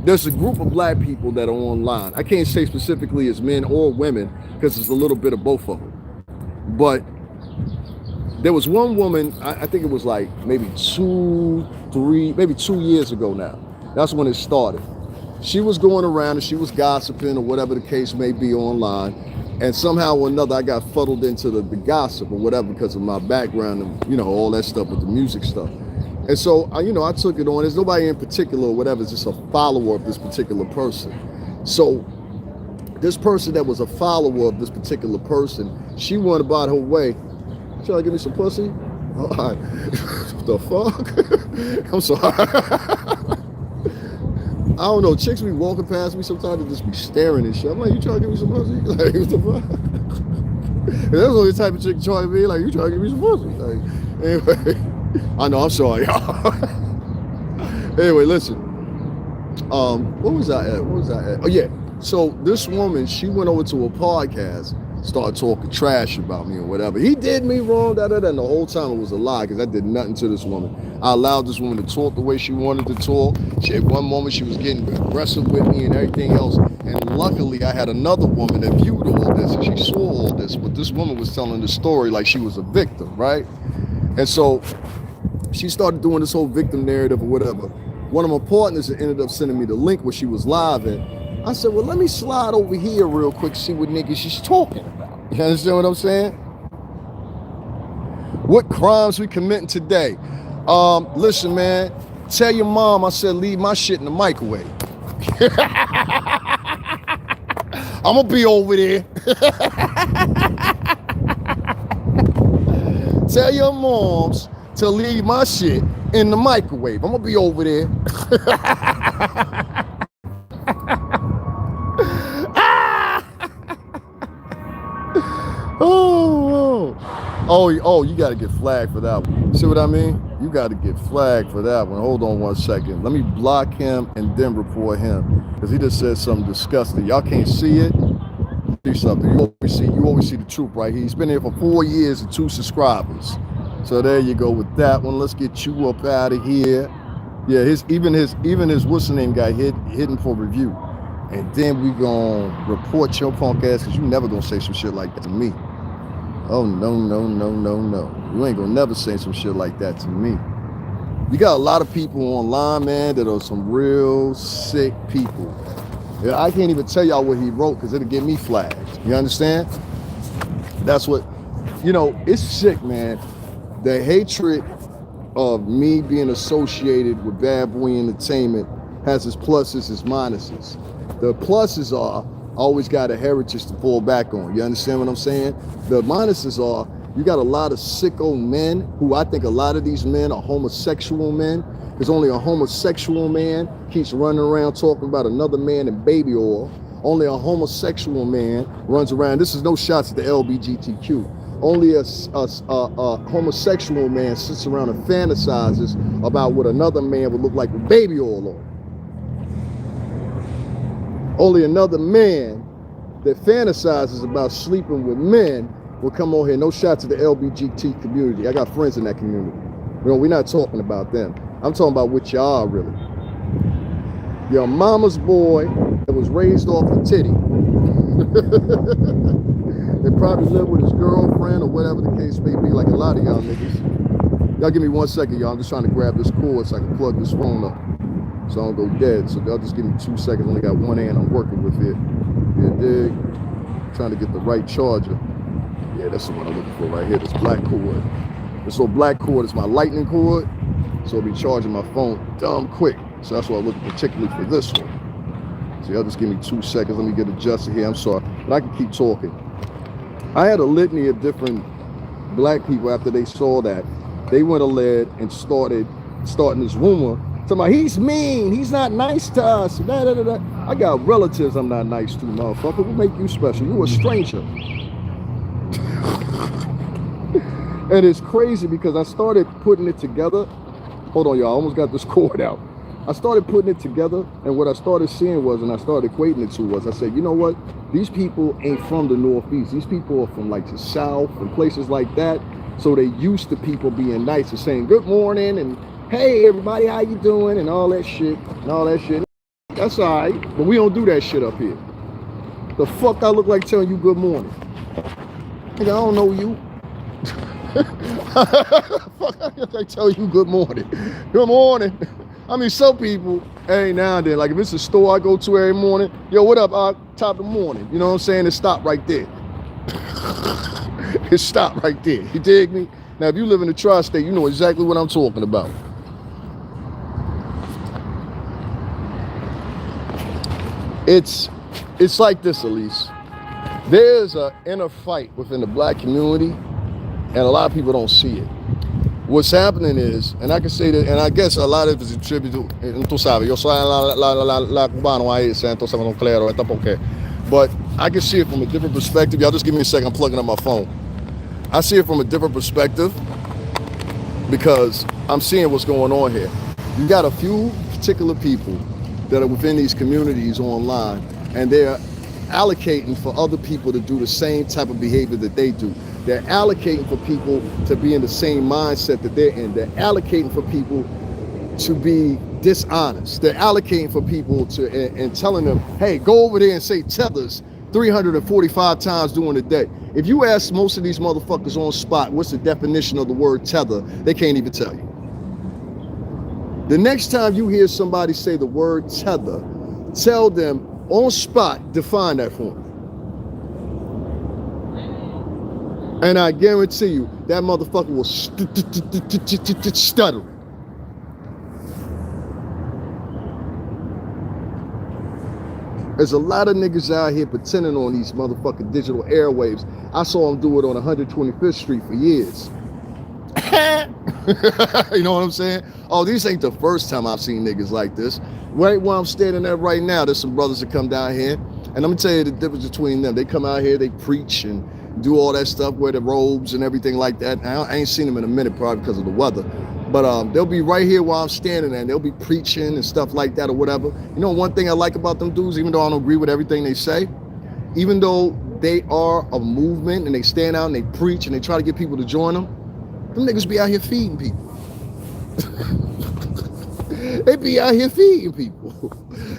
there's a group of black people that are online. I can't say specifically as men or women because it's a little bit of both of them. But there was one woman, I think it was like maybe 2 years ago now. That's when it started. She was going around and she was gossiping or whatever the case may be online. And somehow or another, I got fuddled into the gossip or whatever because of my background and, you know, all that stuff with the music stuff. And so, I took it on. There's nobody in particular or whatever. It's just a follower of this particular person. So this person that was a follower of this particular person, she went about her way. Trying to give me some pussy? All right. What the fuck? I'm sorry. I don't know. Chicks be walking past me sometimes and just be staring and shit. I'm like, you trying to give me some pussy? Like, what the fuck? That's the only type of chick trying to be like, you trying to give me some pussy? Like, anyway. I know, I'm sorry, y'all. Anyway, listen. What was I at? Oh, yeah. So this woman, she went over to a podcast, started talking trash about me or whatever. He did me wrong, and the whole time it was a lie because I did nothing to this woman. I allowed this woman to talk the way she wanted to talk. At one moment, she was getting aggressive with me and everything else. And luckily, I had another woman that viewed all this and she saw all this. But this woman was telling the story like she was a victim, right? And so she started doing this whole victim narrative or whatever. One of my partners ended up sending me the link where she was live at. I said, well, let me slide over here real quick, see what niggas she's talking about. You understand what I'm saying? What crimes we committing today? Listen, man, tell your mom I said leave my shit in the microwave. I'm gonna be over there. Tell your moms to leave my shit in the microwave. I'm gonna be over there. Oh, you gotta get flagged for that one. See what I mean? You gotta get flagged for that one. Hold on one second. Let me block him and then report him. Because he just said something disgusting. Y'all can't see it. See something. You always see the truth right here. He's been here for 4 years and 2 subscribers. So there you go with that one. Let's get you up out of here. Yeah, even his what's the name guy hidden for review. And then we gonna report your punk ass because you never gonna say some shit like that to me. Oh, no, no, no, no, no. You ain't gonna never say some shit like that to me. You got a lot of people online, man, that are some real sick people. Yeah, I can't even tell y'all what he wrote because it'll get me flagged. You understand? That's what, it's sick, man. The hatred of me being associated with Bad Boy Entertainment has its pluses, its minuses. The pluses are, I always got a heritage to fall back on. You understand what I'm saying? The minuses are, you got a lot of sicko men who I think a lot of these men are homosexual men, because only a homosexual man keeps running around talking about another man in baby oil. Only a homosexual man runs around. This is no shots at the LGBTQ. Only a homosexual man sits around and fantasizes about what another man would look like with baby oil on. Only another man that fantasizes about sleeping with men will come on here. No shots to the LGBT community. I got friends in that community. We're not talking about them. I'm talking about what y'all really. Your mama's boy that was raised off the titty. They probably live with his girlfriend or whatever the case may be, like a lot of y'all niggas. Y'all give me 1 second, y'all. I'm just trying to grab this cord so I can plug this phone up so I don't go dead. So y'all just give me 2 seconds. Only got one hand I'm working with here. You dig? Trying to get the right charger. Yeah, that's the one I'm looking for right here, this black cord. This little black cord is my lightning cord, so I'll be charging my phone dumb quick. So that's why I'm looking particularly for this one. So y'all just give me 2 seconds. Let me get adjusted here. I'm sorry, but I can keep talking. I had a litany of different black people after they saw that. They went ahead and starting this rumor. Talking about, he's mean, he's not nice to us. Da, da, da, da. I got relatives I'm not nice to, motherfucker. What make you special? You a stranger. And it's crazy because I started putting it together. Hold on, y'all, I almost got this cord out. I started putting it together, and what I started seeing was, and I started equating it to was, I said, you know what? These people ain't from the Northeast. These people are from like the South and places like that. So they used to people being nice and saying good morning and hey everybody, how you doing? And all that shit. That's all right, but we don't do that shit up here. The fuck I look like telling you good morning? Nigga, I don't know you. Fuck I tell you good morning. Good morning. I mean, some people, hey, now and then, like if it's a store I go to every morning, yo, what up, top of the morning? You know what I'm saying? It stopped right there. It stopped right there. You dig me? Now, if you live in the tri-state, you know exactly what I'm talking about. It's like this, Elise. There's an inner fight within the black community, and a lot of people don't see it. What's happening is, and I can say that, and I guess a lot of it is attributed, tú sabes, yo soy la cubano ahí, entonces no claro, está porque. But I can see it from a different perspective. Y'all just give me a second, I'm plugging up my phone. I see it from a different perspective because I'm seeing what's going on here. You got a few particular people that are within these communities online, and they're allocating for other people to do the same type of behavior that they do. They're allocating for people to be in the same mindset that they're in. They're allocating for people to be dishonest. They're allocating for people to, and telling them, hey, go over there and say tethers 345 times during the day. If you ask most of these motherfuckers on spot, what's the definition of the word tether, they can't even tell you. The next time you hear somebody say the word tether, tell them on spot, define that for them. And I guarantee you, that motherfucker will stutter. There's a lot of niggas out here pretending on these motherfucking digital airwaves. I saw them do it on 125th Street for years. You know what I'm saying? Oh, this ain't the first time I've seen niggas like this. Right where I'm standing at right now, there's some brothers that come down here. And let me tell you the difference between them. They come out here, they preach and do all that stuff, wear the robes and everything like that. I ain't seen them in a minute, probably because of the weather. But they'll be right here while I'm standing there, and they'll be preaching and stuff like that or whatever. You know, one thing I like about them dudes, even though I don't agree with everything they say, even though they are a movement and they stand out and they preach and they try to get people to join them niggas be out here feeding people. They be out here feeding people.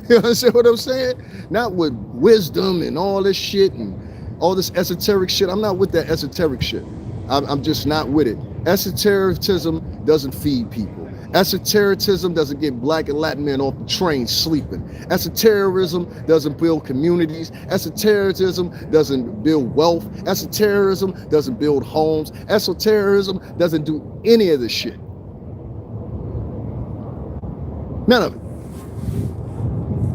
You understand what I'm saying? Not with wisdom and all this shit and all this esoteric shit. I'm not with that esoteric shit. I'm just not with it. Esotericism doesn't feed people. Esotericism doesn't get black and Latin men off the train sleeping. Esotericism doesn't build communities. Esotericism doesn't build wealth. Esotericism doesn't build homes. Esotericism doesn't do any of this shit. None of it.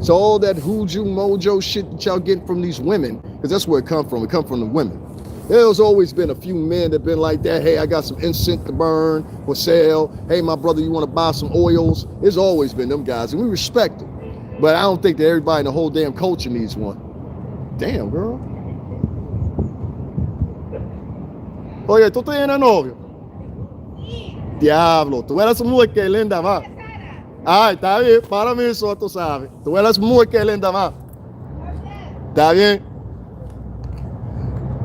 So all that hoodoo mojo shit that y'all get from these women, because that's where it come from. It come from the women. There's always been a few men that been like that. Hey, I got some incense to burn for sale. Hey, my brother, you want to buy some oils? There's always been them guys, and we respect them. But I don't think that everybody in the whole damn culture needs one. Damn, girl. Oye, ¿tú tienes novio? Diablo, tú eres muy que linda, va. Ay, está bien, para mí eso, tú sabes. Tú eres muy que linda, va. Está bien.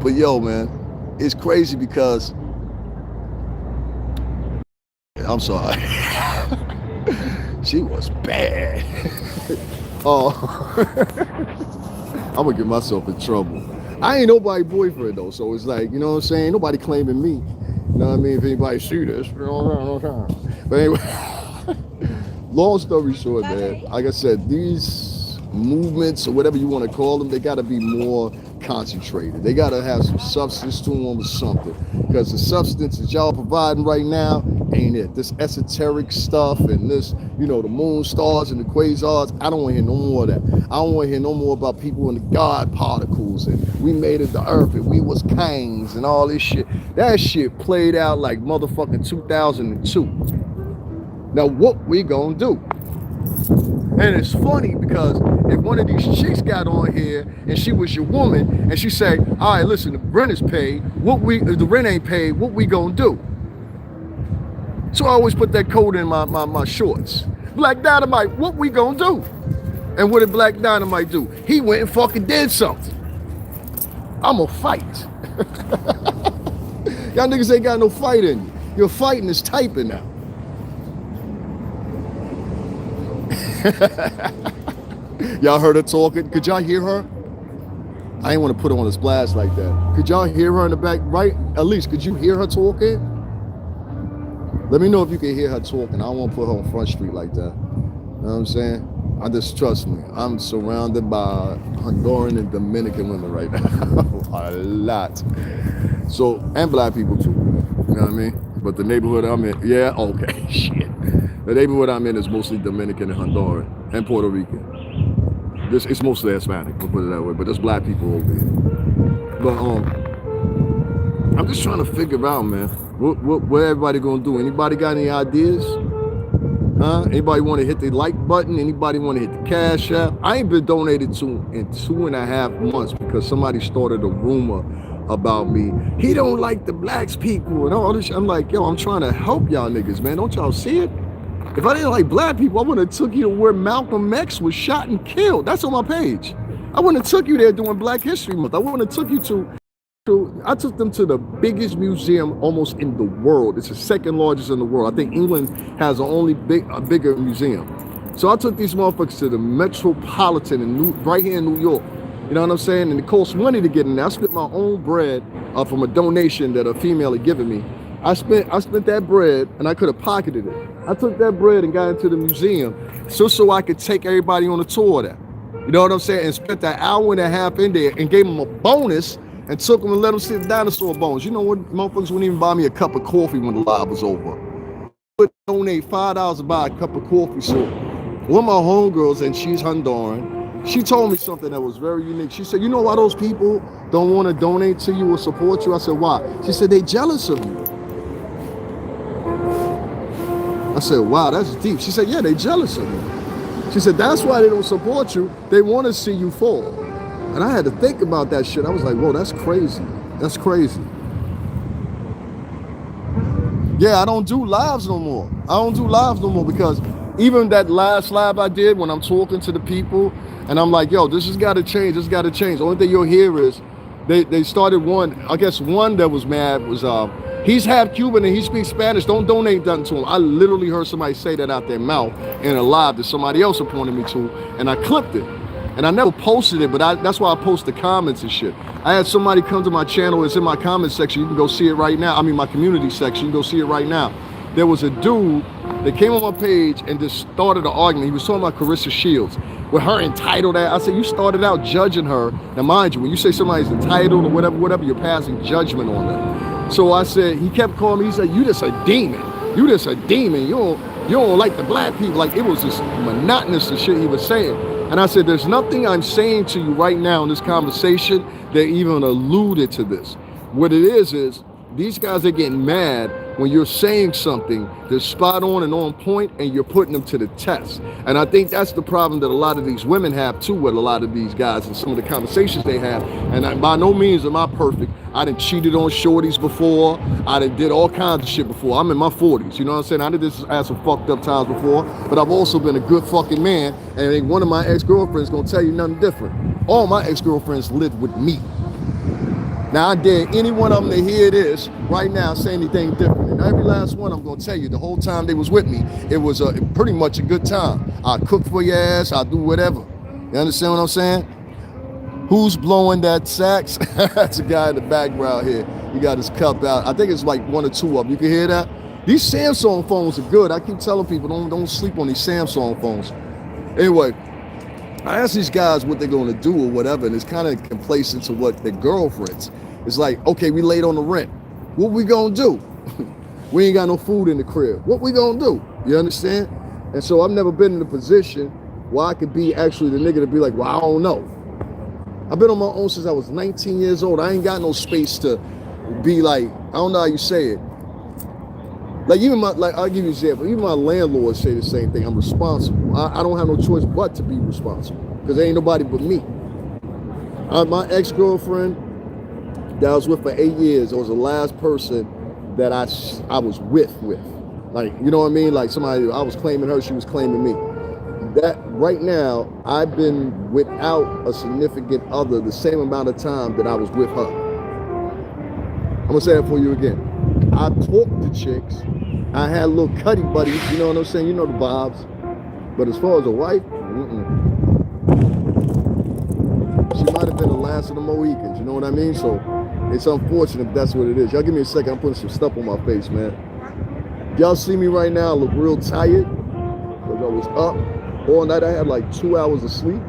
But yo, man, it's crazy because I'm sorry. She was bad. Oh, I'm gonna get myself in trouble. I ain't nobody's boyfriend though, so it's like, you know what I'm saying? Nobody claiming me. You know what I mean? If anybody see this, but anyway, long story short, man, like I said, these movements or whatever you want to call them, they got to be more concentrated. They got to have some substance to them or something, because the substance that y'all providing right now ain't it. This esoteric stuff and this, you know, the moon stars and the quasars, I don't want to hear no more of that. I don't want to hear no more about people in the God particles and we made it the earth and we was kings and all this shit. That shit played out like motherfucking 2002. Now what we gonna do? And it's funny because if one of these chicks got on here and she was your woman and she say, all right, listen, the rent is paid, if the rent ain't paid, what we gonna do? So I always put that code in my shorts. Black Dynamite, what we gonna do? And what did Black Dynamite do? He went and fucking did something. I'ma fight. Y'all niggas ain't got no fight in you. Your fighting is typing now. Y'all heard her talking? Could y'all hear her? I ain't want to put her on this blast like that. Could y'all hear her in the back? Right? At least, could you hear her talking? Let me know if you can hear her talking. I don't want to put her on Front Street like that. You know what I'm saying? I just trust me. I'm surrounded by Honduran and Dominican women right now. A lot. So, and black people too. You know what I mean? But the neighborhood I'm in, yeah, okay, shit. The neighborhood I'm in is mostly Dominican and Honduran and Puerto Rican. It's mostly Hispanic, we'll put it that way, but there's black people over here. But I'm just trying to figure out, man, what everybody gonna do? Anybody got any ideas? Huh? Anybody want to hit the like button? Anybody want to hit the Cash App? I ain't been donated to in 2.5 months because somebody started a rumor about me. He don't like the blacks people and all this shit. I'm like, yo, I'm trying to help y'all niggas, man. Don't y'all see it? If I didn't like black people, I would have took you to where Malcolm X was shot and killed. That's on my page. I wouldn't have took you there during Black History Month. I wouldn't have took you to I took them to the biggest museum almost in the world. It's the second largest in the world. I think England has a bigger museum. So I took these motherfuckers to the Metropolitan right here in New York. You know what I'm saying? And it costs money to get in there. I spent my own bread from a donation that a female had given me. I spent that bread and I could have pocketed it. I took that bread and got into the museum so I could take everybody on a tour of that. You know what I'm saying? And spent that hour and a half in there and gave them a bonus and took them and let them see the dinosaur bones. You know what? Motherfuckers wouldn't even buy me a cup of coffee when the live was over. But donate $5 to buy a cup of coffee. So one of my homegirls, and she's Honduran, she told me something that was very unique. She said, you know why those people don't want to donate to you or support you? I said, why? She said, they jealous of you. I said, wow, that's deep. She said, yeah, they jealous of you. She said, that's why they don't support you. They want to see you fall. And I had to think about that shit. I was like, whoa, that's crazy. That's crazy. Yeah, I don't do lives no more. I don't do lives no more because even that last live I did when I'm talking to the people and I'm like, yo, this has got to change. This has got to change. The only thing you'll hear is they started one. I guess one that was mad was he's half Cuban and he speaks Spanish. Don't donate nothing to him. I literally heard somebody say that out their mouth in a live that somebody else appointed me to, and I clipped it. And I never posted it, but that's why I post the comments and shit. I had somebody come to my channel. It's in my comment section. You can go see it right now. I mean, my community section. You can go see it right now. There was a dude that came on my page and just started an argument. He was talking about Carissa Shields with her entitled ass. I said, you started out judging her. Now, mind you, when you say somebody's entitled or whatever, you're passing judgment on them. So I said, he kept calling me. He said, you just a demon. You just a demon. You don't like the black people. Like, it was just monotonous the shit he was saying. And I said, there's nothing I'm saying to you right now in this conversation that even alluded to this. What it is these guys are getting mad when you're saying something that's spot on and on point and you're putting them to the test. And I think that's the problem that a lot of these women have too with a lot of these guys and some of the conversations they have. And by no means am I perfect. I done cheated on shorties before. I done did all kinds of shit before. I'm in my 40s, you know what I'm saying? I did this at some fucked up times before, but I've also been a good fucking man. And ain't one of my ex-girlfriends gonna tell you nothing different. All my ex-girlfriends lived with me. Now, I dare any one of them to hear this right now say anything different. And every last one, I'm going to tell you, the whole time they was with me, it was pretty much a good time. I cook for your ass. I do whatever. You understand what I'm saying? Who's blowing that sax? That's a guy in the background here. He got his cup out. I think it's like one or two of them. You can hear that? These Samsung phones are good. I keep telling people, don't sleep on these Samsung phones. Anyway, I ask these guys what they're going to do or whatever, and it's kind of complacent to what their girlfriends. It's like, okay, we late on the rent. What we going to do? We ain't got no food in the crib. What we going to do? You understand? And so I've never been in a position where I could be actually the nigga to be like, well, I don't know. I've been on my own since I was 19 years old. I ain't got no space to be like, I don't know how you say it. Like even I'll give you an example. Even my landlord say the same thing. I'm responsible. I don't have no choice but to be responsible because there ain't nobody but me. My ex-girlfriend that I was with for 8 years, it was the last person that I was with. Like, you know what I mean? Like somebody, I was claiming her, she was claiming me. That right now, I've been without a significant other the same amount of time that I was with her. I'm gonna say it for you again. I talked to chicks. I had little cutty buddies, you know what I'm saying? You know the vibes. But as far as a wife, she might have been the last of the Mohicans, you know what I mean? So it's unfortunate, but that's what it is. Y'all give me a second, I'm putting some stuff on my face, man. Y'all see me right now, I look real tired because I was up all night. I had like 2 hours of sleep,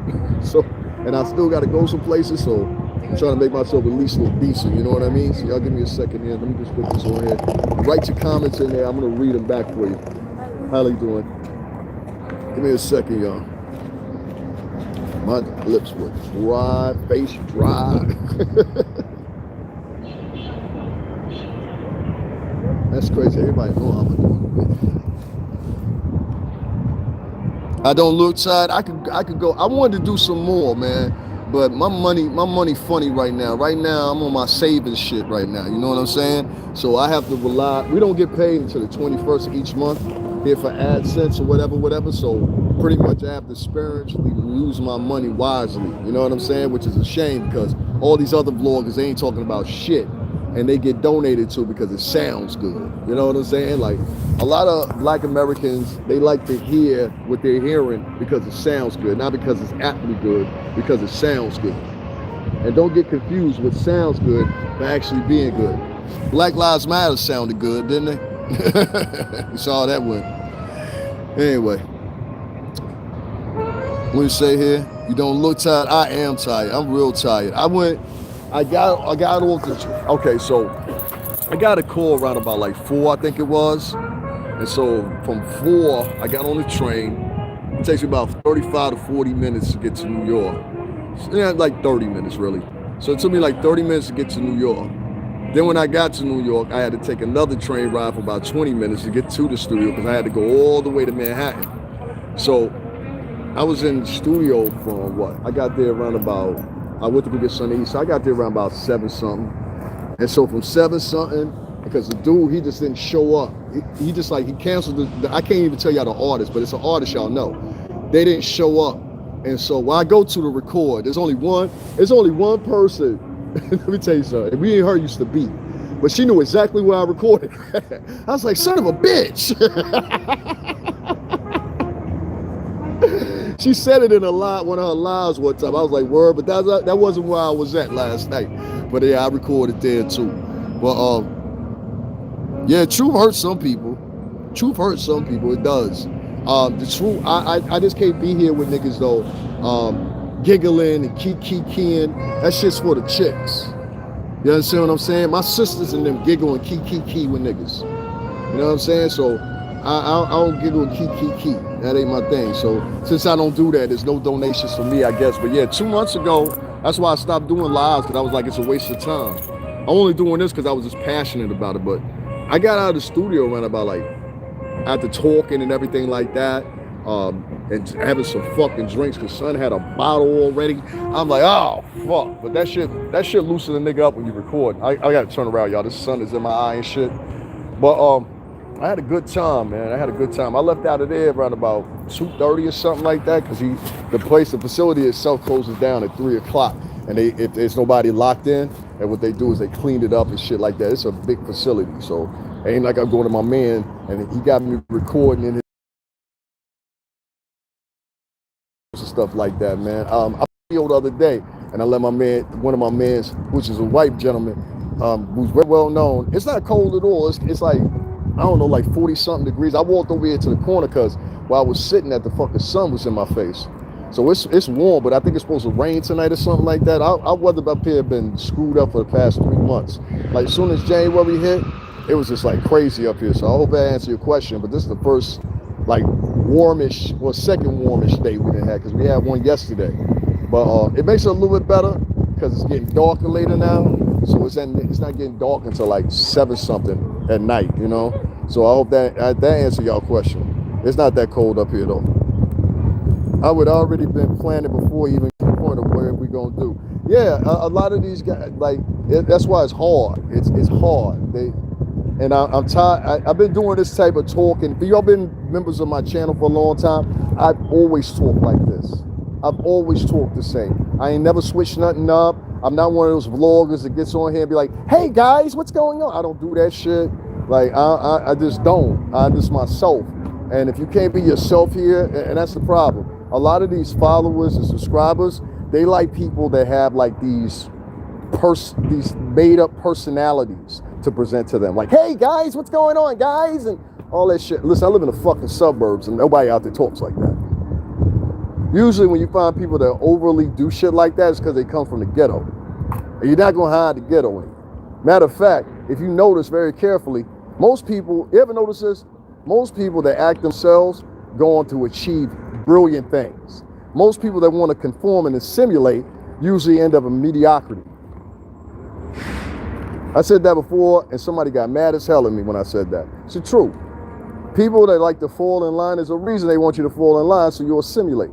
and I still got to go some places, so I'm trying to make myself at least look decent, you know what I mean? So y'all give me a second here. Let me just put this on here. Write your comments in there. I'm going to read them back for you. How you doing? Give me a second, y'all. My lips were dry, face dry. That's crazy. Everybody know how I'm doing. I don't look tired. I could go. I wanted to do some more, man. But my money funny right now. Right now, I'm on my savings shit right now. You know what I'm saying? So I have to rely. We don't get paid until the 21st of each month here for AdSense or whatever. So pretty much I have to sparingly use my money wisely. You know what I'm saying? Which is a shame because all these other vloggers, they ain't talking about shit. And they get donated to because it sounds good. You know what I'm saying? Like a lot of Black Americans, they like to hear what they're hearing because it sounds good, not because it's aptly good, because it sounds good. And don't get confused with sounds good for actually being good. Black Lives Matter sounded good, didn't they? You saw that one. Anyway, what do you say here? You don't look tired. I am tired. I'm real tired. I got off the, okay, so I got a call around about like 4, I think it was. And so from 4, I got on the train. It takes me about 35 to 40 minutes to get to New York. Yeah, like 30 minutes really. So it took me like 30 minutes to get to New York. Then when I got to New York, I had to take another train ride for about 20 minutes to get to the studio because I had to go all the way to Manhattan. So I was in the studio from what? I got there around about, I went to go get something to eat, so I got there around about 7 something. And so from 7 something, because the dude, he just didn't show up. He just like, he canceled I can't even tell y'all the artist, but it's an artist y'all know. They didn't show up. And so when I go to the record, there's only one person. Let me tell you something. We ain't her used to be, but she knew exactly where I recorded. I was like, son of a bitch. She said it in one of her lives one time. I was like, word, but that wasn't where I was at last night. But yeah, I recorded there too. But yeah, truth hurts some people. Truth hurts some people. It does. The truth, I just can't be here with niggas though, giggling and keying. That shit's for the chicks. You understand what I'm saying? My sisters and them giggle and key with niggas. You know what I'm saying? So I don't giggle and key. That ain't my thing. So since I don't do that, there's no donations for me, I guess. But yeah, 2 months ago, that's why I stopped doing lives, because I was like, it's a waste of time. I'm only doing this because I was just passionate about it. But I got out of the studio around about like, after talking and everything like that, and having some fucking drinks, because son had a bottle already. I'm like, oh fuck. But that shit loosens a nigga up when you record. I gotta turn around, y'all. This sun is in my eye and shit. But I had a good time, man. I had a good time. I left out of there around about 2:30 or something like that, because the facility itself closes down at 3 o'clock, and if there's nobody locked in, and what they do is they cleaned it up and shit like that. It's a big facility, so it ain't like I'm going to my man and he got me recording in his and stuff like that, man. I videoed the other day, and I let one of my mans, which is a white gentleman, who's very well known. It's not cold at all. It's like, I don't know, like 40 something degrees. I walked over here to the corner because while I was sitting at the fucking sun was in my face. So it's warm, but I think it's supposed to rain tonight or something like that. Our weather up here been screwed up for the past 3 months. Like as soon as January hit, it was just like crazy up here. So I hope I answer your question, but this is the first like warmish or second warmish day we didn't have, because we had one yesterday. But it makes it a little bit better because it's getting darker later now. So it's not getting dark until like 7 something at night, you know? So I hope that answer y'all question. It's not that cold up here though. I would already been planning before even to the point of where we gonna do. Yeah, a lot of these guys, like, that's why it's hard. It's hard. And I'm tired. I've been doing this type of talking. If y'all been members of my channel for a long time, I've always talked like this. I've always talked the same. I ain't never switched nothing up. I'm not one of those vloggers that gets on here and be like, hey guys, what's going on? I don't do that shit. Like, I just don't. I'm just myself. And if you can't be yourself here, and that's the problem. A lot of these followers and subscribers, they like people that have like these made up personalities to present to them. Like, hey guys, what's going on, guys? And all that shit. Listen, I live in the fucking suburbs and nobody out there talks like that. Usually when you find people that overly do shit like that, it's because they come from the ghetto. And you're not going to hide the ghetto in. Matter of fact, if you notice very carefully, most people, you ever notice this? Most people that act themselves go on to achieve brilliant things. Most people that want to conform and simulate usually end up in mediocrity. I said that before, and somebody got mad as hell at me when I said that. It's the truth. People that like to fall in line, there's a reason they want you to fall in line, so you'll assimilate.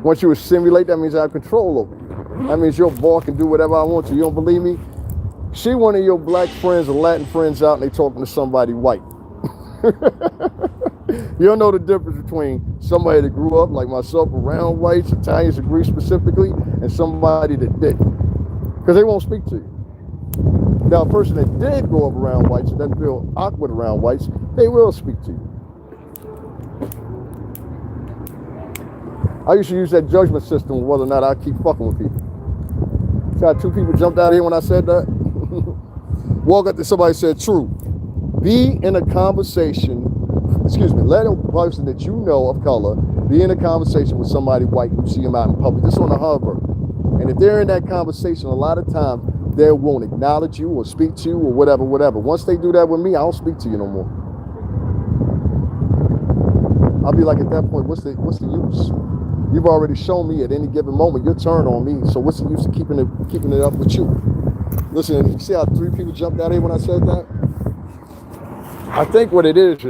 Once you assimilate, that means I have control over you. That means you'll bark and do whatever I want to. You don't believe me? See one of your black friends or Latin friends out and they talking to somebody white. You don't know the difference between somebody that grew up like myself around whites, Italians and Greeks specifically, and somebody that didn't. Because they won't speak to you. Now, a person that did grow up around whites and doesn't feel awkward around whites, they will speak to you. I used to use that judgment system of whether or not I keep fucking with people. See how 2 people jumped out here when I said that? Walk up to somebody and said, true. Be in a conversation, let a person that you know of color be in a conversation with somebody white who see them out in public, just on the hover. And if they're in that conversation, a lot of times they won't acknowledge you or speak to you or whatever. Once they do that with me, I don't speak to you no more. I'll be like, at that point, what's the use? You've already shown me at any given moment your turn on me, so what's the use of keeping it up with you? Listen, you see how 3 people jumped out here when I said that? I think what it is,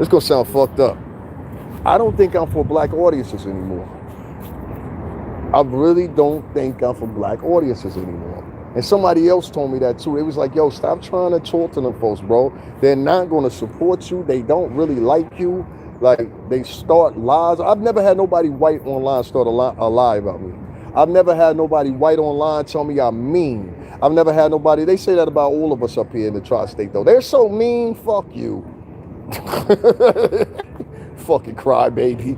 it's gonna sound fucked up. I don't think I'm for black audiences anymore. I really don't think I'm for black audiences anymore. And somebody else told me that too. They was like, yo, stop trying to talk to them folks, bro. They're not gonna support you. They don't really like you. Like, they start lies. I've never had nobody white online start a lie about me. I've never had nobody white online tell me I'm mean. I've never had nobody, they say that about all of us up here in the tri-state though. They're so mean, fuck you. Fucking crybaby.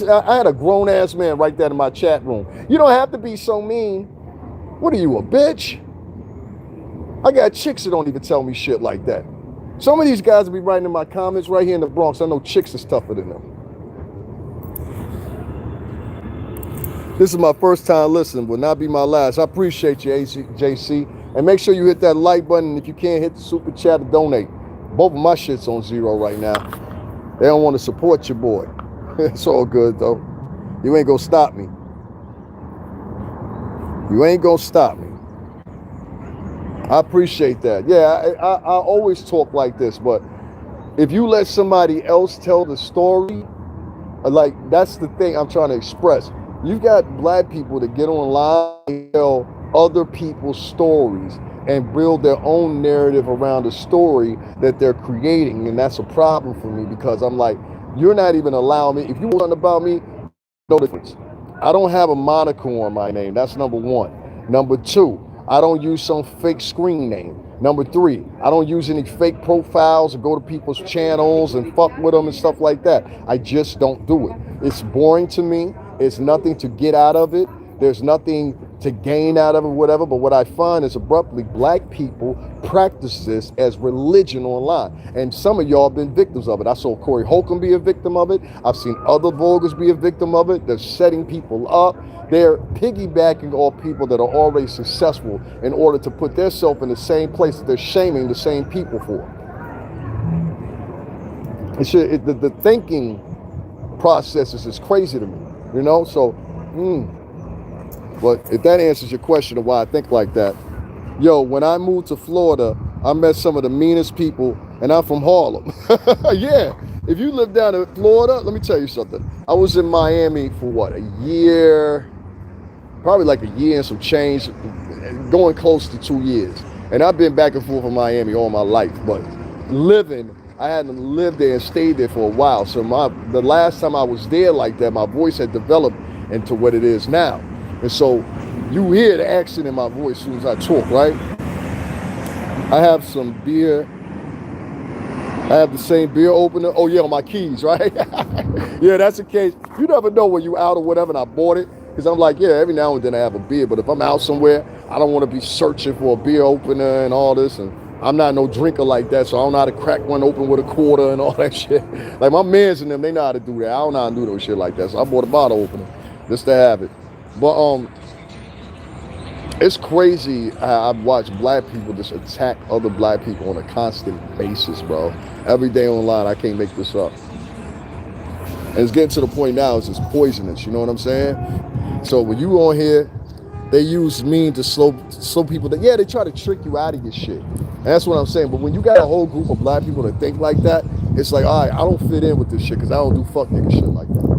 I had a grown ass man right there in my chat room. You don't have to be so mean. What are you, a bitch? I got chicks that don't even tell me shit like that. Some of these guys will be writing in my comments right here in the Bronx. I know chicks is tougher than them. This is my first time listening, will not be my last. I appreciate you, JC. And make sure you hit that like button. If you can't hit the super chat to donate. Both of my shit's on zero right now. They don't want to support your boy. It's all good though. You ain't gonna stop me. You ain't gonna stop me. I appreciate that. Yeah, I always talk like this, but if you let somebody else tell the story, like that's the thing I'm trying to express. You've got black people that get online and tell other people's stories and build their own narrative around the story that they're creating. And that's a problem for me because I'm like, you're not even allowing me. If you want something about me, know the difference. I don't have a moniker on my name. That's number one. Number two, I don't use some fake screen name. Number three, I don't use any fake profiles or go to people's channels and fuck with them and stuff like that. I just don't do it. It's boring to me. It's nothing to get out of it. There's nothing to gain out of it, whatever. But what I find is abruptly black people practice this as religion online. And some of y'all have been victims of it. I saw Corey Holcomb be a victim of it. I've seen other vloggers be a victim of it. They're setting people up. They're piggybacking off people that are already successful in order to put themselves in the same place that they're shaming the same people for. The thinking processes is crazy to me, you know? So, But if that answers your question of why I think like that, yo, when I moved to Florida, I met some of the meanest people, and I'm from Harlem. Yeah, if you live down in Florida, let me tell you something. I was in Miami for what, a year, probably like a year and some change, going close to 2 years. And I've been back and forth from Miami all my life, but I hadn't lived there and stayed there for a while. So the last time I was there like that, my voice had developed into what it is now. And so you hear the accent in my voice as soon as I talk, right? I have some beer. I have the same beer opener. Oh yeah, on my keys, right? Yeah, that's the case. You never know when you out or whatever, and I bought it. Because I'm like, yeah, every now and then I have a beer. But if I'm out somewhere, I don't want to be searching for a beer opener and all this. And I'm not no drinker like that, so I don't know how to crack one open with a quarter and all that shit. Like my mans and them, they know how to do that. I don't know how to do those shit like that. So I bought a bottle opener just to have it. But it's crazy how I've watched black people just attack other black people on a constant basis, bro. Every day online, I can't make this up. And it's getting to the point now, it's just poisonous, you know what I'm saying? So when you on here, they use mean to slow people down. Yeah, they try to trick you out of your shit. And that's what I'm saying. But when you got a whole group of black people that think like that, it's like, all right, I don't fit in with this shit because I don't do fuck nigga shit like that.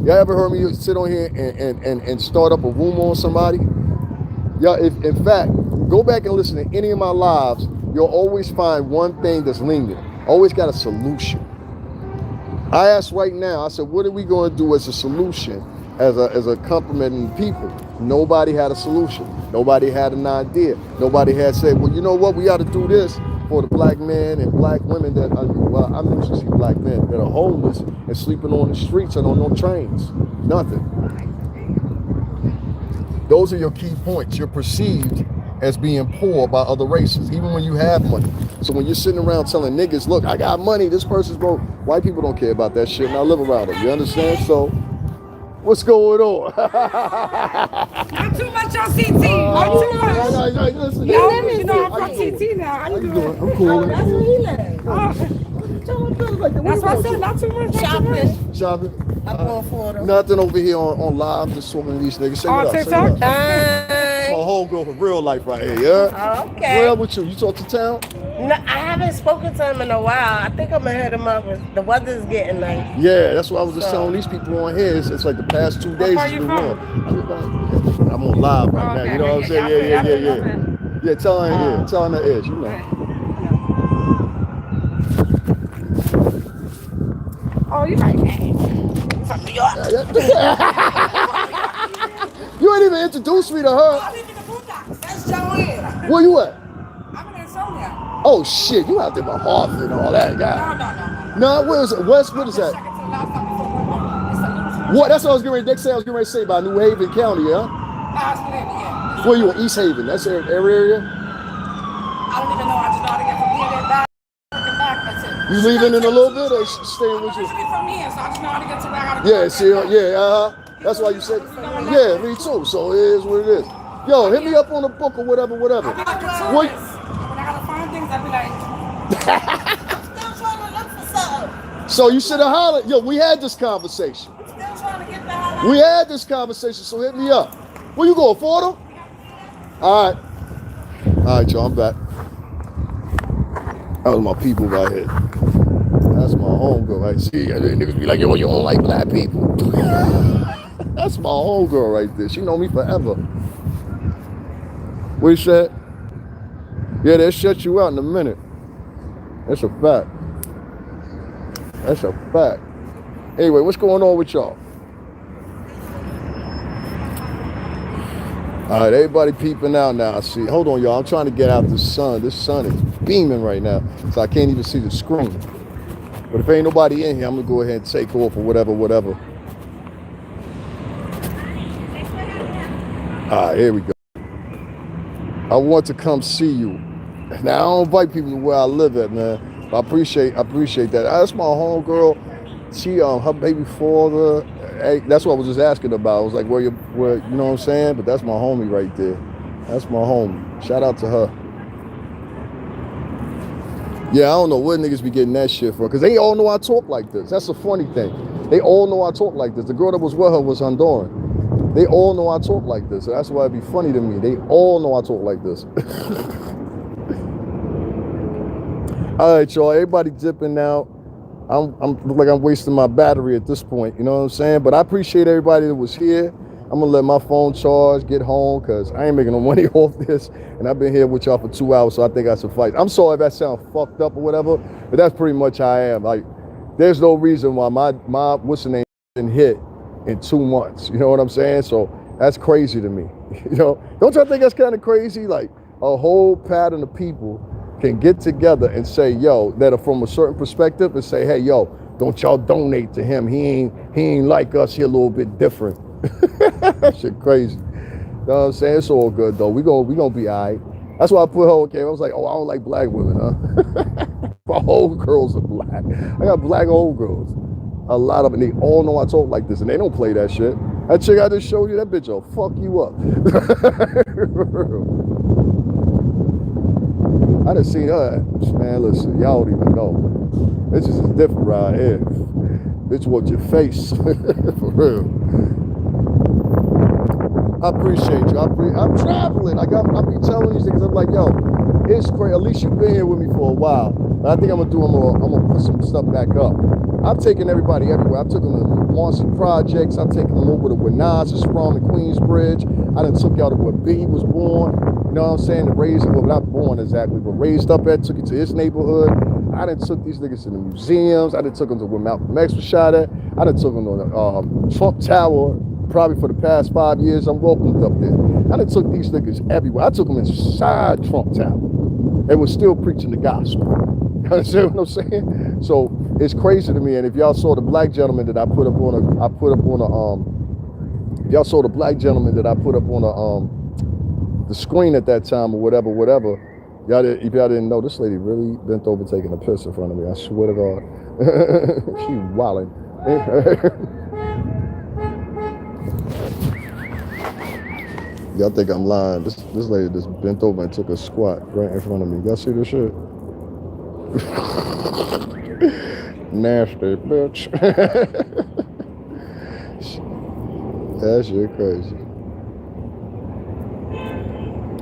Y'all ever heard me sit on here and start up a rumor on somebody? Y'all, if in fact, go back and listen to any of my lives, you'll always find one thing that's lenient. Always got a solution. I asked right now, I said, what are we going to do as a solution, as a complimenting people? Nobody had a solution. Nobody had an idea. Nobody had said, well, you know what, we ought to do this for the black men and black women that are, well, I'm usually see black men that are homeless and sleeping on the streets and on no trains. Nothing. Those are your key points. You're perceived as being poor by other races, even when you have money. So when you're sitting around telling niggas, look, I got money, this person's broke, white people don't care about that shit, and I live around them. You understand? So what's going on? Not too much on CT. Not too much. Listen, No, you know I'm from CT now. How you doing? I'm cool. That's where he lives. That's why I said not too much. Shopping. I'm going for them. Nothing over here on live, just talking to these niggas. Say what up, TikTok? Hey. My homegirl for real life right here, yeah? Oh, okay. Where with you? You talk to town? No, I haven't spoken to him in a while. I think I'm gonna hit him up. The weather's getting nice. Yeah, that's what I was just telling these people on here. It's like the past 2 days. Where you from? I'm on live right now. You know what I'm saying? Yeah. Yeah, tell her the edge, you know. Oh, you like from New York? You ain't even introduced me to her. I live in the boondocks. That's Joanne. Where you at? I'm in Ansonia. Oh shit, you out there by Harvard and all that, guy. No, where is it? West, what is that? What? That's what I was getting ready. Next thing I was getting ready to say about New Haven County, yeah. Where you in East Haven? That's their area. I don't even know. I just know how to get from here to back. That's it. You leaving in a little bit or staying with you? I'm from here, so I just know how to get to where I gotta Yeah, see, yeah, that's why you said. Yeah, me too. So it is what it is. Yo, hit me up on the book or whatever. What? When I gotta find things, I be like. Still trying to look for something. So you should have hollered. Yo, we had this conversation. Still trying to get the hell out. We had this conversation, so hit me up. Where you going, Fordham? All right, y'all, I'm back. That was my people right here. That's my homegirl, right? See, niggas be like, yo, you don't like black people. That's my homegirl right there. She know me forever. What you said? Yeah, they'll shut you out in a minute. That's a fact. That's a fact. Anyway, what's going on with y'all? All right, everybody peeping out now. See, hold on, y'all. I'm trying to get out the sun. This sun is beaming right now, so I can't even see the screen. But if ain't nobody in here, I'm gonna go ahead and take off or whatever. All right, here we go. I want to come see you. Now I don't invite people to where I live at, man. But I appreciate that. That's my homegirl. She her baby father. Hey, that's what I was just asking about. I was like, where you know what I'm saying? But that's my homie right there. That's my homie. Shout out to her. Yeah, I don't know where niggas be getting that shit for, because they all know I talk like this. That's the funny thing. They all know I talk like this. The girl that was with her was Honduran. They all know I talk like this. So that's why it'd be funny to me. They all know I talk like this. All right, y'all. Everybody dipping out. I'm look like I'm wasting my battery at this point. You know what I'm saying? But I appreciate everybody that was here. I'm gonna let my phone charge, get home, because I ain't making no money off this. And I've been here with y'all for 2 hours, so I think I suffice. I'm sorry if that sounds fucked up or whatever, but that's pretty much how I am. Like, there's no reason why my what's the name didn't hit in 2 months. You know what I'm saying? So that's crazy to me. You know, don't y'all think that's kind of crazy? Like, a whole pattern of people can get together and say, yo, that are from a certain perspective, and say, hey, yo, don't y'all donate to him. He ain't like us. He a little bit different. That shit crazy. You know what I'm saying? It's all good though. We gonna be all right. That's why I put her okay. I was like, oh, I don't like black women, huh? My whole girls are black. I got black old girls. A lot of them, they all know I talk like this, and they don't play that shit. That chick I just showed you, that bitch will fuck you up. I done seen her. Man, listen, y'all don't even know. This is different right here. Bitch, want your face. For real. I appreciate you. I'm traveling. I be telling these niggas, I'm like, yo, it's crazy. At least you've been here with me for a while. But I think I'm gonna put some stuff back up. I'm taking everybody everywhere. I'm taking them to Marcy Projects. I'm taking them over to where Nas is from, the Queensbridge. I done took y'all to where Biggie was born. You know what I'm saying? Well, not born exactly, but raised up at, took you to his neighborhood. I done took these niggas to the museums. I done took them to where Malcolm X was shot at. I done took them to the Trump Tower. Probably for the past 5 years, I'm welcomed up there. I done took these niggas everywhere. I took them inside Trump Tower. They were still preaching the gospel. You understand what I'm saying? So it's crazy to me. And if y'all saw the black gentleman that I put up on y'all saw the black gentleman that I put up on the screen at that time or whatever, if y'all didn't know, this lady really bent over taking a piss in front of me. I swear to God. She wildin'. Y'all think I'm lying. This lady just bent over and took a squat right in front of me. Y'all see this shit? Nasty bitch. That shit crazy.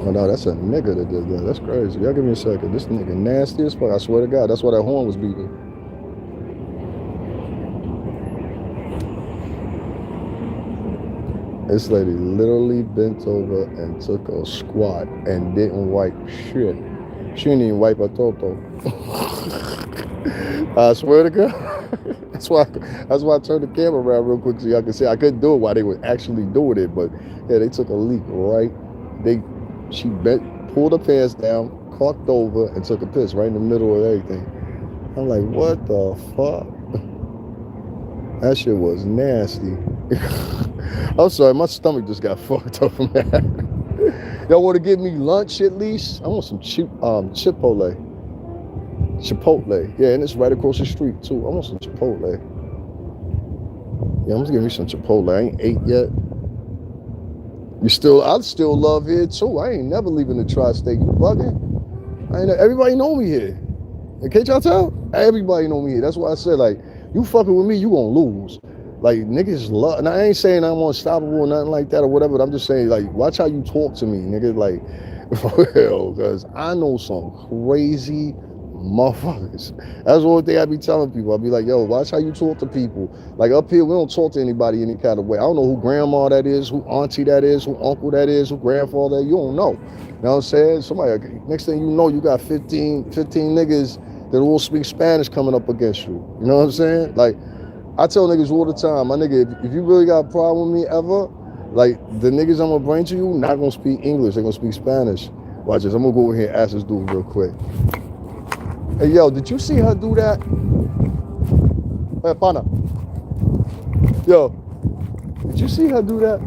Oh no, that's a nigga that did that. That's crazy. Y'all give me a second. This nigga nasty as fuck. I swear to God. That's why that horn was beating. This lady literally bent over and took a squat and didn't wipe shit. She didn't even wipe her toto. I swear to God. That's why I turned the camera around real quick so y'all can see. I couldn't do it while they were actually doing it, but yeah, they took a leak right. She pulled her pants down, cocked over and took a piss right in the middle of everything. I'm like, what the fuck? That shit was nasty. I'm sorry, my stomach just got fucked up from that. Y'all want to give me lunch at least? I want some Chipotle. Chipotle. Yeah, and it's right across the street too. I want some Chipotle. Yeah, I'm just giving me some Chipotle. I ain't ate yet. I still love here too. I ain't never leaving the tri-state. You bugging? Everybody know me here. And can't y'all tell? Everybody know me here. That's why I said, like, you fucking with me, you gonna lose. Like, niggas love, and I ain't saying I'm unstoppable or nothing like that or whatever, but I'm just saying, like, watch how you talk to me, nigga. Like, for real, because I know some crazy motherfuckers. That's the only thing I be telling people. I be like, yo, watch how you talk to people. Like, up here, we don't talk to anybody any kind of way. I don't know who grandma that is, who auntie that is, who uncle that is, who grandfather that is. You don't know. You know what I'm saying? Somebody, next thing you know, you got 15 niggas that all speak Spanish coming up against you. You know what I'm saying? Like, I tell niggas all the time, my nigga, if you really got a problem with me ever, like, the niggas I'm gonna bring to you not gonna speak English, they're gonna speak Spanish. Watch this, I'm gonna go over here and ask this dude real quick. Hey, yo, did you see her do that? Hey, pana. Yo, did you see her do that?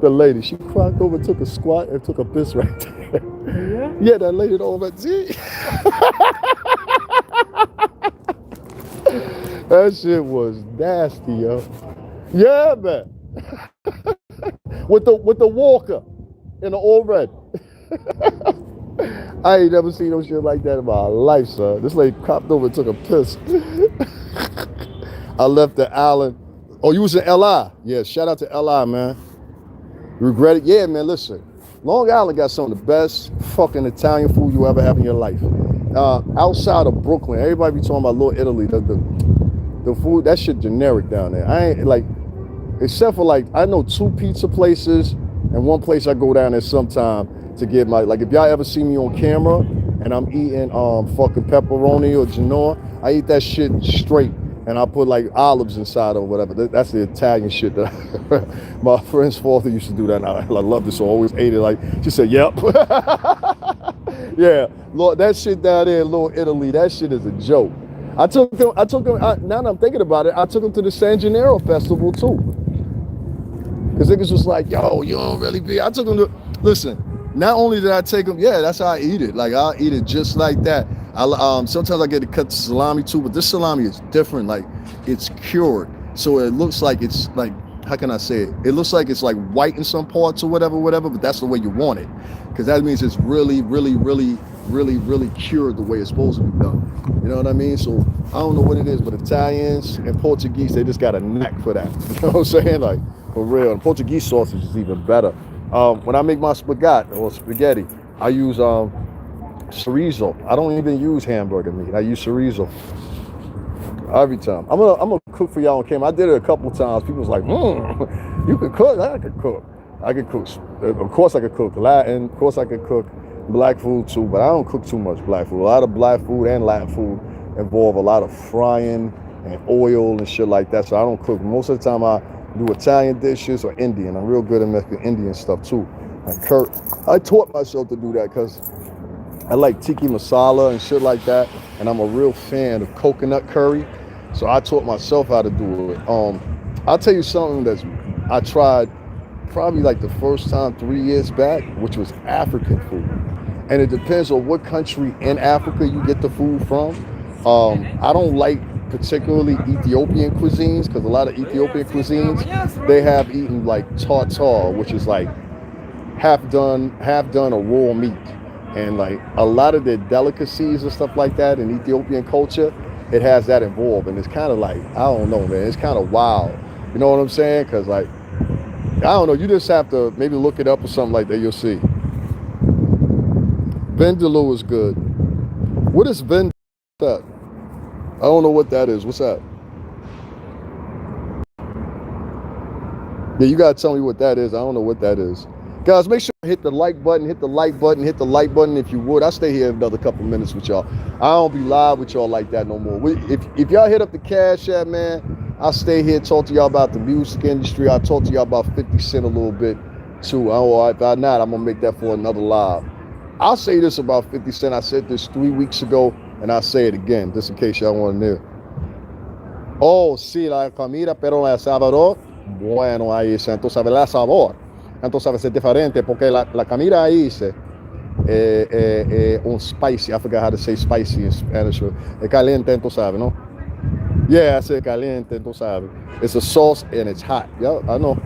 The lady, she cracked over, took a squat, and took a piss right there. Yeah? Yeah, that lady over at Z. That shit was nasty, yo. Yeah, man. with the walker in the all red. I ain't never seen no shit like that in my life, son. This lady cropped over and took a piss. I left the island. Oh, you was in LI? Yeah, shout out to LI, man. You regret it? Yeah, man, listen. Long Island got some of the best fucking Italian food you ever have in your life. Outside of Brooklyn, everybody be talking about Little Italy. The food, that shit generic down there. I ain't like, except for like, I know 2 pizza places and one place I go down there sometime to get my, like if y'all ever see me on camera and I'm eating fucking pepperoni or Genoa, I eat that shit straight and I put like olives inside or whatever. That's the Italian shit that my friend's father used to do that and I loved it, so I always ate it. Like, she said, yep. Yeah, Lord, that shit down there in Little Italy, that shit is a joke. I took him, now that I'm thinking about it, I took him to the San Gennaro festival too. Because niggas was like, yo, you don't really be. I took him to, listen, not only did I take him, yeah, that's how I eat it. Like, I'll eat it just like that. Sometimes I get to cut the salami too, but this salami is different. Like, it's cured. So it looks like it's like, how can I say it? It looks like it's like white in some parts or whatever, but that's the way you want it. Because that means it's really cured the way it's supposed to be done. You know what I mean? So I don't know what it is, but Italians and Portuguese, they just got a knack for that. You know what I'm saying? Like, for real. And Portuguese sausage is even better. When I make my spaghetti, I use chorizo. I don't even use hamburger meat. I use chorizo every time. I'm gonna cook for y'all on camera. I did it a couple times. People was like, you can cook? I can cook. I can cook. Of course I can cook Latin. Of course I can cook black food too, but I don't cook too much black food. A lot of black food and Latin food involve a lot of frying and oil and shit like that, so I don't cook. Most of the time I do Italian dishes or Indian. I'm real good at making Indian stuff too. And I taught myself to do that because I like tiki masala and shit like that, and I'm a real fan of coconut curry, so I taught myself how to do it. I'll tell you something that I tried probably like the first time 3 years back, which was African food. And it depends on what country in Africa you get the food from. I don't like particularly Ethiopian cuisines, because a lot of Ethiopian cuisines, they have eaten like tartar, which is like half done a raw meat. And like a lot of their delicacies and stuff like that in Ethiopian culture, it has that involved. And it's kind of like, I don't know, man, it's kind of wild. You know what I'm saying? Because like, I don't know, you just have to maybe look it up or something like that, you'll see. Vindaloo is good. What is Vindaloo? I don't know what that is. What's that? Yeah, you gotta tell me what that is. I don't know what that is. Guys, make sure you hit the like button, hit the like button if you would. I'll stay here another couple minutes with y'all. I don't be live with y'all like that no more. If y'all hit up the Cash App, man, I'll stay here, talk to y'all about the music industry. I'll talk to y'all about 50 Cent a little bit too. If not, I'm gonna make that for another live. I'll say this about 50 Cent. I said this 3 weeks ago, and I'll say it again, just in case y'all want to know. Oh, sí, la comida, pero el sabor, bueno, ahí dice, entonces el sabor. Entonces es diferente, porque la comida ahí dice, un spicy, I forgot how to say spicy in Spanish. Es caliente, entonces sabe, ¿no? Yeah, I said caliente, entonces sabe. It's a sauce and it's hot. Yeah, I know.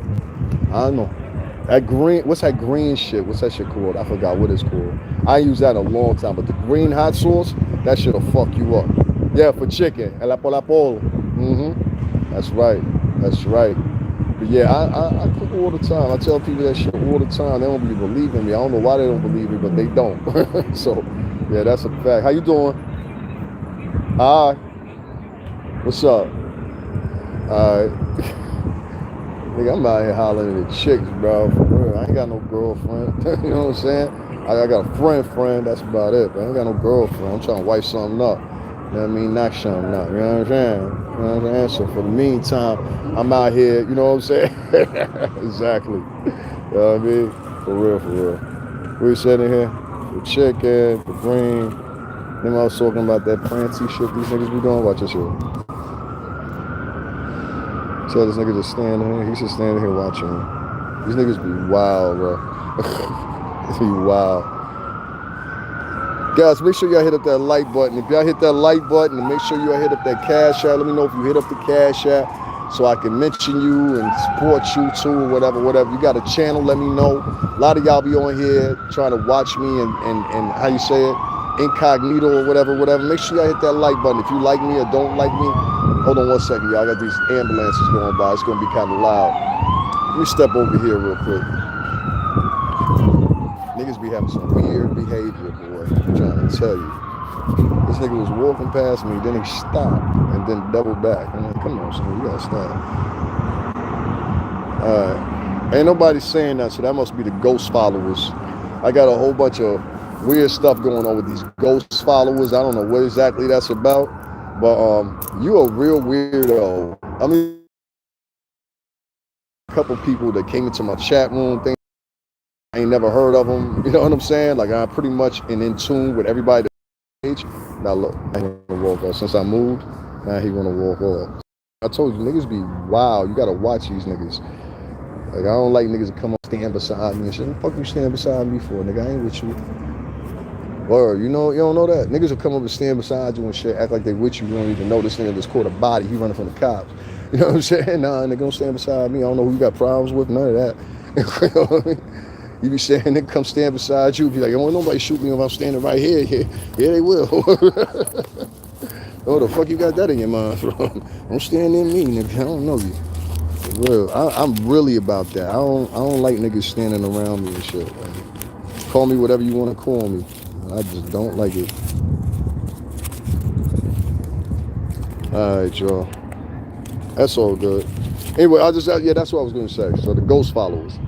That green, what's that green shit? What's that shit called? I forgot what it's called. I use that a long time, but the green hot sauce, that shit'll fuck you up. Yeah, for chicken. El apolapolo. That's right. But yeah, I cook all the time. I tell people that shit all the time. They don't be believing me. I don't know why they don't believe me, but they don't. So, yeah, that's a fact. How you doing? Hi. What's up? Alright. Nigga, I'm out here hollering at chicks, bro. For real. I ain't got no girlfriend. You know what I'm saying? I got a friend. That's about it. But I ain't got no girlfriend. I'm trying to wipe something up. You know what I mean? Knock something up. You know what I'm saying? You know what I'm saying? So for the meantime, I'm out here. You know what I'm saying? Exactly. You know what I mean? For real. We sitting here. The chicken, the green. Then I was talking about that prancy shit these niggas be doing. Watch this shit. Tell this nigga just standing here. He's just standing here watching me. These niggas be wild, bro. They be wild. Guys, make sure y'all hit up that like button. If y'all hit that like button, and make sure y'all hit up that cash app. Let me know if you hit up the cash app so I can mention you and support you too, or whatever. You got a channel, let me know. A lot of y'all be on here trying to watch me and how you say it, incognito or whatever. Make sure y'all hit that like button. If you like me or don't like me, hold on 1 second, y'all. I got these ambulances going by. It's gonna be kind of loud. Let me step over here real quick. Niggas be having some weird behavior, boy. I'm trying to tell you. This nigga was walking past me, then he stopped and then doubled back. I'm like, come on, son, you gotta stop. Alright. Ain't nobody saying that, so that must be the ghost followers. I got a whole bunch of weird stuff going on with these ghost followers. I don't know what exactly that's about, but you a real weirdo. I mean, a couple people that came into my chat room, things I ain't never heard of them. You know what I'm saying? Like, I'm pretty much in tune with everybody. Now look, I ain't gonna walk off. Since I moved, now he wanna walk off. I told you, niggas be wild. You gotta watch these niggas. Like, I don't like niggas that come up stand beside me and shit. What the fuck you stand beside me for, nigga? I ain't with you. Word, you don't know that? Niggas will come up and stand beside you and shit, act like they with you. You don't even know this nigga just caught a body. He running from the cops. You know what I'm saying? Nah, nigga, don't stand beside me. I don't know who you got problems with, none of that. You know what I mean? You be saying, nigga, come stand beside you. Be like, I don't want nobody shoot me if I'm standing right here. Yeah, they will. Oh, the fuck you got that in your mind from? Don't stand in me, nigga. I don't know you. For real. I'm really about that. I don't like niggas standing around me and shit. Like, call me whatever you want to call me. I just don't like it. Alright, y'all. That's all good. Anyway, that's what I was gonna say. So the ghost followers.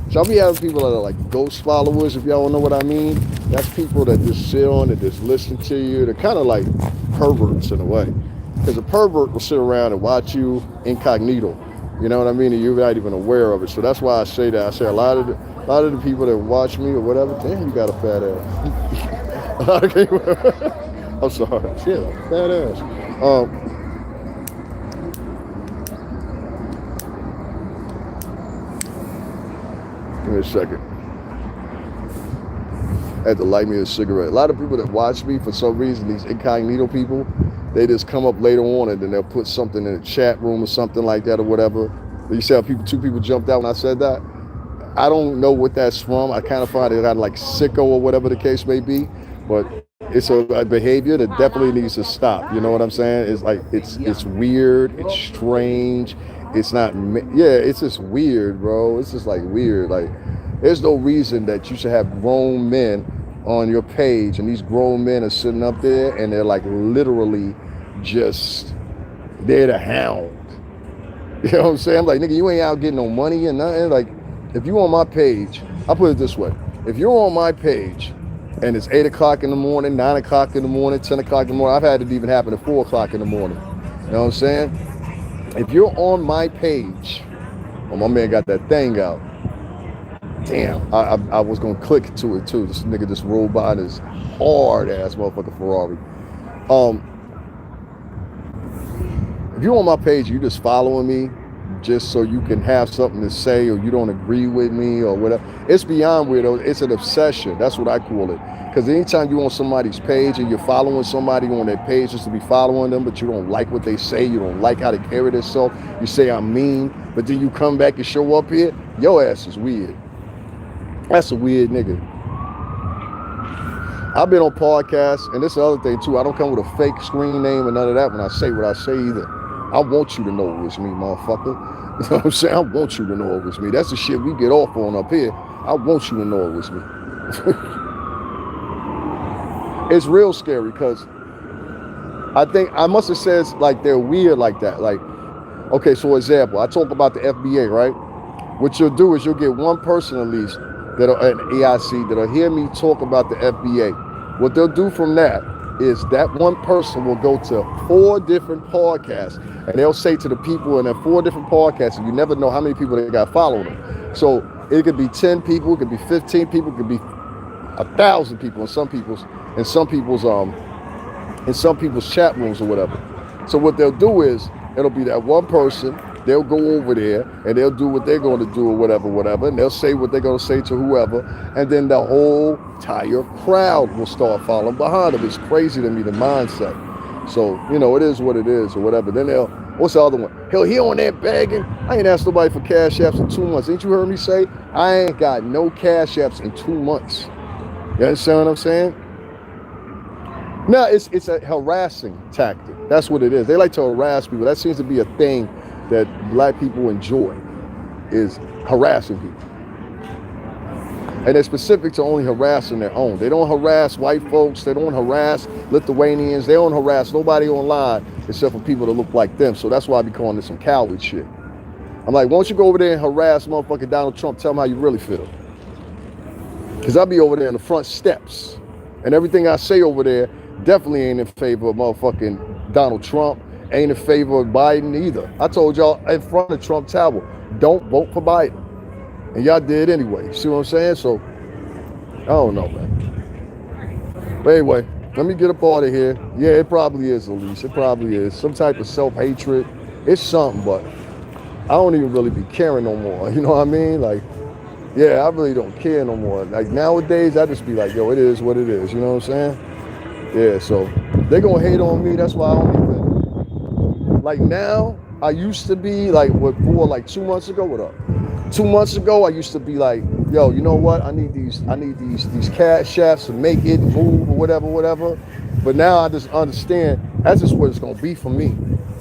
So I'll be having people that are like ghost followers, if y'all know what I mean. That's people that just sit on and just listen to you. They're kind of like perverts in a way. Because a pervert will sit around and watch you incognito. You know what I mean? And you're not even aware of it. So that's why I say that. I say a lot of the people that watch me or whatever, damn, you got a fat ass. A lot of people, I'm sorry. Shit, fat ass. Give me a second. I had to light me a cigarette. A lot of people that watch me, for some reason, these incognito people, they just come up later on and then they'll put something in the chat room or something like that or whatever. You see how two people jumped out when I said that? I don't know what that's from. I kind of find it like sicko or whatever the case may be, but it's a behavior that definitely needs to stop. You know what I'm saying? It's like, it's weird, it's strange. It's not, it's just weird, bro. It's just like weird. Like, there's no reason that you should have grown men on your page and these grown men are sitting up there and they're like literally just, they're the hound. You know what I'm saying? I'm like, nigga, you ain't out getting no money and nothing. Like, if you on my page, I'll put it this way. If you're on my page and it's 8 o'clock in the morning, 9 o'clock in the morning, 10 o'clock in the morning, I've had it even happen at 4 o'clock in the morning. You know what I'm saying? If you're on my page, oh, my man got that thing out. damn, I was gonna click to it too. This nigga just rolled by this hard ass motherfucking Ferrari. If you're on my page, you just following me just so you can have something to say, or you don't agree with me or whatever. It's beyond weirdo. It's an obsession. That's what I call it. Because anytime you're on somebody's page and you're following somebody on their page just to be following them, but you don't like what they say, you don't like how they carry themselves, you say I'm mean, but then you come back and show up here, your ass is weird. That's a weird nigga. I've been on podcasts, and this is the other thing too. I don't come with a fake screen name and none of that when I say what I say either. I want you to know it was me, motherfucker. You know what I'm saying? I want you to know it was me. That's the shit we get off on up here. I want you to know it was me. It's real scary because I think I must have said like they're weird like that. Like, okay, so example, I talk about the F.B.A, right? What you'll do is you'll get one person at least that'll an AIC that'll hear me talk about the F.B.A. What they'll do from that is that one person will go to 4 different podcasts and they'll say to the people in their 4 different podcasts, and you never know how many people they got following them. So it could be 10 people, it could be 15 people, it could be 1,000 people in some people's chat rooms or whatever. So what they'll do is it'll be that one person, they'll go over there and they'll do what they're going to do or whatever, and they'll say what they're going to say to whoever, and then the whole entire crowd will start following behind them. It's crazy to me, the mindset. So, you know, it is what it is or whatever. Then what's the other one? Hell, he on there begging. I ain't asked nobody for cash apps in 2 months. Ain't you heard me say, I ain't got no cash apps in 2 months. You understand what I'm saying? No, it's a harassing tactic. That's what it is. They like to harass people. That seems to be a thing that black people enjoy, is harassing people. And they're specific to only harassing their own. They don't harass white folks. They don't harass Lithuanians. They don't harass nobody online except for people that look like them. So that's why I be calling this some coward shit. I'm like, why don't you go over there and harass motherfucking Donald Trump? Tell him how you really feel. Because I'll be over there in the front steps. And everything I say over there definitely ain't in favor of motherfucking Donald Trump. Ain't in favor of Biden either. I told y'all in front of Trump Tower, don't vote for Biden. And y'all did anyway. See what I'm saying? So, I don't know, man. But anyway, let me get up out of here. Yeah, it probably is, Elise. It probably is. Some type of self-hatred. It's something, but I don't even really be caring no more. You know what I mean? Like, yeah, I really don't care no more. Like, nowadays, I just be like, yo, it is what it is. You know what I'm saying? Yeah, so they gonna hate on me. That's why I don't even. Like now, I used to be like, before like 2 months ago, what up? 2 months ago, I used to be like, yo, you know what? I need these cash apps to make it move or whatever. But now I just understand that's just what it's gonna be for me.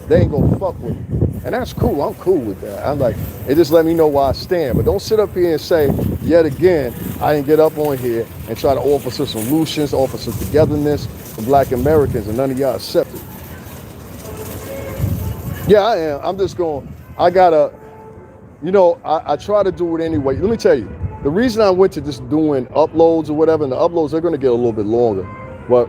They ain't gonna fuck with me. And that's cool. I'm cool with that. I'm like, it just let me know where I stand. But don't sit up here and say, yet again, I didn't get up on here and try to offer some solutions, offer some togetherness for black Americans, and none of y'all accept it. Yeah, I am. I'm just going, I gotta, you know, I try to do it anyway. Let me tell you, the reason I went to just doing uploads or whatever, and the uploads, they're gonna get a little bit longer. But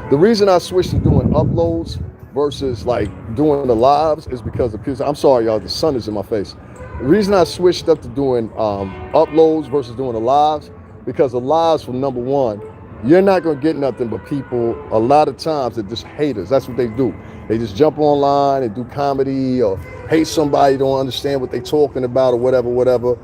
the reason I switched to doing uploads versus like doing the lives is because I'm sorry, y'all, the sun is in my face. The reason I switched up to doing uploads versus doing the lives, because the lives, from number one, you're not gonna get nothing but people a lot of times that just haters. That's what they do. They just jump online and do comedy or hate somebody, don't understand what they talking about or whatever.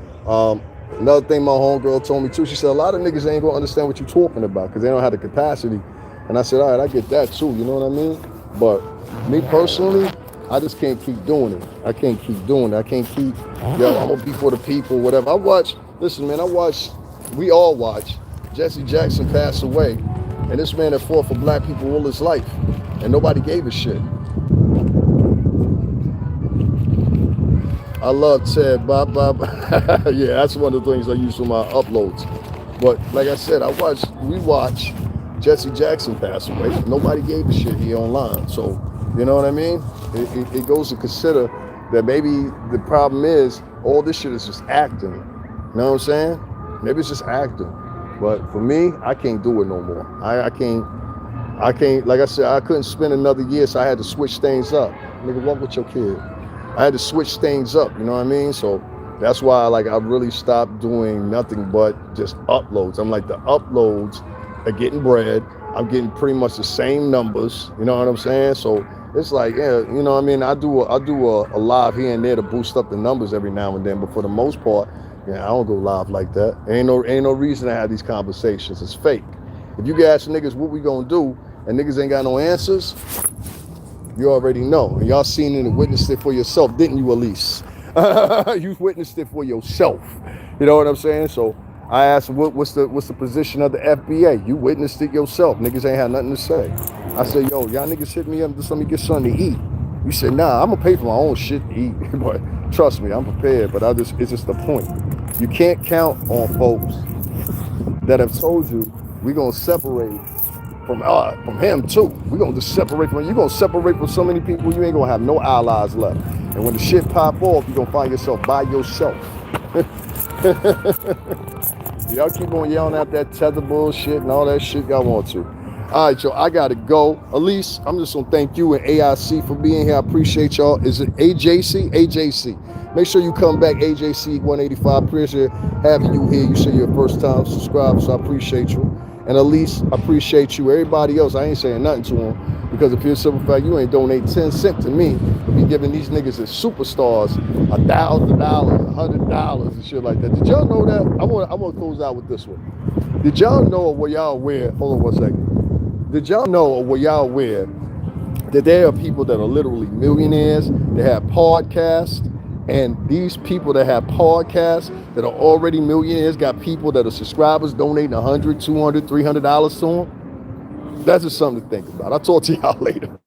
Another thing my homegirl told me too, she said a lot of niggas ain't gonna understand what you're talking about because they don't have the capacity. And I said, all right, I get that too, you know what I mean? But me personally, I just can't keep doing it. I can't keep doing it. I can't keep, yo, I'm gonna be for the people, whatever. We all watch Jesse Jackson pass away, and this man had fought for black people all his life, and nobody gave a shit. I love Ted, Bob. Yeah, that's one of the things I use for my uploads. But like I said, we watch Jesse Jackson pass away. Nobody gave a shit here online. So, you know what I mean? It goes to consider that maybe the problem is all this shit is just acting. You know what I'm saying? Maybe it's just acting. But for me, I can't do it no more. I can't, like I said, I couldn't spend another year, so I had to switch things up. Nigga, walk with your kid. I had to switch things up, you know what I mean? So That's why like I really stopped doing nothing but just uploads. I'm like the uploads are getting bread. I'm getting pretty much the same numbers. You know what I'm saying? So it's like, yeah, you know what I mean? I do a live here and there to boost up the numbers every now and then, but for the most part, yeah, I don't go live like that. Ain't no reason to have these conversations. It's fake. If you ask niggas what we gonna do and niggas ain't got no answers, you already know. And y'all seen it and witnessed it for yourself, didn't you, Elise? You witnessed it for yourself. You know what I'm saying? So I asked him, what's the position of the F.B.A.? You witnessed it yourself. Niggas ain't had nothing to say. I said, yo, y'all niggas hit me up, just let me get something to eat. You said, nah, I'm gonna pay for my own shit to eat. But trust me, I'm prepared. But it's just the point. You can't count on folks that have told you we gonna separate from him too. We're gonna just separate from you're gonna separate from so many people you ain't gonna have no allies left. And when the shit pop off, you're gonna find yourself by yourself. Y'all keep on yelling out that tether bullshit and all that shit y'all want to. All right, y'all, I gotta go. Elise, I'm just gonna thank you and AIC for being here. I appreciate y'all. Is it AJC? AJC. Make sure you come back, AJC 185. Appreciate having you here. You say you're a first time subscriber, so I appreciate you. And Elise, I appreciate you. Everybody else, I ain't saying nothing to them because if you're a simple fact, you ain't donate 10 cents to me to be giving these niggas as superstars $1,000, $100 and shit like that. Did y'all know that? I want to close out with this one. Did y'all know or were y'all aware? Hold on one second. Did y'all know or were y'all aware that there are people that are literally millionaires that have podcasts? And these people that have podcasts that are already millionaires got people that are subscribers donating $100, $200, $300 to them. That's just something to think about. I'll talk to y'all later.